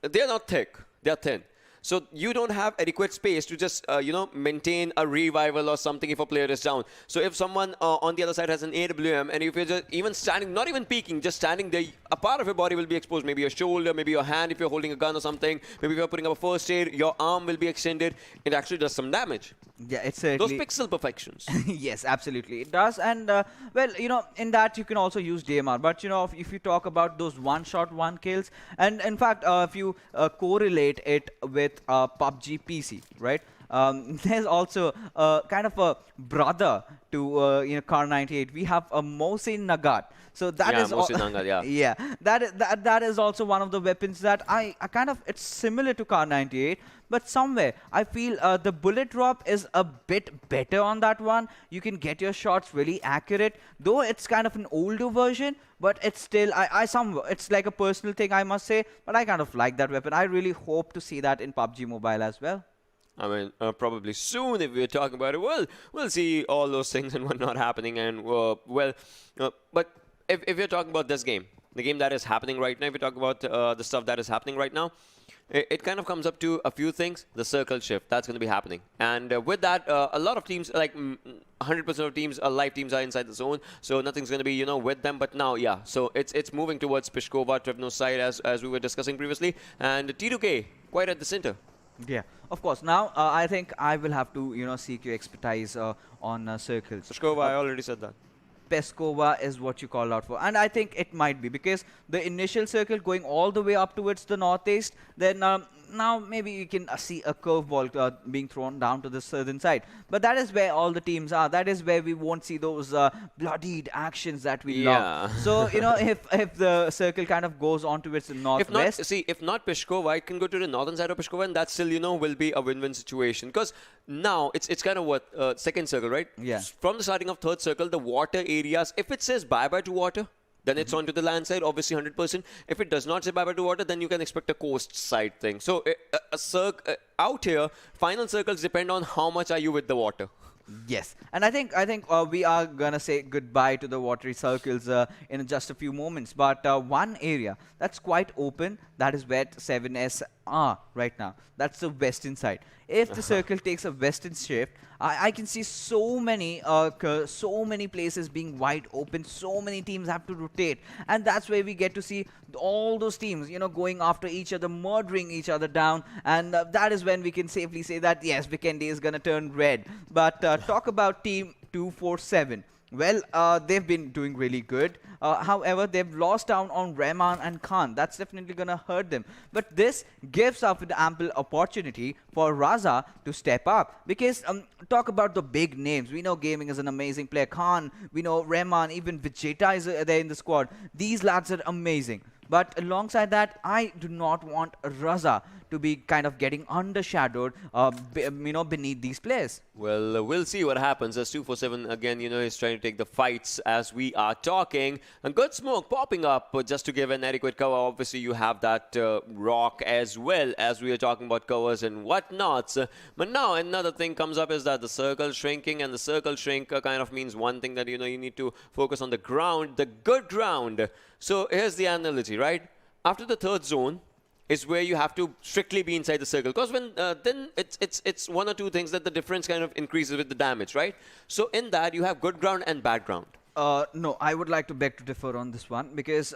they're not thick, they're thin. So you don't have adequate space to just, maintain a revival or something if a player is down. So if someone on the other side has an AWM, and if you're just even standing, not even peeking, just standing there, a part of your body will be exposed. Maybe your shoulder, maybe your hand if you're holding a gun or something. Maybe if you're putting up a first aid, your arm will be extended. It actually does some damage. Yeah, it's certainly those pixel perfections. Yes, absolutely, it does. And well, in that you can also use DMR. But if you talk about those one-shot, one-kills, and in fact, if you correlate it with PUBG PC, right? There's also kind of a brother to Car 98. We have a Mohsin Nagat. So that is Mohsin Nagat, yeah. That is also one of the weapons that I kind of, it's similar to Car 98, but somewhere I feel the bullet drop is a bit better on that one. You can get your shots really accurate, though it's kind of an older version, but it's still it's like a personal thing, I must say, but I kind of like that weapon. I really hope to see that in PUBG Mobile as well. I mean, probably soon if we're talking about it. We'll see all those things and whatnot happening. And, but if you're talking about this game, the game that is happening right now, if you're talking about the stuff that is happening right now, it kind of comes up to a few things. The circle shift, that's going to be happening. And with that, a lot of teams, like 100% of teams, live teams are inside the zone. So nothing's going to be, with them. But now, yeah, so it's moving towards Pishkova, Trevno's side, as we were discussing previously. And T2K, quite at the center. Yeah, of course. Now, I think I will have to, seek your expertise on circles. Peshkova, I already said that. Peskova is what you call out for, and I think it might be because the initial circle going all the way up towards the northeast, then now maybe you can see a curveball being thrown down to the southern side, but that is where all the teams are. That is where we won't see those bloodied actions that we love. So if the circle kind of goes on towards the northwest, if not Peshkova, it can go to the northern side of Peshkova, and that still will be a win-win situation, because now it's kind of what second circle, right? Yeah. From the starting of third circle, the water areas, if it says bye-bye to water, then it's onto the land side, obviously 100%. If it does not say bye-bye to water, then you can expect a coast side thing. So out here, final circles depend on how much are you with the water. Yes, and I think we are gonna say goodbye to the watery circles in just a few moments. But one area that's quite open, that is where 7S are right now. That's the western side. If the circle takes a western shift, I can see so many places being wide open. So many teams have to rotate, and that's where we get to see all those teams, going after each other, murdering each other down, and that is when we can safely say that yes, Vikendi is gonna turn red. But talk about Team 247. Well, they've been doing really good. However, they've lost down on Rahman and Khan. That's definitely going to hurt them. But this gives up an ample opportunity for Raza to step up. Because talk about the big names. We know Gaming is an amazing player. Khan, we know Rahman, even Vegeta is there in the squad. These lads are amazing. But alongside that, I do not want Raza to be kind of getting undershadowed, beneath these players. Well, we'll see what happens as 247 again, is trying to take the fights as we are talking. And good smoke popping up just to give an adequate cover. Obviously, you have that rock as well as we are talking about covers and whatnots. But now another thing comes up is that the circle shrinking, and the circle shrink kind of means one thing, that you need to focus on the ground, the good ground. So here's the analogy, right? After the third zone is where you have to strictly be inside the circle, because when then it's one or two things that the difference kind of increases with the damage, right? So in that you have good ground and bad ground. No, I would like to beg to differ on this one, because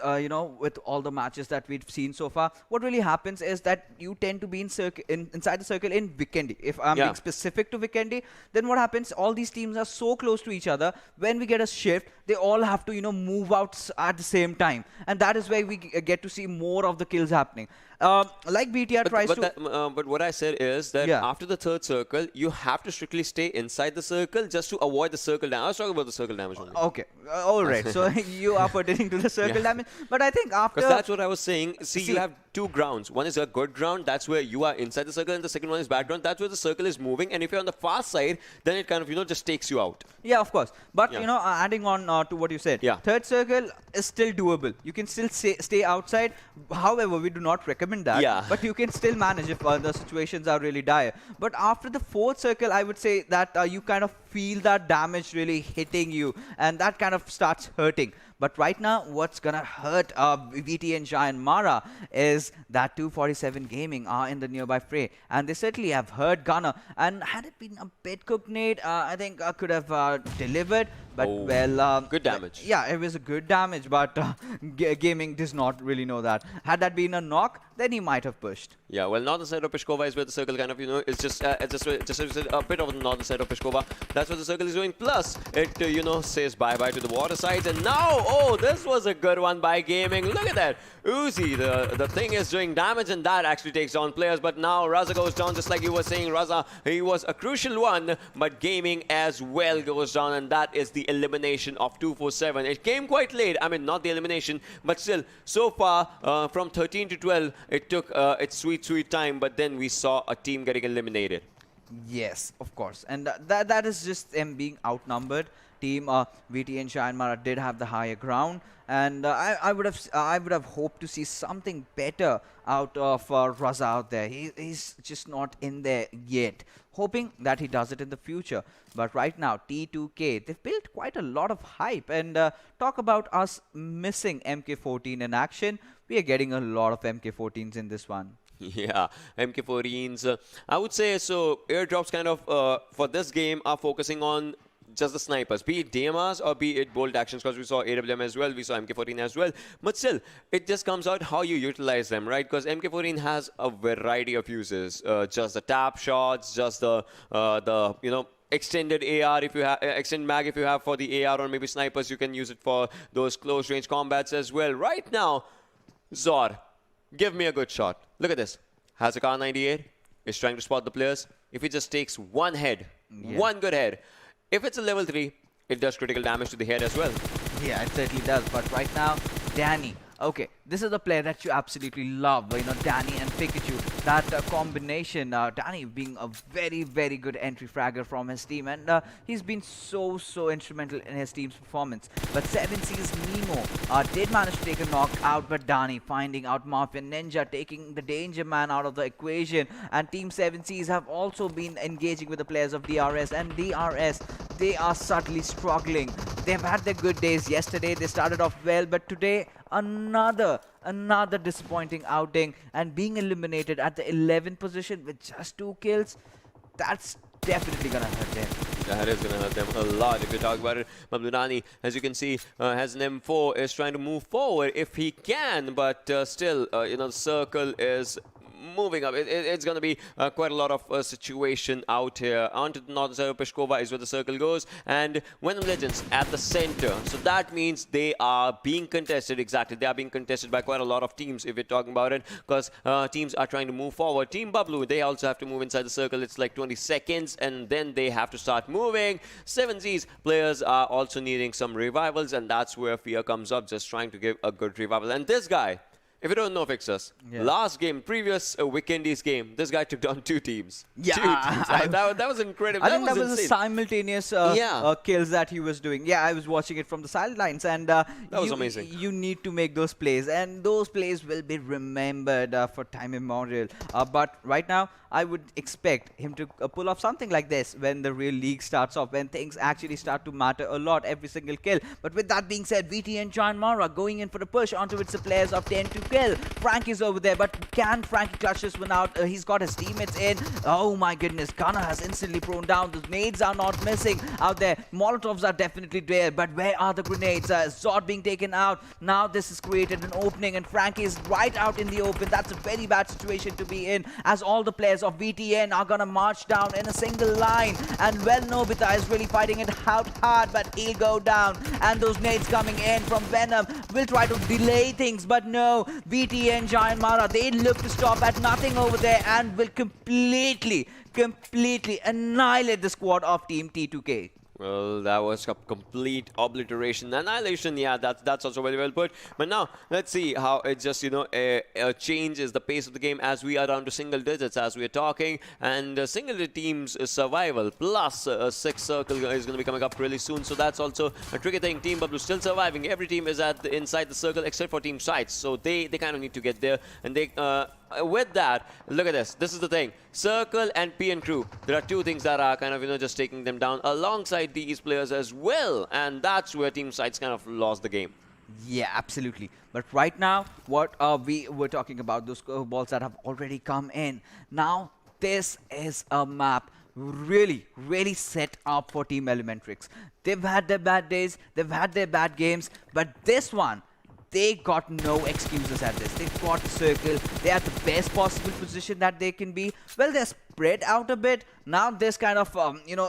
with all the matches that we've seen so far, what really happens is that you tend to be inside the circle in Vikendi. If I'm being specific to Vikendi, then what happens? All these teams are so close to each other. When we get a shift, they all have to move out at the same time, and that is where we get to see more of the kills happening. Like BTR tries to. But what I said is that after the third circle, you have to strictly stay inside the circle just to avoid the circle damage. I was talking about the circle damage only. Okay, all right. So you are pertaining to the circle damage, but I think after. Because that's what I was saying. See, you have two grounds. One is a good ground. That's where you are inside the circle, and the second one is bad ground. That's where the circle is moving. And if you're on the far side, then it kind of just takes you out. Yeah, of course. But adding on to what you said, third circle is still doable. You can still stay outside. However, we do not recommend that. Yeah. But you can still manage if the situations are really dire. But after the fourth circle, I would say that you kind of feel that damage really hitting you, and that kind of starts hurting. But right now, what's gonna hurt VTNxJyanMaara is that 247 Gaming are in the nearby fray, and they certainly have hurt Gunner. And had it been a bit cooked nade, I think I could have delivered. But good damage. Yeah, it was a good damage, but Gaming does not really know that. Had that been a knock, then he might have pushed. Yeah, well, northern side of Peshkova is where the circle kind of, it's just a bit of the northern side of Peshkova. That's what the circle is doing. Plus, it, says bye-bye to the water sides. And now, this was a good one by Gaming. Look at that. Uzi, the thing is doing damage, and that actually takes down players. But now Raza goes down, just like you were saying, Raza. He was a crucial one, but Gaming as well goes down, and that is the elimination of 247. It came quite late. I mean, not the elimination, but still, so far, from 13 to 12, it took its sweet time, but then we saw a team getting eliminated. Yes, of course. And that is just them being outnumbered. Team VTNxJyanMaara did have the higher ground, and I would have hoped to see something better out of Raza out there. He's just not in there yet. Hoping that he does it in the future. But right now, T2K, they've built quite a lot of hype. And talk about us missing MK14 in action. We are getting a lot of MK14s in this one. Yeah, MK14s. I would say so. Airdrops kind of for this game are focusing on just the snipers, be it DMRs or be it bolt actions, because we saw AWM as well, we saw MK14 as well. But still, it just comes out how you utilize them, right? Because MK14 has a variety of uses, just the tap shots, just the extended AR if you have extended mag if you have for the AR, or maybe snipers, you can use it for those close range combats as well. Right now, Zor, give me a good shot. Look at this. Has a car 98, is trying to spot the players. If he just takes one head, one good head, if it's a level 3, it does critical damage to the head as well. Yeah, it certainly does. But right now, Danny. Okay, this is a player that you absolutely love, you know, Danny and Pikachu. That combination, Danny being a very, very good entry fragger from his team, and he's been so instrumental in his team's performance. But 7C's Nemo did manage to take a knockout, but Danny finding out Mafia Ninja, taking the Danger Man out of the equation. And Team 7C's have also been engaging with the players of DRS, and DRS, they are subtly struggling. They've had their good days. Yesterday they started off well, but today another disappointing outing, and being eliminated at the 11th position with just 2 kills, that's definitely gonna hurt them. That is going to hurt them a lot if you talk about it. Bablu, as you can see, has an M4, is trying to move forward if he can, but still, the circle is moving up. It's going to be quite a lot of situation out here. Onto the northern side of Peshkova is where the circle goes, and Venom Legends at the center. So that means they are being contested. Exactly, they are being contested by quite a lot of teams if you're talking about it, because teams are trying to move forward. Team Bablu, they also have to move inside the circle. It's like 20 seconds, and then they have to start moving. 7Z's players are also needing some revivals, and that's where Fear comes up, just trying to give a good revival. And this guy, if you don't know, Fixers, last game, previous Vikendi's game, this guy took down 2 teams. Yeah. 2 teams. That was incredible. I think that was a simultaneous kills that he was doing. Yeah, I was watching it from the sidelines, and that was amazing. You need to make those plays, and those plays will be remembered for time immemorial. But right now, I would expect him to pull off something like this when the real league starts off, when things actually start to matter a lot, every single kill. But with that being said, VTNxJyanMaara going in for the push onto its players of 10 to kill. Frank is over there, but can Frankie clutch this one out? He's got his teammates in. Oh my goodness, Gunnar has instantly thrown down. The nades are not missing out there. Molotovs are definitely there, but where are the grenades? Zod being taken out. Now this has created an opening, and Frankie is right out in the open. That's a very bad situation to be in, as all the players of VTN are gonna march down in a single line. And well, Nobita is really fighting it out hard, but he'll go down. And those nades coming in from Venom will try to delay things, but no. VTNxJyanMaara, they look to stop at nothing over there and will completely annihilate the squad of Team T2K. Well, that was a complete obliteration. Annihilation, yeah, that's also very well put. But now, let's see how it just, changes the pace of the game as we are down to single digits as we are talking. And single teams survival plus 6 circle is going to be coming up really soon. So that's also a tricky thing. Team Bablu still surviving. Every team is inside the circle except for Team SCYTES. So they kind of need to get there. And they... with that, look at this. This is the thing. Circle and PN crew. There are 2 things that are kind of, just taking them down alongside these players as well. And that's where Team SCYTES kind of lost the game. Yeah, absolutely. But right now, what we were talking about, those curveballs that have already come in. Now, this is a map really set up for Team ElementriX. They've had their bad days. They've had their bad games. But this one, they got no excuses at this. They've got the circle. They are the best possible position that they can be. Well, they're spread out a bit. Now this kind of,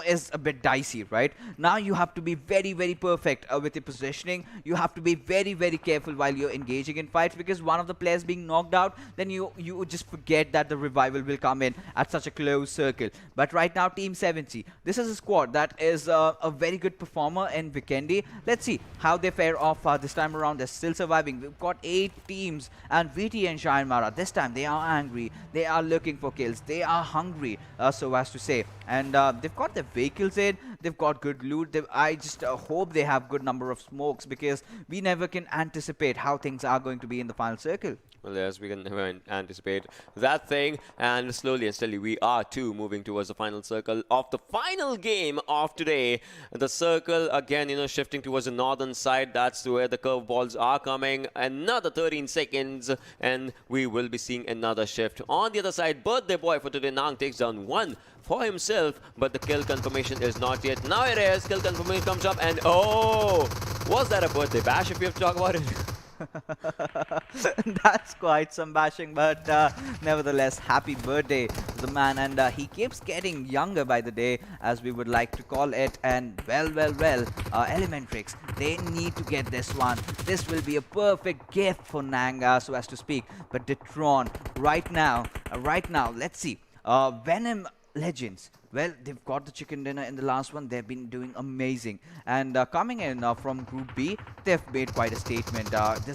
is a bit dicey, right? Now you have to be very perfect with your positioning. You have to be very careful while you're engaging in fights, because one of the players being knocked out, then you would just forget that the revival will come in at such a close circle. But right now, Team 7C, this is a squad that is a very good performer in Vikendi. Let's see how they fare off this time around. They're still surviving. We've got 8 teams, and VTNxJyanMaara, this time they are angry. They are looking for kills. They are hungry, so as to say. And they've got their vehicles in. They've got good loot. I just hope they have good number of smokes, because we never can anticipate how things are going to be in the final circle. Well, yes, we can never anticipate that thing. And slowly and steadily, we are too moving towards the final circle of the final game of today. The circle, again, shifting towards the northern side. That's where the curveballs are coming. Another 13 seconds, and we will be seeing another shift. On the other side, birthday boy for today, Nang takes down one for himself, but the kill confirmation is not yet. Now it is. Kill confirmation comes up, and oh, was that a birthday bash if you have to talk about it? That's quite some bashing, but nevertheless, happy birthday to the man, and he keeps getting younger by the day, as we would like to call it. And well, ElementriX, they need to get this one. This will be a perfect gift for Nanga, so as to speak. But Detron, right now, let's see. Venom Legends. Well, they've got the chicken dinner in the last one. They've been doing amazing. And coming in from Group B, they've made quite a statement.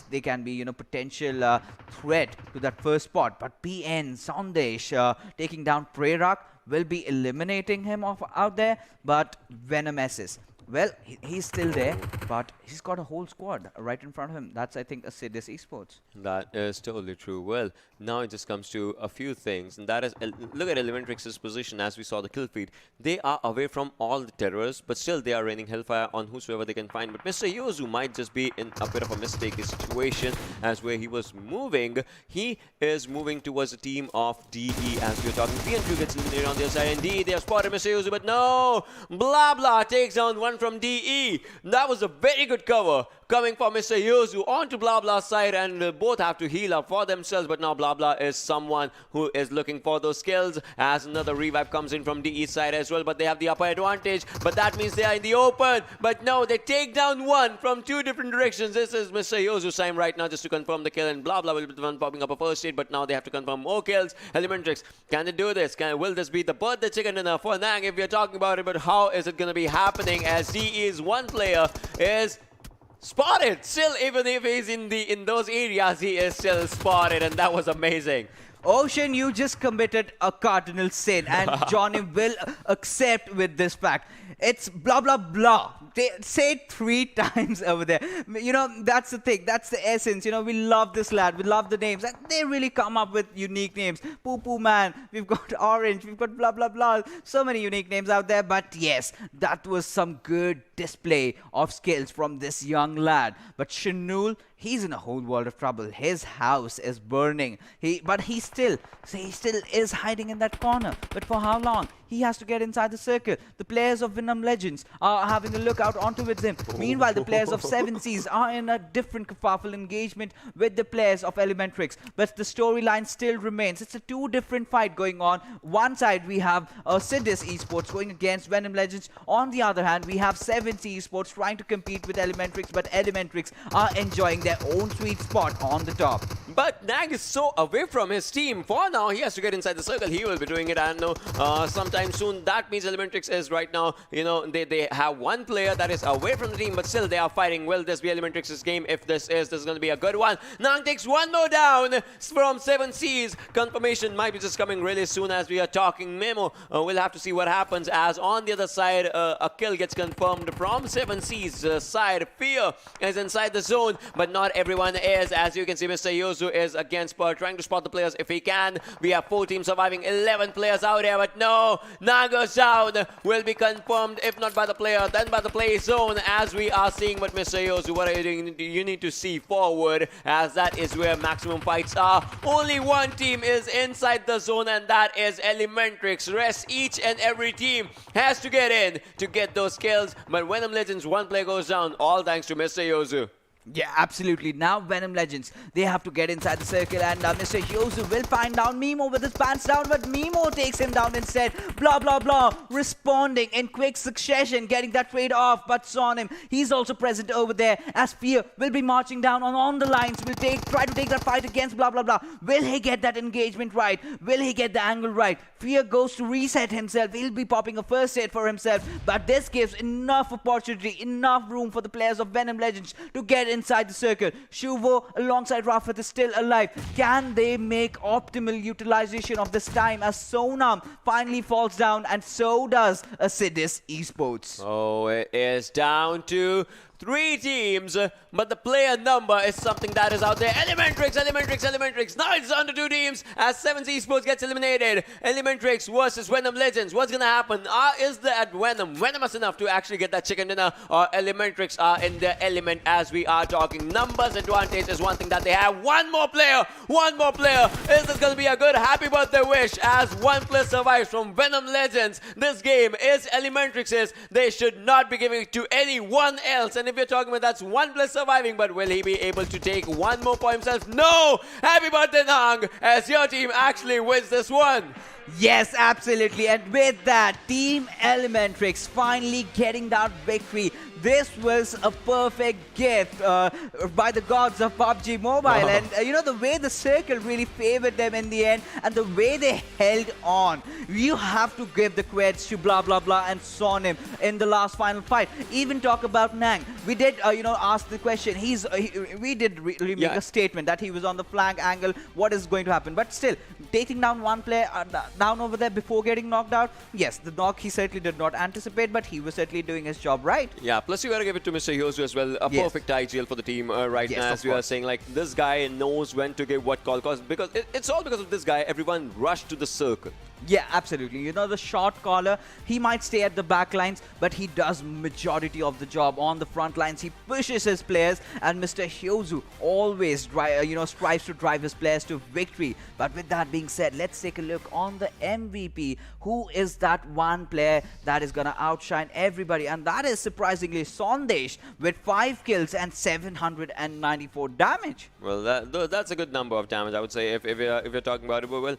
They can be, potential threat to that first spot. But PN, Sandesh, taking down Prerak, will be eliminating him out there. But Venom SS. Well, he's still there, but he's got a whole squad right in front of him. That's, I think, Assiduous Esports. That is totally true. Well, now it just comes to a few things, and that is, look at ElementriX's position as we saw the kill feed. They are away from all the terrorists, but still they are raining hellfire on whosoever they can find. But Mr. Yozu might just be in a bit of a mistaken situation, as where he was moving. He is moving towards the team of DE, as we are talking. PN2 gets eliminated on the other side, and DE, they have spotted Mr. Yozu, but no! Blah takes down one from DE. That was a very good cover coming from Mr. Yozu onto Blabla's side, and both have to heal up for themselves. But now Blabla is someone who is looking for those skills, as another revive comes in from DE's side as well. But they have the upper advantage, but that means they are in the open. But no, they take down one from two different directions. This is Mr. Yozu's time right now just to confirm the kill, and Blabla will be the one popping up a first aid, but now they have to confirm more kills. ElementriX, can they do this? Will this be the birthday chicken dinner for Nang if we are talking about it? But how is it going to be happening, as DE's one player is spotted? Still, even if he's in those areas, he is still spotted, and that was amazing. Ocean, you just committed a cardinal sin, and Johnny will accept with this fact. It's blah blah blah. They say it 3 times over there. That's the thing. That's the essence. We love this lad. We love the names. And they really come up with unique names. Poo Poo Man. We've got Orange. We've got blah blah blah. So many unique names out there. But yes, that was some good display of skills from this young lad. But Shanul, he's in a whole world of trouble. His house is burning. But he still is hiding in that corner. But for how long? He has to get inside the circle. The players of Venom Legends are having a look out onto with him. Meanwhile, the players of 7 Seas are in a different kerfuffle engagement with the players of ElementriX. But the storyline still remains. It's a 2 different fight going on. One side, we have CZxHIGHVOLTAGE Esports going against Venom Legends. On the other hand, we have 7 Seas Esports trying to compete with ElementriX, but ElementriX are enjoying their own sweet spot on the top. But Nang is so away from his team. For now, he has to get inside the circle. He will be doing it, and sometime soon. That means ElementriX is right now, they have one player that is away from the team, but still they are fighting. Will this be ElementriX's game? If this is going to be a good one. Nang takes one more down from 7 Seas. Confirmation might be just coming really soon as we are talking. Memo, we'll have to see what happens, as on the other side, a kill gets confirmed from 7 Seas side. Fear is inside the zone, but not everyone is. As you can see, Mr. Yozu is against trying to spot the players if he can. We have 4 teams surviving, 11 players out there, but no, Naga's down will be confirmed, if not by the player, then by the play zone, as we are seeing. But Mr. Yozu, what are you doing? You need to see forward, as that is where maximum fights are. Only one team is inside the zone, and that is ElementriX. Rest, each and every team has to get in to get those kills. But Venom Legends, one player goes down, all thanks to Mr. Yozu. Yeah, absolutely. Now Venom Legends, they have to get inside the circle, and Mr. Yozu will find down Mimo with his pants down, but Mimo takes him down instead. Blah blah blah, responding in quick succession, getting that trade off, but saw him. He's also present over there, as Fear will be marching down on the lines. Will try to take that fight against blah blah blah. Will he get that engagement right? Will he get the angle right? Fear goes to reset himself. He'll be popping a first aid for himself, but this gives enough opportunity, enough room for the players of Venom Legends to get inside the circle. Shuvo alongside Rafat is still alive. Can they make optimal utilization of this time, as Sonam finally falls down, and so does Assiduous Esports. Oh, it is down to 3 teams, but the player number is something that is out there. ElementriX. Now it's down to 2 teams as Sevens Esports gets eliminated. ElementriX versus Venom Legends. What's gonna happen? Is that Venomous enough to actually get that chicken dinner, or ElementriX are in their element as we are talking? Numbers advantage is one thing that they have. One more player. Is this gonna be a good happy birthday wish as one player survives from Venom Legends? This game is ElementriX's. They should not be giving it to anyone else. And if you're talking about that's one player surviving, but will he be able to take one more for himself? No! Happy birthday, Nang, as your team actually wins this one. Yes, absolutely. And with that, Team ElementriX finally getting that victory. This was a perfect gift by the gods of PUBG Mobile. And you know, the way the circle really favored them in the end and the way they held on. You have to give the credits to blah blah blah and Sonim in the last final fight. Even talk about Nang. We did you know, ask the question. We did really make a statement that he was on the flank angle. What is going to happen? But still, taking down one player down over there before getting knocked out. Yes, the knock he certainly did not anticipate, but he was certainly doing his job right. Yeah, plus you got to give it to Mr. Hyosu as well. A perfect IGL for the team right now, as we are saying. Like, this guy knows when to give what call, because it's all because of this guy. Everyone rushed to the circle. Yeah, absolutely. You know, the shot caller, he might stay at the back lines, but he does majority of the job on the front lines. He pushes his players, and Mr. Hyosu always strives to drive his players to victory. But with that being said, let's take a look on the MVP. Who is that one player that is going to outshine everybody? And that is surprisingly Sandesh with 5 kills and 794 damage. Well, that's a good number of damage, I would say, if you're talking about it. But, well,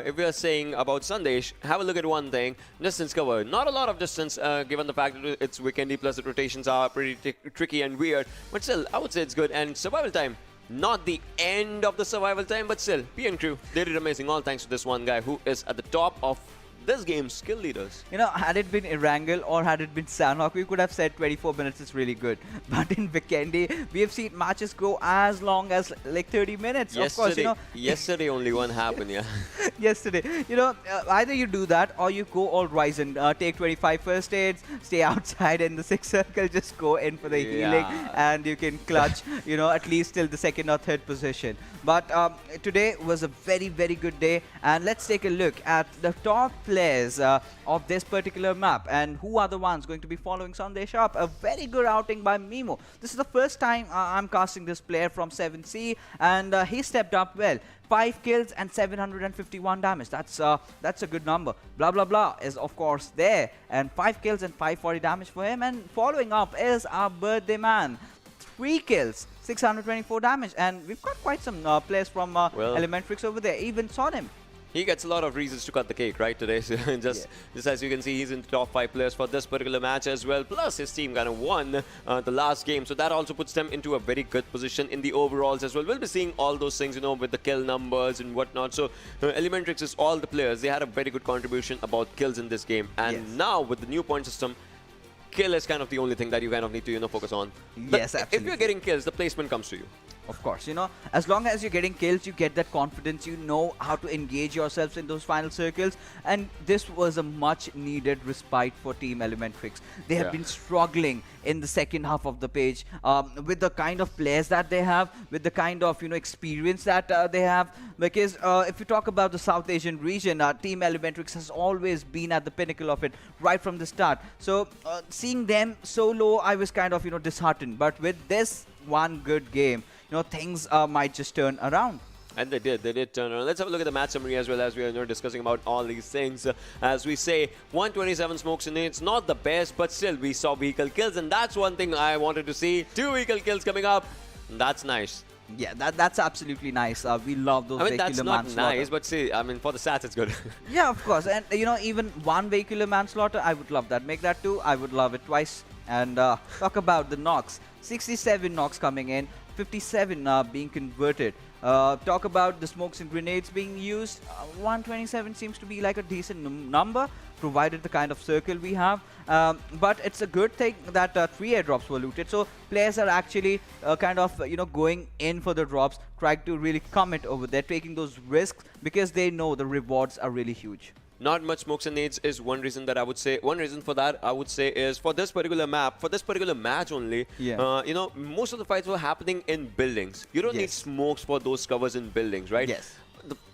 if we are saying about Sandesh, have a look at one thing. Distance cover. Not a lot of distance, given the fact that it's Vikendi, plus the rotations are pretty tricky and weird. But still, I would say it's good. And survival time. Not the end of the survival time, but still, PN crew, they did amazing. All thanks to this one guy who is at the top of this game's skill leaders. You know, had it been Erangel or had it been Sanhok, we could have said 24 minutes is really good. But in Vikendi, we have seen matches go as long as like 30 minutes. Yesterday, of course, you know. Yesterday only one happened, yeah. Yesterday. You know, either you do that or you go all Ryzen, take 25 first aids, stay outside in the 6 circle, just go in for the healing, and you can clutch, you know, at least till the 2nd or 3rd position. But today was a very, very good day. And let's take a look at the top players of this particular map and who are the ones going to be following Sandesh up. A very good outing by Mimo. This is the first time I'm casting this player from 7C, and he stepped up well. 5 kills and 751 damage. That's a good number. Blah blah blah is of course there, and 5 kills and 540 damage for him. And following up is our birthday man. 3 kills, 624 damage, and we've got quite some players from ElementriX over there. Even Sonim. He gets a lot of reasons to cut the cake, right, today. So just as you can see, he's in the top 5 players for this particular match as well. Plus, his team kind of won the last game. So that also puts them into a very good position in the overalls as well. We'll be seeing all those things, you know, with the kill numbers and whatnot. So ElementriX is all the players. They had a very good contribution about kills in this game. And now, with the new point system, kill is kind of the only thing that you kind of need to, you know, focus on. But yes, absolutely. If you're getting kills, the placement comes to you. Of course, you know, as long as you're getting kills, you get that confidence, you know how to engage yourselves in those final circles. And this was a much needed respite for Team ElementriX. They have been struggling in the second half of the page with the kind of players that they have, with the kind of, you know, experience that they have. Because if you talk about the South Asian region, Team ElementriX has always been at the pinnacle of it right from the start. So seeing them so low, I was kind of, you know, disheartened. But with this one good game, you know, things might just turn around. And they did turn around. Let's have a look at the match summary as well, as we are, you know, discussing about all these things. As we say, 127 smokes in it. It's not the best, but still we saw vehicle kills, and that's one thing I wanted to see. 2 vehicle kills coming up. That's nice. Yeah, that's absolutely nice. We love those vehicular manslaughter. I mean, that's not nice, but see, I mean, for the stats, it's good. Yeah, of course. And, you know, even 1 vehicular manslaughter, I would love that. Make that 2, I would love it twice. And talk about the knocks. 67 knocks coming in, 57 being converted. Talk about the smokes and grenades being used. 127 seems to be like a decent number, provided the kind of circle we have. But it's a good thing that 3 airdrops were looted. So players are actually kind of, you know, going in for the drops, trying to really commit over there, taking those risks because they know the rewards are really huge. not much smokes and nades is one reason that I would say. One reason for that I would say is for this particular map, for this particular match only. You know, most of the fights were happening in buildings. You don't need smokes for those covers in buildings, right? Yes.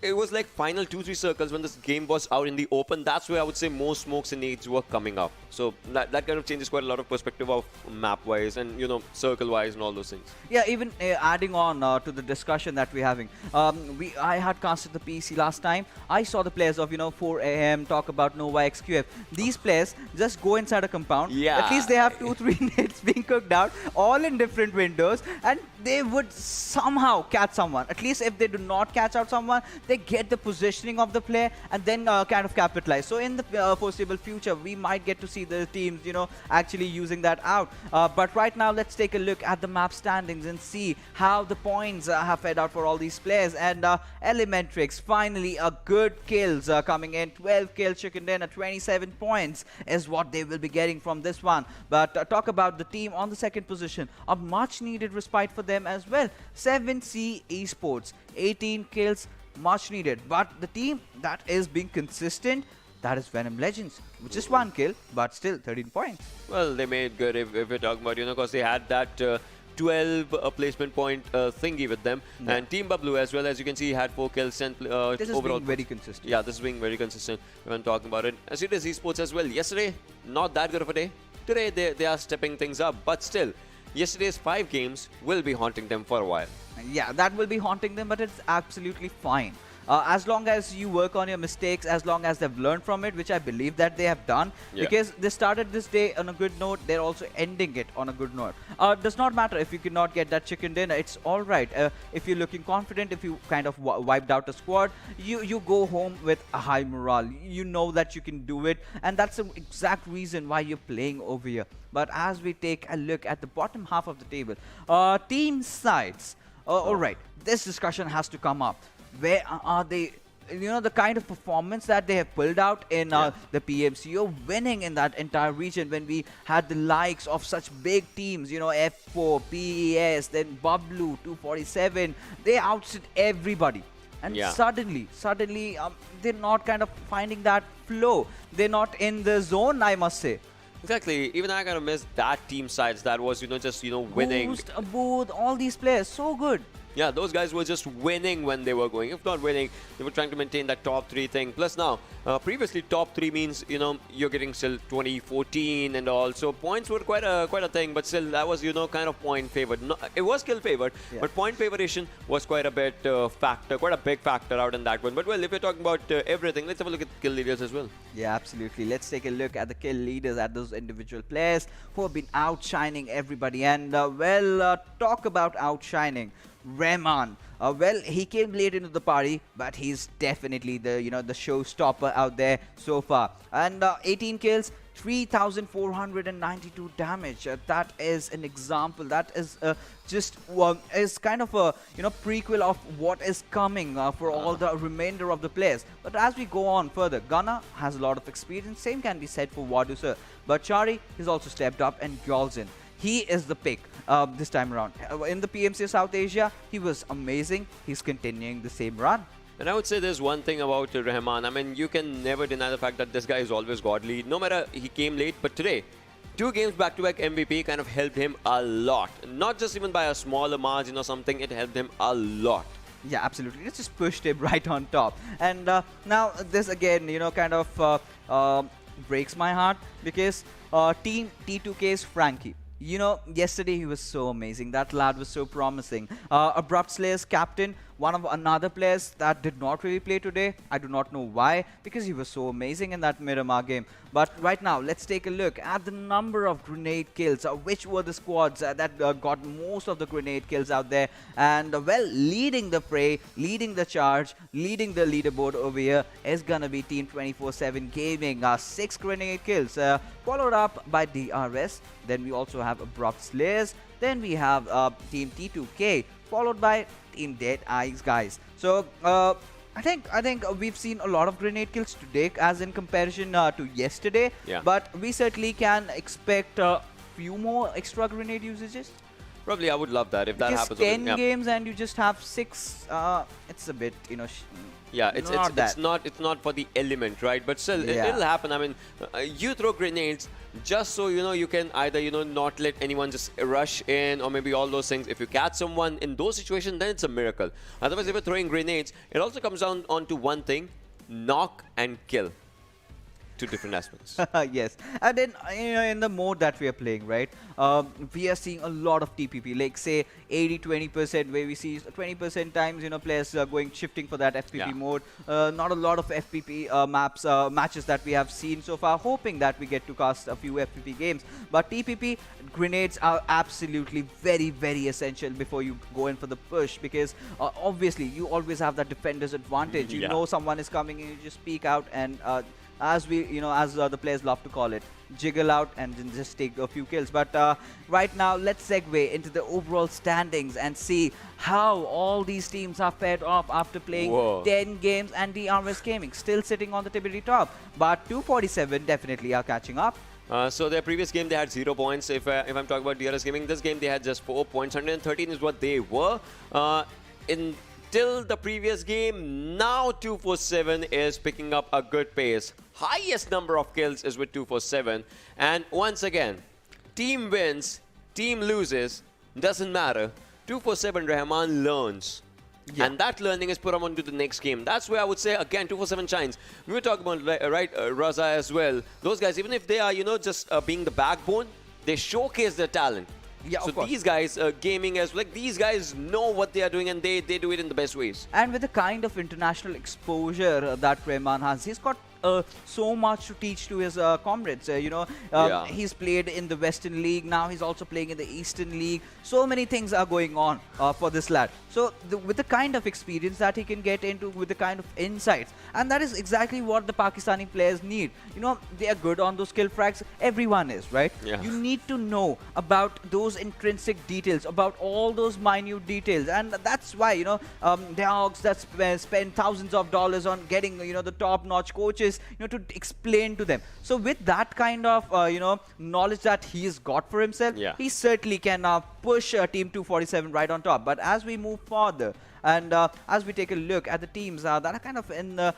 It was like final 2-3 circles when this game was out in the open. That's where I would say most smokes and nades were coming up. So that kind of changes quite a lot of perspective of map-wise and, you know, circle-wise and all those things. Yeah, even adding on to the discussion that we're having. I had casted the PC last time. I saw the players of, you know, 4 AM talk about Nova XQF. These players just go inside a compound. Yeah. At least they have 2-3 nades being cooked out, all in different windows, and they would somehow catch someone. At least if they do not catch out someone, they get the positioning of the player and then kind of capitalize. So in the foreseeable future, we might get to see the teams, you know, actually using that out. But right now, let's take a look at the map standings and see how the points have fed out for all these players. And ElementriX, finally a good kills coming in. 12 kills, chicken dinner, 27 points is what they will be getting from this one. But talk about the team on the second position. A much needed respite for them as well. CZxHIGHVOLTAGE, 18 kills, much needed. But the team that is being consistent, that is Venom Legends, which is 1 kill, but still 13 points. Well, they made good if we're talking about, you know, because they had that 12 placement point thingy with them. Yeah. And Team Bablu as well, as you can see, had 4 kills. This is overall being very consistent. Yeah, this is being very consistent when talking about it. Assiduous Esports as well. Yesterday, not that good of a day. Today, they are stepping things up. But still, yesterday's 5 games will be haunting them for a while. Yeah, that will be haunting them, but it's absolutely fine. As long as you work on your mistakes, as long as they've learned from it, which I believe that they have done, because they started this day on a good note, they're also ending it on a good note. Does not matter if you cannot get that chicken dinner, it's all right. If you're looking confident, if you kind of wiped out a squad, you go home with a high morale. You know that you can do it, and that's the exact reason why you're playing over here. But as we take a look at the bottom half of the table, team sides. All right, this discussion has to come up. Where are they? You know, the kind of performance that they have pulled out in the PMCO, winning in that entire region when we had the likes of such big teams, you know, F4, PES, then Bablu, 247. They outstood everybody. And suddenly, they're not kind of finding that flow. They're not in the zone, I must say. Exactly. Even I kind of missed that team sides that was, you know, just, you know, winning. Boost, Booth, all these players, so good. Yeah, those guys were just winning when they were going. If not winning, they were trying to maintain that top 3 thing. Plus now, previously top 3 means, you know, you're getting still 2014 and all. So points were quite a thing, but still that was, you know, kind of point favored. No, it was kill favored, but point favoration was quite a bit factor, quite a big factor out in that one. But well, if you're talking about everything, let's have a look at kill leaders as well. Yeah, absolutely. Let's take a look at the kill leaders, at those individual players who have been outshining everybody. And talk about outshining. Rahman. Well, he came late into the party, but he's definitely the, you know, the showstopper out there so far. And 18 kills, 3,492 damage. That is an example. That is just is kind of a, you know, prequel of what is coming for all the remainder of the players. But as we go on further, Gunnar has a lot of experience. Same can be said for Wadusir. But Chari has also stepped up, and Gyalzin, he is the pick this time around. In the PMPL South Asia, he was amazing. He's continuing the same run. And I would say there's one thing about Rahman. I mean, you can never deny the fact that this guy is always godly. No matter he came late, but today, 2 games back-to-back MVP kind of helped him a lot. Not just even by a smaller margin or something, it helped him a lot. Yeah, absolutely. It just pushed him right on top. And now this again, you know, kind of breaks my heart because Team T2K's Frankie. You know, yesterday he was so amazing. That lad was so promising. Abrupt Slayers captain, one of another players that did not really play today. I do not know why, because he was so amazing in that Miramar game. But right now, let's take a look at the number of grenade kills. Which were the squads that got most of the grenade kills out there? And well, leading the fray, leading the charge, leading the leaderboard over here is gonna be Team 24/7 Gaming. 6 grenade kills, followed up by DRS. Then we also have Abrupt Slayers. Then we have Team T2K, followed by Team DEADEYES, guys. So I think we've seen a lot of grenade kills today, as in comparison to yesterday. Yeah. But we certainly can expect a few more extra grenade usages. Probably I would love that if that Because happens. 10 Yeah. games and you just have 6, it's a bit, Yeah, it's not it's not for the element, right? But still, Yeah. it'll happen. I mean, you throw grenades just so you can either not let anyone just rush in, or maybe all those things. If you catch someone in those situations, then it's a miracle. Otherwise, if you're throwing grenades, it also comes down onto one thing: knock and kill. Two different aspects. Yes, and then in the mode that we are playing, right, we are seeing a lot of TPP, like say 80-20%, where we see 20% times players going shifting for that FPP Yeah. mode. Not a lot of FPP matches that we have seen so far, hoping that we get to cast a few FPP games. But TPP grenades are absolutely very, very essential before you go in for the push, because obviously you always have that defender's advantage. You Yeah. know someone is coming in, you just peek out and as the players love to call it, jiggle out and then just take a few kills. But right now, let's segue into the overall standings and see how all these teams are fared off after playing Whoa. 10 games, and DRS Gaming still sitting on the tippity top. But 247 definitely are catching up. So their previous game they had 0 points. If I'm talking about DRS Gaming, this game they had just 4 points. 113 is what they were. Till the previous game, now 247 is picking up a good pace. Highest number of kills is with 247. And once again, team wins, team loses, doesn't matter. 247 Rahman learns. Yeah. And that learning is put on to the next game. That's where I would say, again, 247 shines. We were talking about, Raza as well. Those guys, even if they are, just being the backbone, they showcase their talent. Yeah, so of course. these guys, gaming as well, these guys know what they are doing, and they do it in the best ways. And with the kind of international exposure that Rahman has, he's got so much to teach to his comrades. Yeah. He's played in the Western League, now he's also playing in the Eastern League. So many things are going on for this lad. So with the kind of experience that he can get into, with the kind of insights, and that is exactly what the Pakistani players need. They are good on those kill frags. Everyone is, right? Yeah. You need to know about those intrinsic details, about all those minute details, and that's why there are orgs that spend thousands of dollars on getting the top-notch coaches to explain to them. So with that kind of knowledge that he's got for himself, Yeah. he certainly can push Team 247 right on top. But as we move further, and as we take a look at the teams that are kind of in the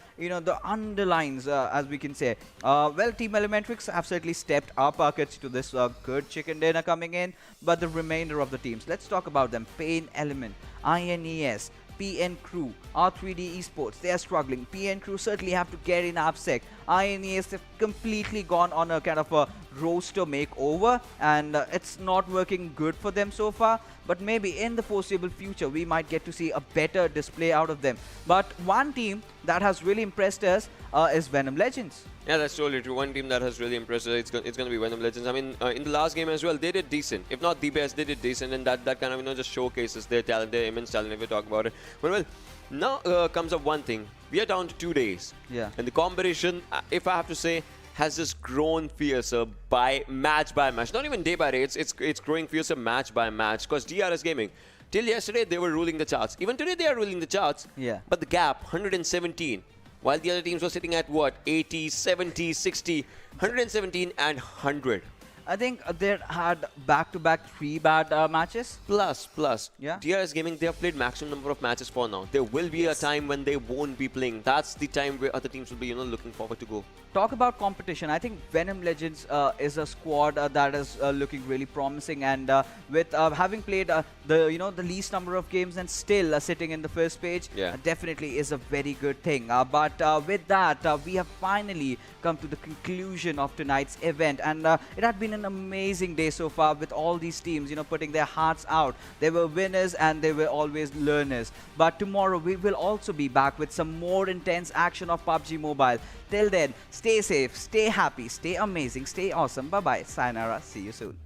underlines, as we can say, well, Team ElementriX have certainly stepped up to this good chicken dinner coming in. But the remainder of the teams, let's talk about them. PAINxELMT, INES, PN Crew, R3D Esports, they are struggling. PN Crew certainly have to get in AppSec. INES have completely gone on a kind of a roster makeover, and it's not working good for them so far. But maybe in the foreseeable future, we might get to see a better display out of them. But one team that has really impressed us is Venom Legends. Yeah, that's totally true. One team that has really impressed us, it's going to be Venom Legends. I mean, in the last game as well, they did decent. If not the best, they did decent, and that kind of just showcases their talent, their immense talent, if we talk about it. But well, now comes up one thing. We are down to 2 days. Yeah. And the competition, if I have to say, has just grown fiercer by match. Not even day by day. It's growing fiercer match by match. Because DRS Gaming, till yesterday, they were ruling the charts. Even today, they are ruling the charts. Yeah. But the gap, 117. While the other teams were sitting at what? 80, 70, 60, 117 and 100. I think they had back-to-back 3 bad matches. Plus. Yeah. DRS Gaming, they have played maximum number of matches for now. There will be a time when they won't be playing. That's the time where other teams will be, looking forward to go. Talk about competition. I think Venom Legends is a squad that is looking really promising, and with having played the least number of games and still sitting in the first page, Yeah. definitely is a very good thing. But with that, we have finally come to the conclusion of tonight's event, and it had been an amazing day so far with all these teams, putting their hearts out. They were winners and they were always learners. But tomorrow we will also be back with some more intense action of PUBG Mobile. Till then, stay safe, stay happy, stay amazing, stay awesome. Bye-bye. Sayonara. See you soon.